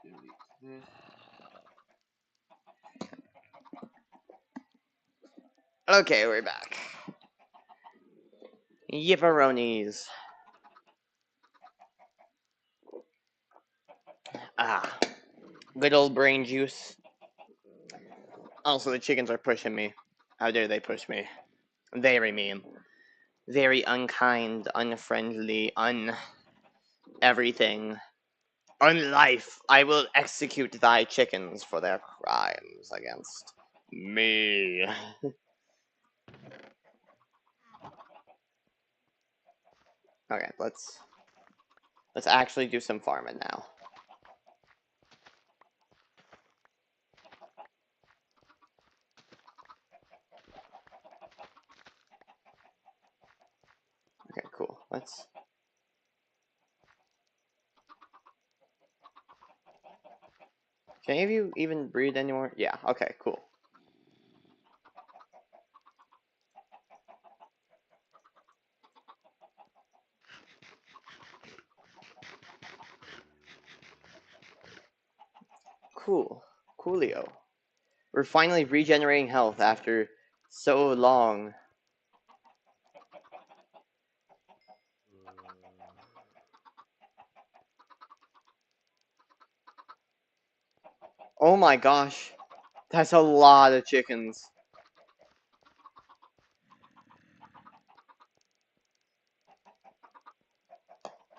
Delete this. Okay, we're back. Yipperonis. Ah, good old brain juice. Also, the chickens are pushing me. How dare they push me? Very mean. Very unkind, unfriendly, everything. Unlife. I will execute thy chickens for their crimes against me. Okay, let's actually do some farming now. Okay, cool. Let's. Can any of you even breed anymore? Yeah. Okay. Cool. Cool. Coolio. We're finally regenerating health after so long. Oh my gosh. That's a lot of chickens.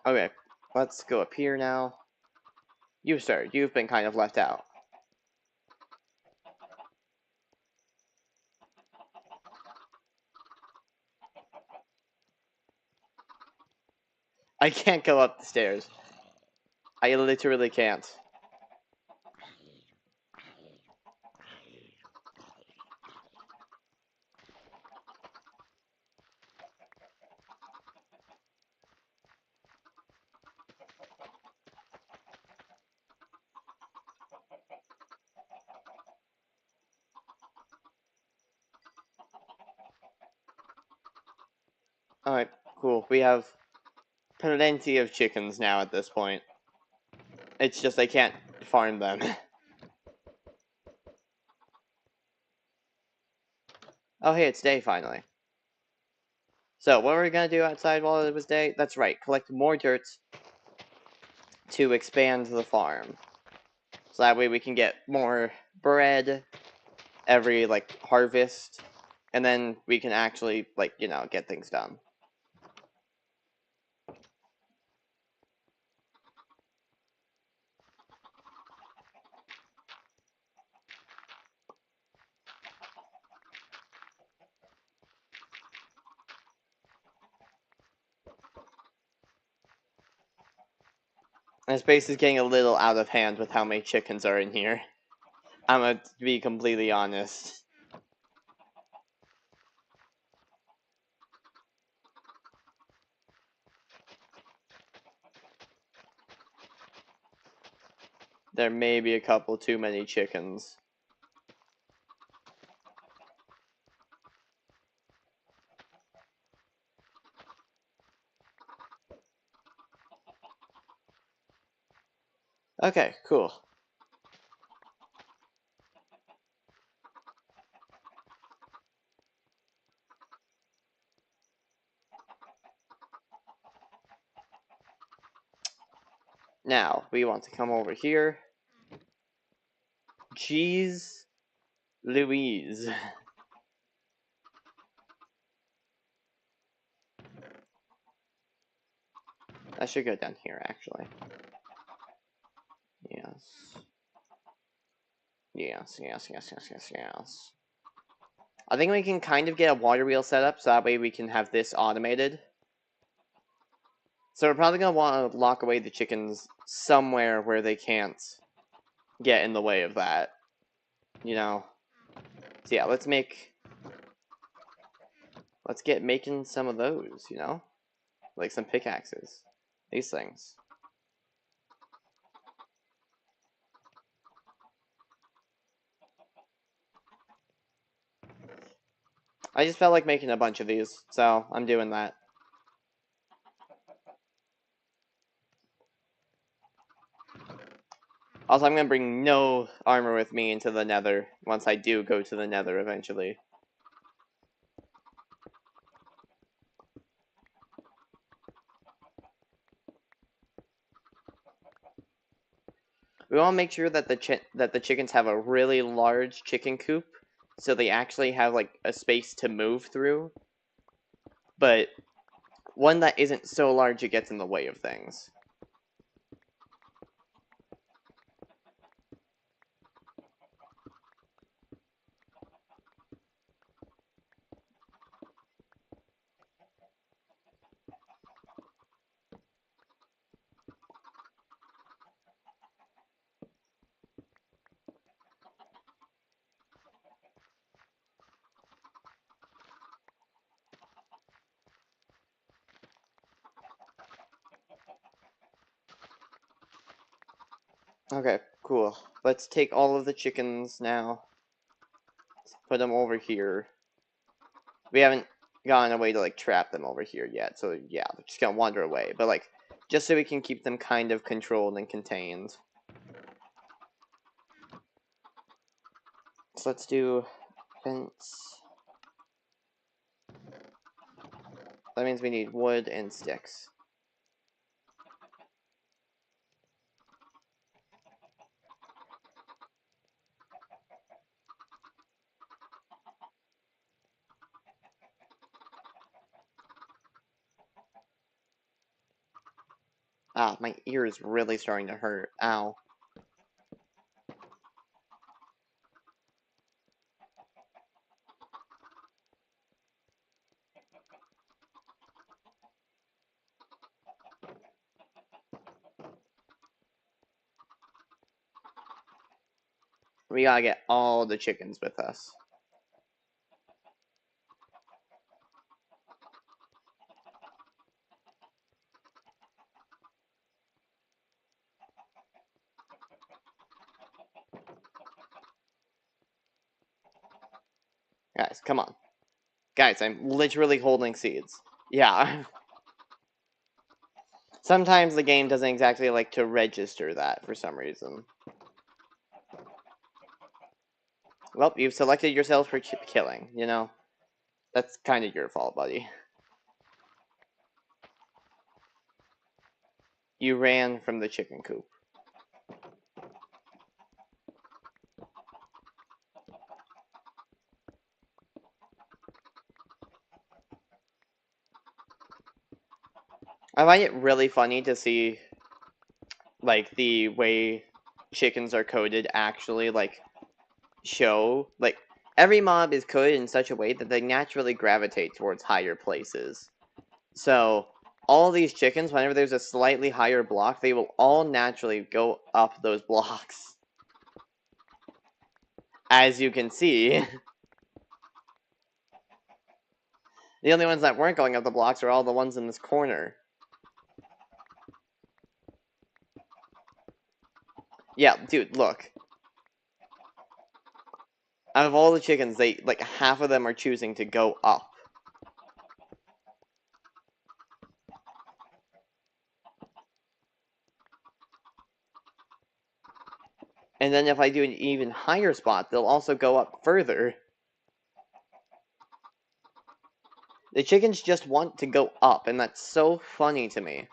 Okay, let's go up here now. You, sir, you've been kind of left out. I can't go up the stairs. I literally can't. Alright, cool. We have plenty of chickens now at this point. It's just I can't farm them. Oh hey, it's day finally. So, what were we gonna do outside while it was day? That's right, collect more dirt to expand the farm. So that way we can get more bread every, like, harvest. And then we can actually, like, you know, get things done. And this base is getting a little out of hand with how many chickens are in here. I'm gonna be completely honest. There may be a couple too many chickens. Okay, cool. Now, we want to come over here. Jeez Louise. That should go down here, actually. Yes. Yes, yes, yes, yes, yes, yes. I think we can kind of get a water wheel set up, so that way we can have this automated. So we're probably going to want to lock away the chickens somewhere where they can't get in the way of that. You know? So yeah, let's get making some of those, you know? Like some pickaxes. These things. I just felt like making a bunch of these, so I'm doing that. Also, I'm gonna bring no armor with me into the nether once I do go to the nether eventually. We want to make sure that the chickens have a really large chicken coop, so they actually have like a space to move through, but one that isn't so large it gets in the way of things. Okay, cool. Let's take all of the chickens now. Let's put them over here. We haven't gotten a way to like trap them over here yet, so yeah, they're just gonna wander away. But like, just so we can keep them kind of controlled and contained. So let's do fence. That means we need wood and sticks. Ah, my ear is really starting to hurt. Ow. We gotta get all the chickens with us. Guys, come on. Guys, I'm literally holding seeds. Yeah. Sometimes the game doesn't exactly like to register that for some reason. Well, you've selected yourself for killing, you know? That's kind of your fault, buddy. You ran from the chicken coop. I find it really funny to see, like, the way chickens are coded actually, like, show. Like, every mob is coded in such a way that they naturally gravitate towards higher places. So, all these chickens, whenever there's a slightly higher block, they will all naturally go up those blocks. As you can see. The only ones that weren't going up the blocks are all the ones in this corner. Yeah, dude, look. Out of all the chickens, they, like, half of them are choosing to go up. And then if I do an even higher spot, they'll also go up further. The chickens just want to go up, and that's so funny to me.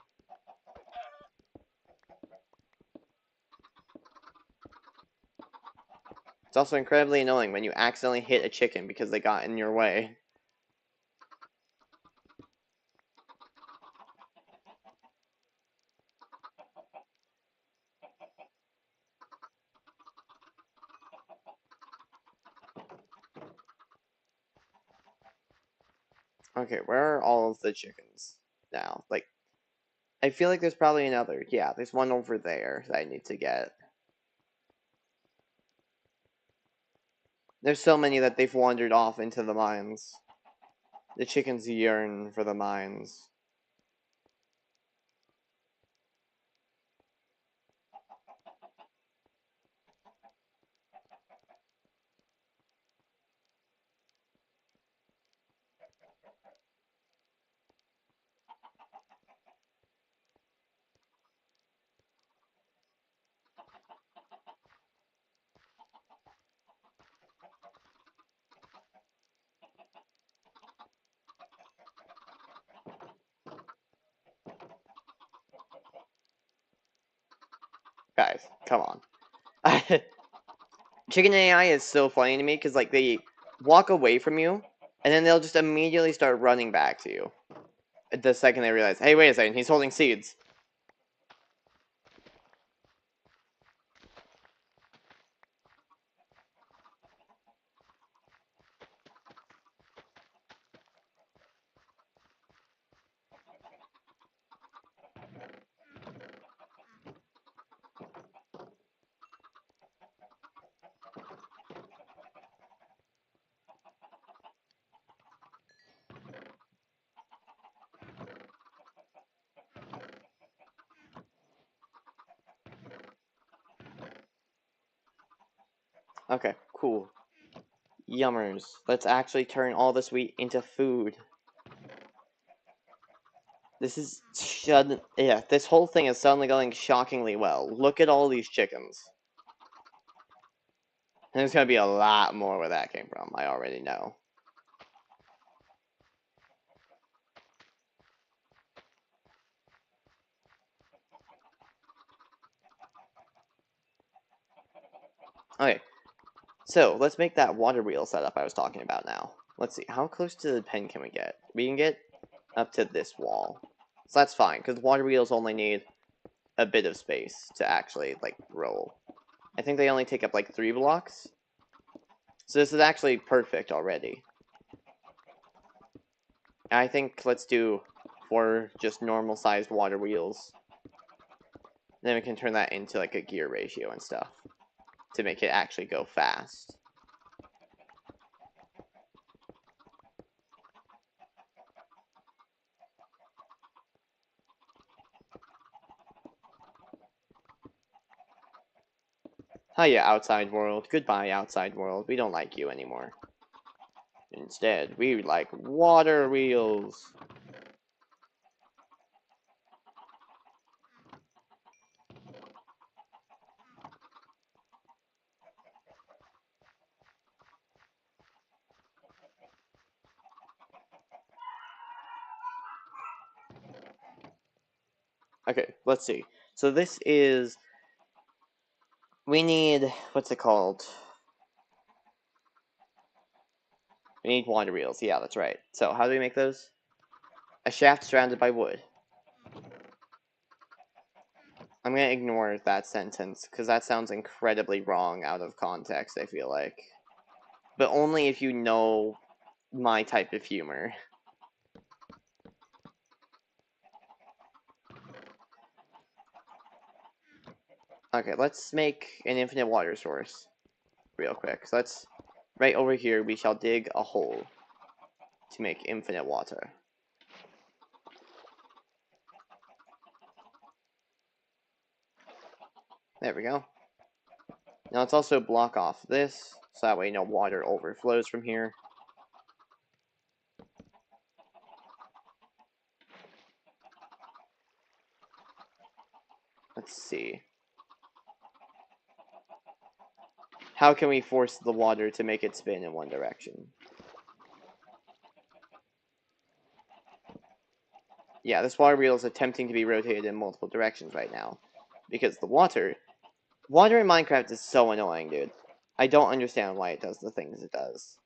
It's also incredibly annoying when you accidentally hit a chicken because they got in your way. Okay, where are all of the chickens now? Like, I feel like there's probably another. Yeah, there's one over there that I need to get. There's so many that they've wandered off into the mines. The chickens yearn for the mines. Guys, come on. Chicken AI is so funny to me because like they walk away from you and then they'll just immediately start running back to you the second they realize, hey, wait a second, he's holding seeds. Okay, cool. Yummers. Let's actually turn all this wheat into food. This is yeah, this whole thing is suddenly going shockingly well. Look at all these chickens. And there's gonna be a lot more where that came from, I already know. Okay, so let's make that water wheel setup I was talking about now. Let's see, how close to the pen can we get? We can get up to this wall. So that's fine, because water wheels only need a bit of space to actually, like, roll. I think they only take up, like, 3 blocks. So this is actually perfect already. I think let's do 4 just normal-sized water wheels. Then we can turn that into, like, a gear ratio and stuff to make it actually go fast. Hiya, outside world. Goodbye, outside world. We don't like you anymore. Instead, we like water wheels. Okay, let's see. So this is... We need... What's it called? We need water wheels. Yeah, that's right. So how do we make those? A shaft surrounded by wood. I'm gonna ignore that sentence, because that sounds incredibly wrong out of context, I feel like. But only if you know my type of humor. Okay, let's make an infinite water source real quick. So let's... Right over here, we shall dig a hole to make infinite water. There we go. Now let's also block off this, so that way no water overflows from here. Let's see. How can we force the water to make it spin in one direction? Yeah, this water wheel is attempting to be rotated in multiple directions right now. Because the water in Minecraft is so annoying, dude. I don't understand why it does the things it does.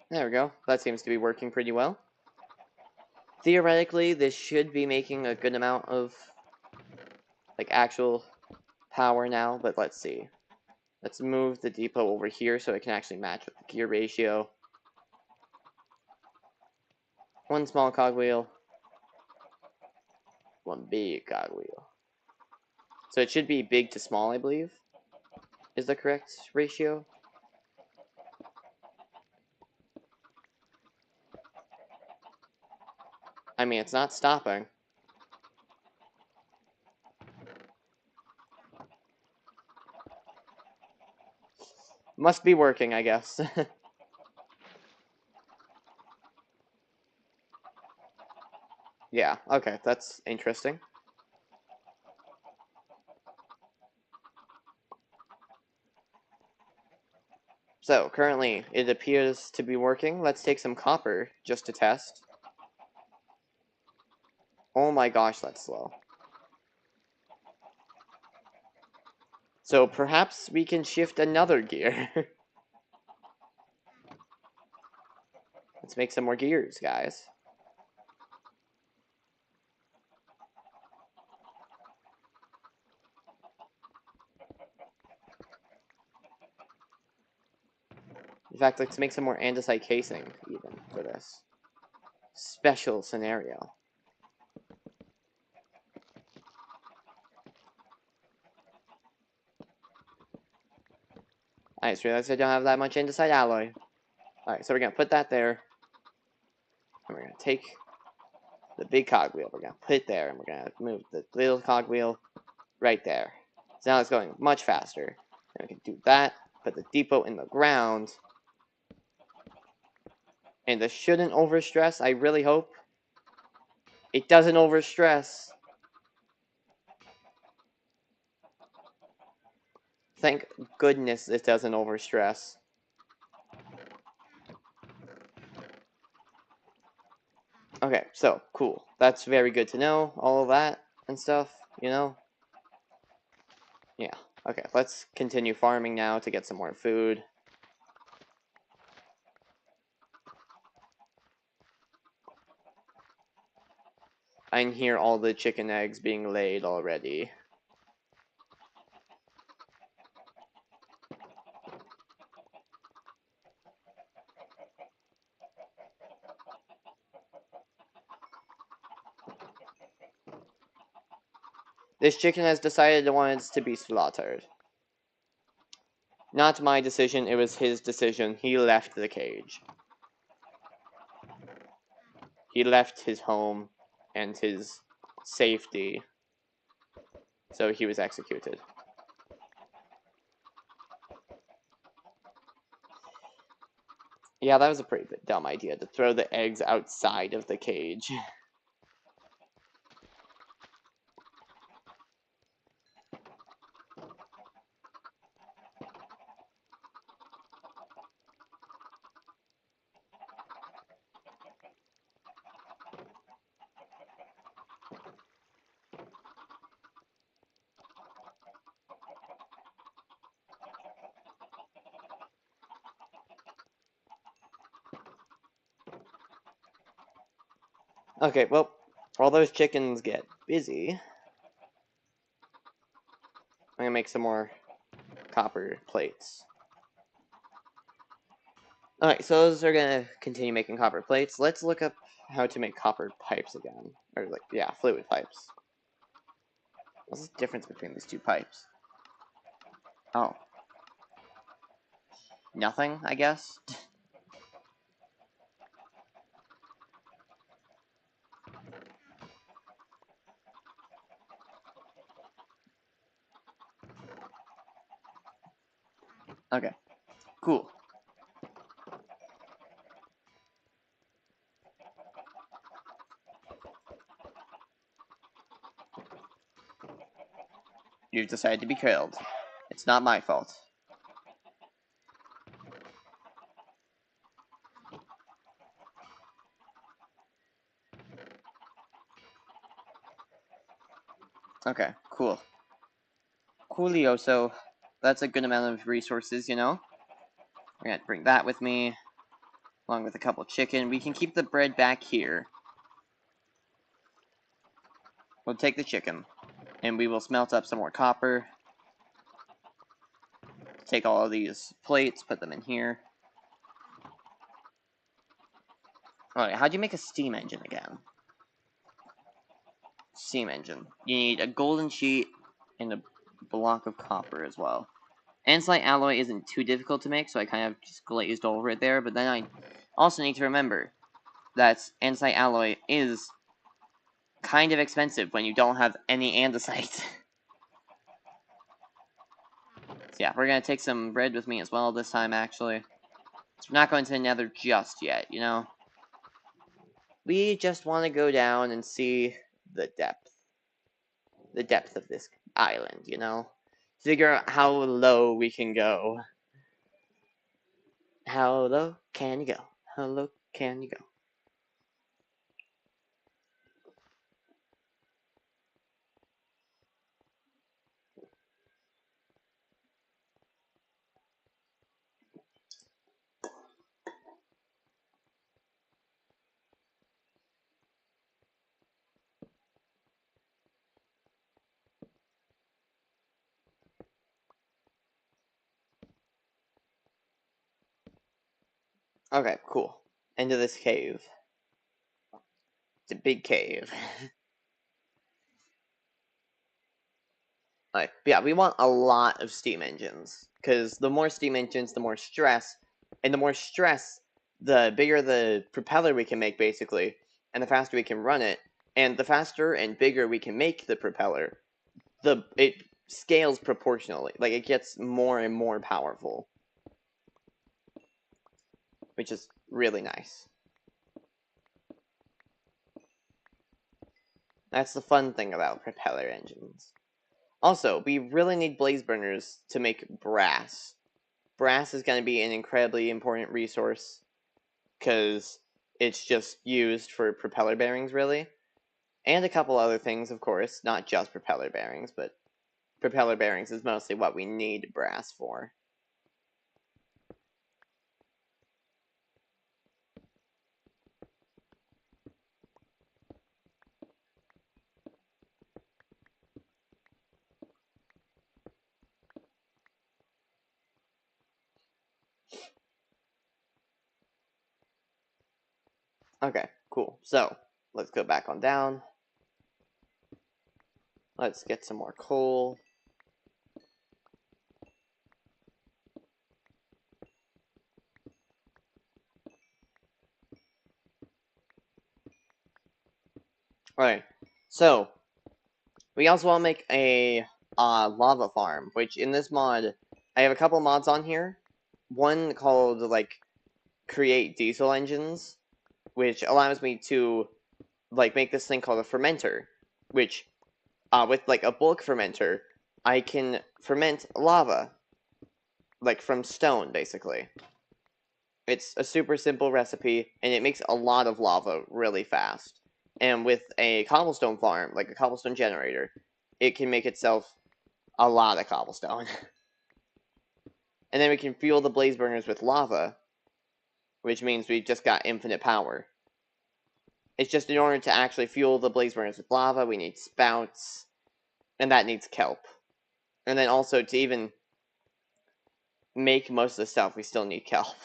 There we go. That seems to be working pretty well. Theoretically, this should be making a good amount of, like, actual power now, but let's see. Let's move the depot over here so it can actually match with the gear ratio. One small cogwheel. One big cogwheel. So it should be big to small, I believe, is the correct ratio. I mean, it's not stopping. Must be working, I guess. Yeah, okay, that's interesting. So, currently, it appears to be working. Let's take some copper, just to test. Oh my gosh, that's slow. So, perhaps we can shift another gear. Let's make some more gears, guys. In fact, let's make some more andesite casing, even, for this special scenario. I just realized I don't have that much andesite alloy. Alright, so we're gonna put that there. And we're gonna take the big cogwheel. We're gonna put it there, and we're gonna move the little cogwheel right there. So now it's going much faster. And we can do that, put the depot in the ground. And this shouldn't overstress, I really hope. It doesn't overstress. Thank goodness it doesn't overstress. Okay, so, cool. That's very good to know, all of that and stuff, you know? Yeah, okay, let's continue farming now to get some more food. I can hear all the chicken eggs being laid already. This chicken has decided it wants to be slaughtered. Not my decision, it was his decision. He left the cage. He left his home and his safety, so he was executed. Yeah, that was a pretty dumb idea, to throw the eggs outside of the cage. Okay, well, while those chickens get busy, I'm gonna make some more copper plates. Alright, so those are gonna continue making copper plates. Let's look up how to make copper pipes again. Or, like, yeah, fluid pipes. What's the difference between these two pipes? Oh. Nothing, I guess? Okay, cool. You've decided to be killed. It's not my fault. Okay, cool. Coolio, so that's a good amount of resources, you know? I'm gonna bring that with me, along with a couple chicken. We can keep the bread back here. We'll take the chicken, and we will smelt up some more copper. Take all of these plates, put them in here. Alright, how'd you make a steam engine again? Steam engine. You need a golden sheet and a block of copper as well. Andesite alloy isn't too difficult to make, so I kind of just glazed over it there, but then I also need to remember that andesite alloy is kind of expensive when you don't have any andesite. So yeah, we're gonna take some bread with me as well this time, actually. So we're not going to the Nether just yet, you know? We just want to go down and see the depth. The depth of this island, you know? Figure out how low we can go. How low can you go? How low can you go? Okay, cool. Into this cave. It's a big cave. Alright, yeah, we want a lot of steam engines. Because the more steam engines, the more stress. And the more stress, the bigger the propeller we can make, basically. And the faster we can run it. And the faster and bigger we can make the propeller, it scales proportionally. Like, it gets more and more powerful. Which is really nice. That's the fun thing about propeller engines. Also, we really need blaze burners to make brass. Brass is going to be an incredibly important resource because it's just used for propeller bearings, really. And a couple other things, of course, not just propeller bearings, but propeller bearings is mostly what we need brass for. Okay, cool. So, let's go back on down. Let's get some more coal. Alright, so, we also want to make a lava farm, which in this mod, I have a couple mods on here. One called, like, create diesel engines, which allows me to, like, make this thing called a fermenter, which, with, like, a bulk fermenter, I can ferment lava, like, from stone, basically. It's a super simple recipe, and it makes a lot of lava really fast. And with a cobblestone farm, like a cobblestone generator, it can make itself a lot of cobblestone. And then we can fuel the blaze burners with lava, which means we just got infinite power. It's just in order to actually fuel the blaze burners with lava, we need spouts, and that needs kelp. And then also to even make most of the stuff, we still need kelp.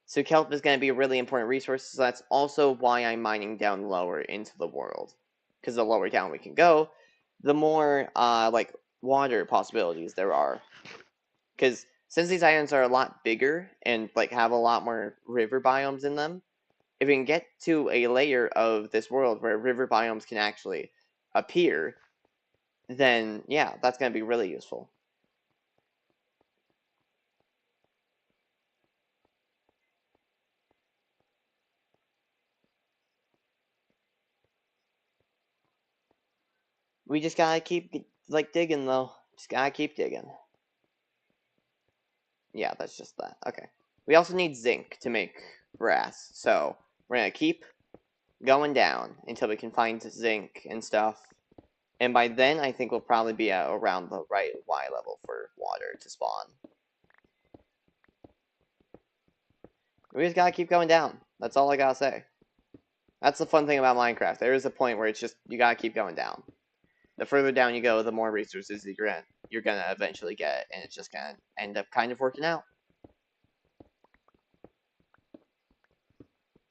So kelp is going to be a really important resource, so that's also why I'm mining down lower into the world. Because the lower down we can go, the more, like, water possibilities there are. Because since these islands are a lot bigger and, like, have a lot more river biomes in them, if we can get to a layer of this world where river biomes can actually appear, then, yeah, that's going to be really useful. We just gotta keep, like, digging, though. Just gotta keep digging. Yeah, that's just that. Okay. We also need zinc to make brass, so we're gonna keep going down until we can find zinc and stuff. And by then, I think we'll probably be at around the right Y level for water to spawn. We just gotta keep going down. That's all I gotta say. That's the fun thing about Minecraft. There is a point where it's just, you gotta keep going down. The further down you go, the more resources that you're gonna eventually get, and it's just gonna end up kind of working out.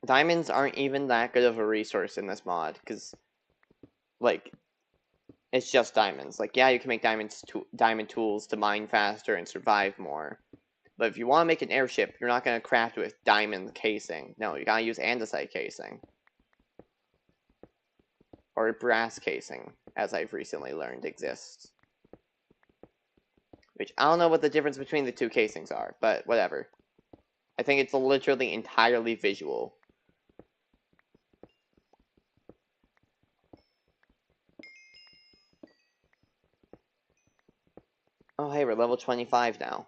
Diamonds aren't even that good of a resource in this mod, because, like, it's just diamonds. Like, yeah, you can make diamond tools to mine faster and survive more. But if you want to make an airship, you're not going to craft it with diamond casing. No, you gotta use andesite casing. or a brass casing, as I've recently learned exists. Which, I don't know what the difference between the two casings are, but whatever. I think it's literally entirely visual. Oh hey, we're level 25 now.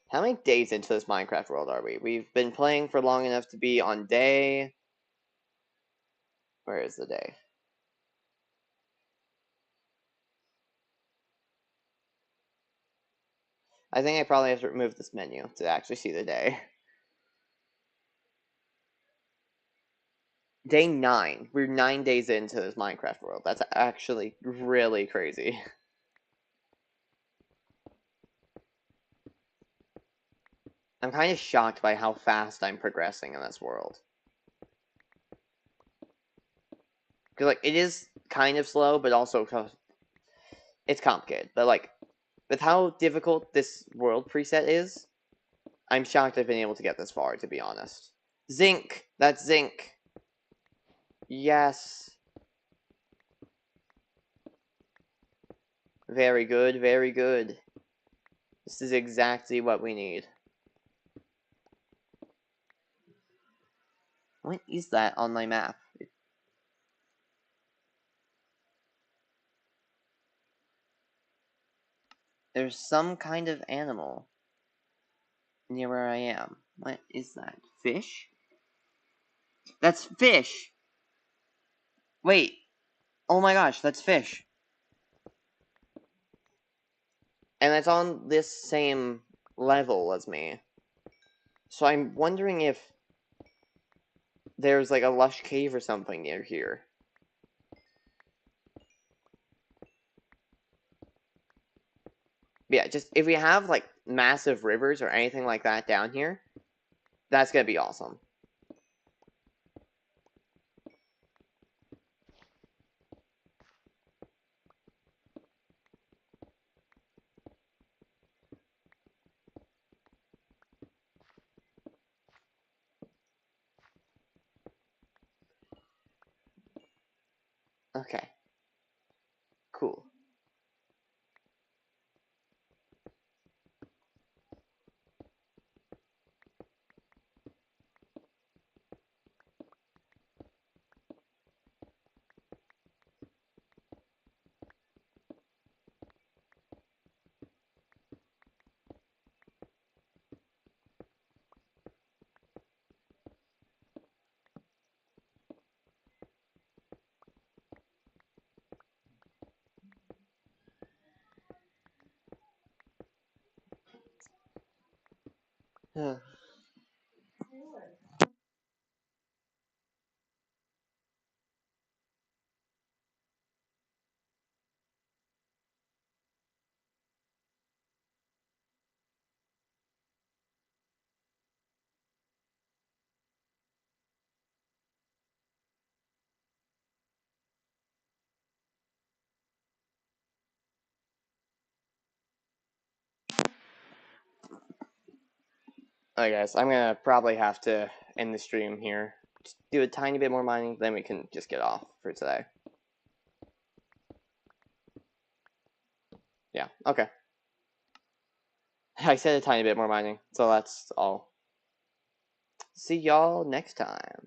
How many days into this Minecraft world are we? We've been playing for long enough to be on day... Where is the day? I think I probably have to remove this menu to actually see the day. Day 9. We're 9 days into this Minecraft world. That's actually really crazy. I'm kind of shocked by how fast I'm progressing in this world. Because, like, it is kind of slow, but also it's complicated. But, like, with how difficult this world preset is, I'm shocked I've been able to get this far, to be honest. Zinc! That's zinc! Yes! Very good, very good. This is exactly what we need. What is that on my map? There's some kind of animal near where I am. What is that? Fish? That's fish! Wait! Oh my gosh, that's fish! And it's on this same level as me. So I'm wondering if there's like a lush cave or something near here. But yeah, just if we have like massive rivers or anything like that down here, that's gonna be awesome. Okay. Cool. Alright guys, I'm gonna probably have to end the stream here. Just do a tiny bit more mining, then we can just get off for today. Yeah, okay. I said a tiny bit more mining, so that's all. See y'all next time.